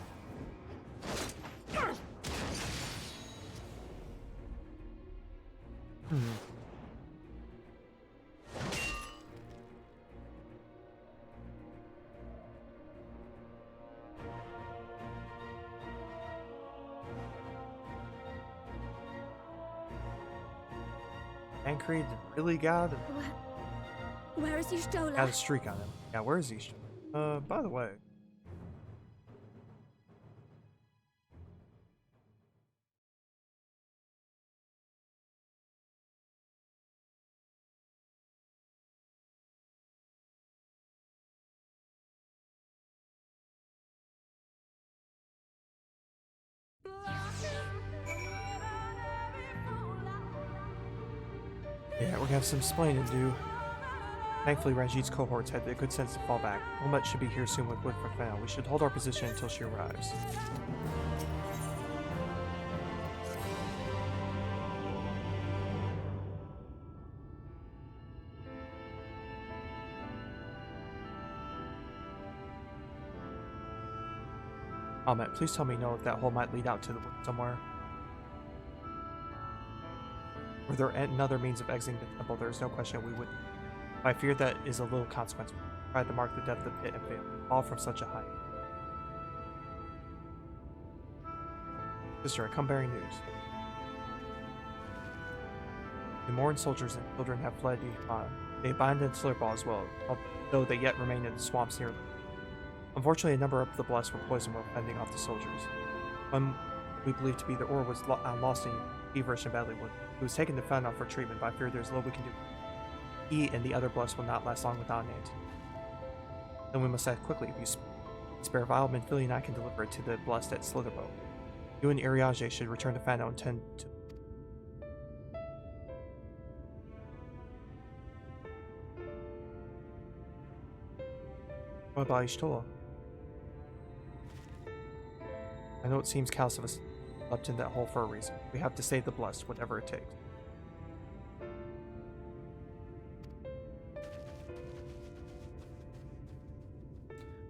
Tancred really got
Where is Y'shtola?
a streak on him. Yeah, where is Y'shtola? By the way. Yeah, we're gonna have some explaining to do. Thankfully, Ranjit's cohorts had the good sense to fall back. Wilmot should be here soon with Wood for Fennel. We should hold our position until she arrives. Ahmet, please tell me no if that hole might lead out to the wood somewhere. Were there another means of exiting the temple, there is no question we would. I fear that is a little consequence. We tried to mark the depth of the pit and failed. All from such a height. Sister, I come bearing news. The Eulmoran soldiers and children have fled Eulmoran. They abandoned Slurpal as well, although they yet remain in the swamps near them. Unfortunately, a number of the blessed were poisoned while fending off the soldiers. One we believe to be the ore was lost in feverish and badly wounded. He was taken to Fennel for treatment, but I fear there's little we can do. He and the other blessed will not last long without an antidote. Then we must act quickly. If you spare Vile, Minfili and I can deliver it to the blessed at Slitherbow. You and Iriage should return to Fennel and tend to... What about Y'shtola? I know it seems callous of us left in that hole for a reason. We have to save the blessed, whatever it takes.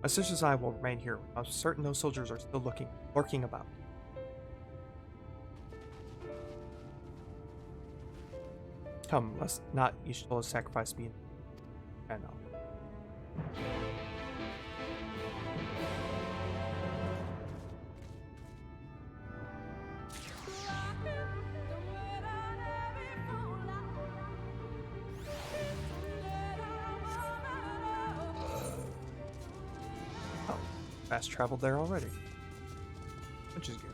My sisters and I will remain here. I'm certain those soldiers are still lurking about. Come, let's not Y'shtola's sacrifice be in... I know. Fast traveled there already, which is good.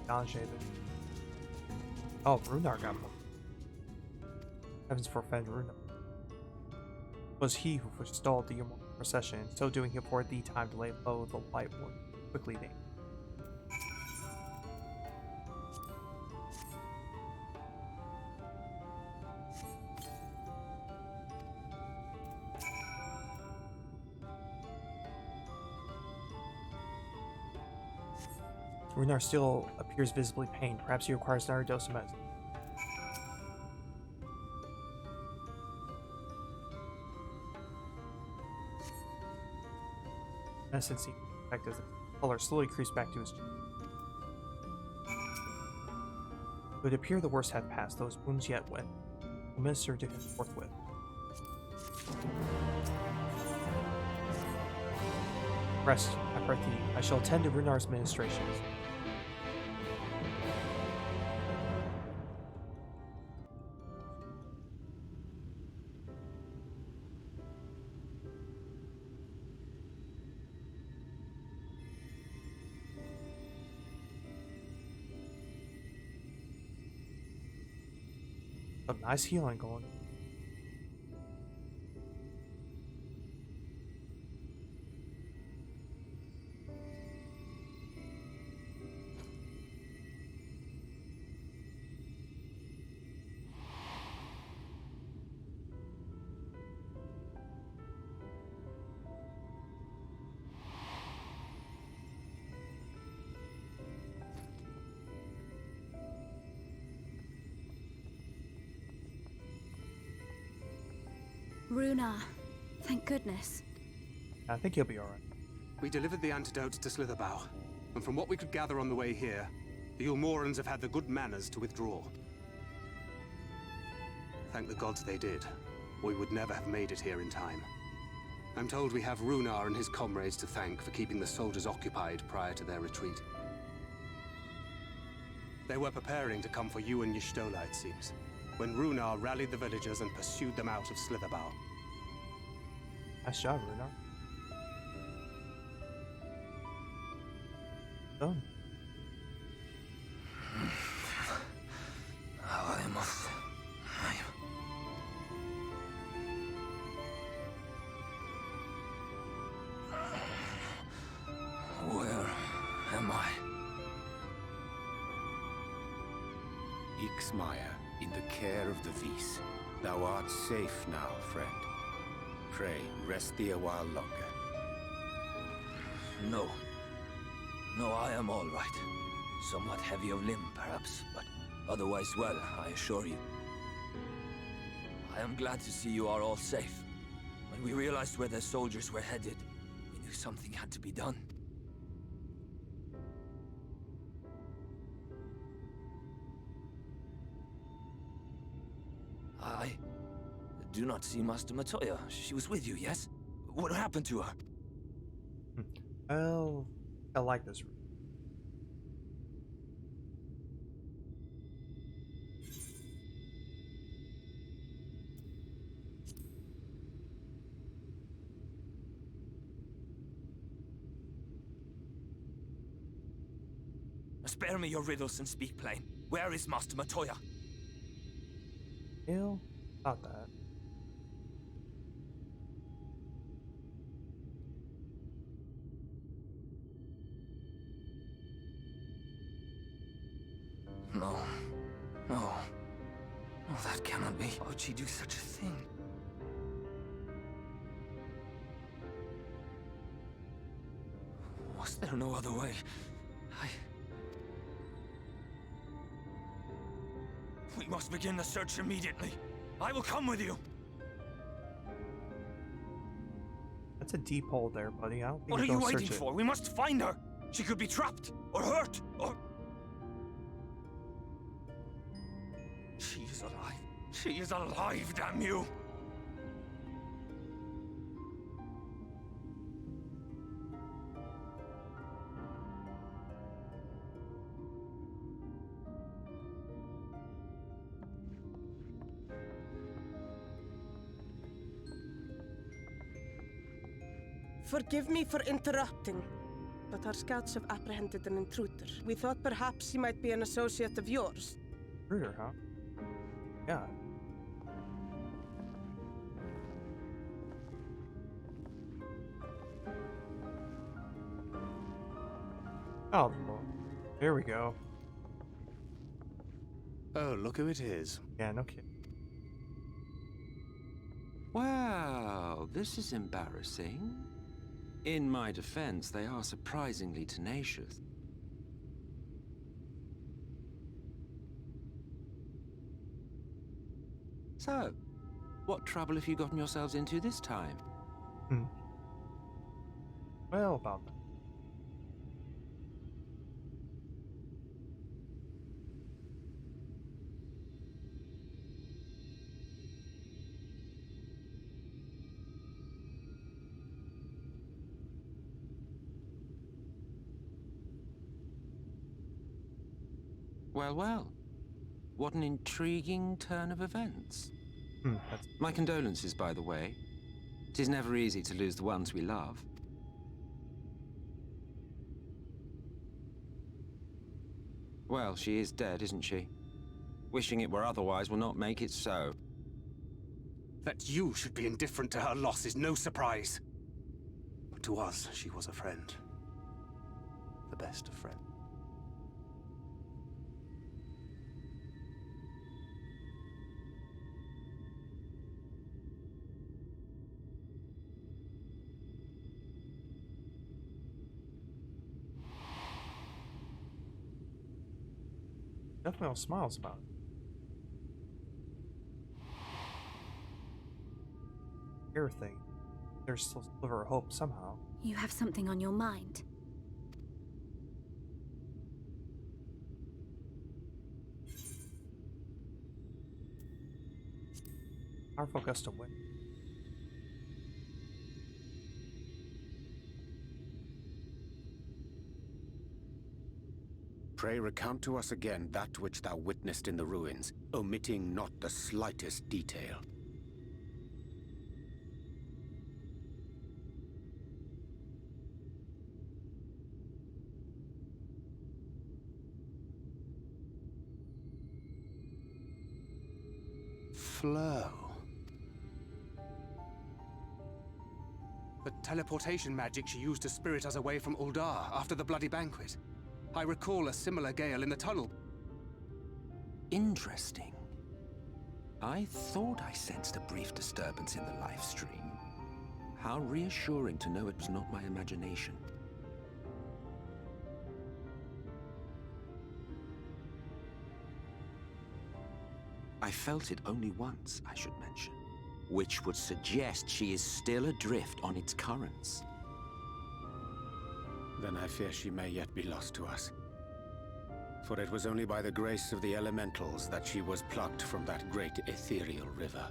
Non-shaded. Oh, Runar got one. Heavens forfend Runar. It was he who forestalled the Eulmoran procession, in so doing he afforded thee time to lay low the light wood. Quickly named. Runar still appears visibly pained. Perhaps he requires another dose of medicine. Medicine seems effective as the color slowly creeps back to his cheek. It would appear the worst had passed, those wounds yet wet. Administered to him forthwith. Rest, Rak'tika. I shall attend to Runar's ministrations. Some nice healing going.
Runar, thank goodness.
I think he'll be alright.
We delivered the antidote to Slitherbough, and from what we could gather on the way here, the Eulmorans have had the good manners to withdraw. Thank the gods they did, or we would never have made it here in time. I'm told we have Runar and his comrades to thank for keeping the soldiers occupied prior to their retreat. They were preparing to come for you and Y'shtola, it seems, when Runar rallied the villagers and pursued them out of Slitherbough.
Nice job, Runar. Done.
Where am I?
Ixmaya, in the care of the Vis. Thou art safe now, friend. Pray, rest thee a while longer.
No. No, I am all right. Somewhat heavy of limb, perhaps, but otherwise well, I assure you. I am glad to see you are all safe. When we realized where the soldiers were headed, we knew something had to be done. I do not see Master Matoya. She was with you, yes? What happened to her?
Well, I like this.
Spare me your riddles and speak plain. Where is Master Matoya?
Ill? About that.
No. No. No, that cannot be. Why would she do such a thing? Was there no other way? We must begin the search immediately. I will come with you.
That's a deep hole there, buddy. I don't think
What are
you
you
search
waiting
it.
for? We must find her. She could be trapped, or hurt, or... She is alive. She is alive, damn you!
Forgive me for interrupting, but our scouts have apprehended an intruder. We thought perhaps he might be an associate of yours.
Intruder, huh? Yeah. Oh, there we go.
Oh, look who it is.
Yeah, no kidding.
Well, this is embarrassing. In my defense, they are surprisingly tenacious. So, what trouble have you gotten yourselves into this time?
Well, about that.
Well, well. What an intriguing turn of events.
That's...
My condolences, by the way. It is never easy to lose the ones we love. Well, she is dead, isn't she? Wishing it were otherwise will not make it so.
That you should be indifferent to her loss is no surprise. But to us, she was a friend. The best of friends.
Definitely all smiles about it. Everything. There's still a sliver of hope somehow.
You have something on your mind.
Powerful gust of wind.
Pray recount to us again that which thou witnessed in the ruins, omitting not the slightest detail.
Flow. The teleportation magic she used to spirit us away from Uldar after the bloody banquet. I recall a similar gale in the tunnel.
Interesting. I thought I sensed a brief disturbance in the live stream. How reassuring to know it was not my imagination. I felt it only once, I should mention, which would suggest she is still adrift on its currents.
Then I fear she may yet be lost to us. For it was only by the grace of the elementals that she was plucked from that great ethereal river.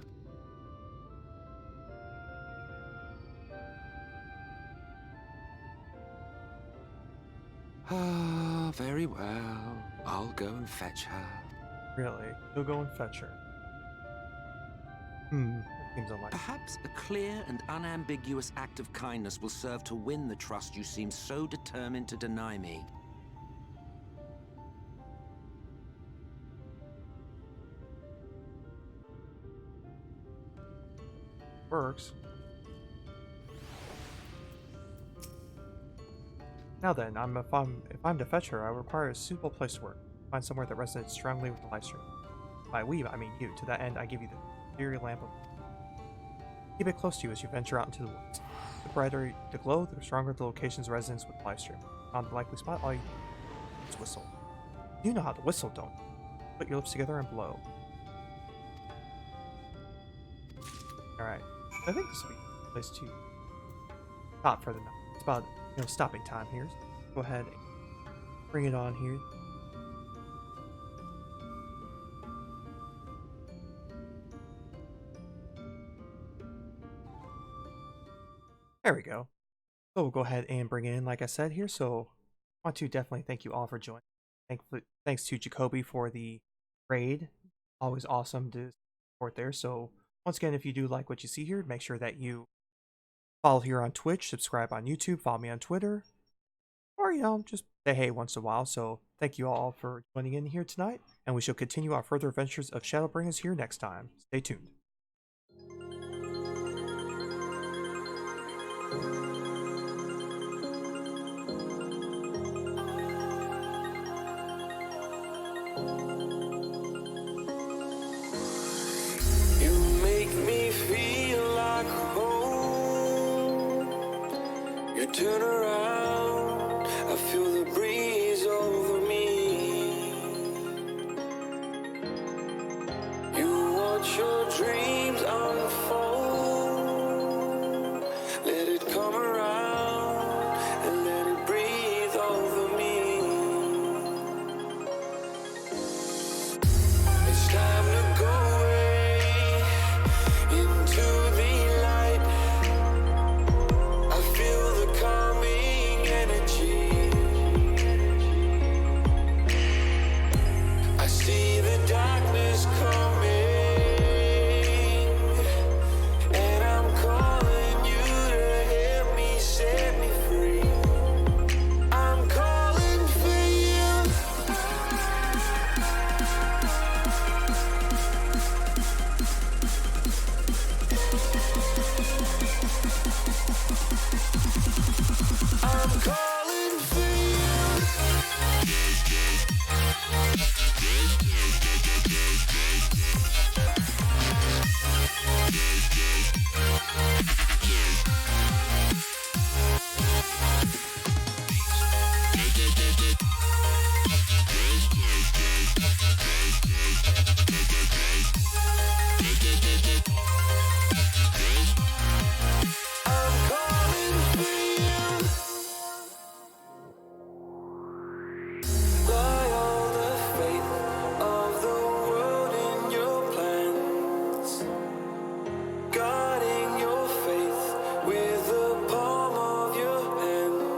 Ah, very well. I'll go and fetch her.
Really? You'll go and fetch her. That seems unlikely.
Perhaps a clear and unambiguous act of kindness will serve to win the trust you seem so determined to deny me.
Works. Now then, if I'm to fetch her, I require a suitable place to work. Find somewhere that resonates strongly with the live stream. By we, I mean you. To that end, I give you the superior lamp of... Keep it close to you as you venture out into the woods. The brighter the glow, the stronger the location's resonance with the live stream. On the likely spot, all you do is whistle. You know how to whistle, don't you? Put your lips together and blow. Alright. I think this will be a place to stop for the night. It's about, stopping time here. So go ahead and bring it on here. There we go. So we'll go ahead and bring it in like I said here. So I want to definitely thank you all for joining. Thanks to Jacoby for the raid. Always awesome to support there. So once again, if you do like what you see here, make sure that you follow here on Twitch, subscribe on YouTube, follow me on Twitter, or, just say hey once in a while. So thank you all for joining in here tonight, and we shall continue our further adventures of Shadowbringers here next time. Stay tuned.
Turn around, I feel the breeze over me. You watch your dreams. come around.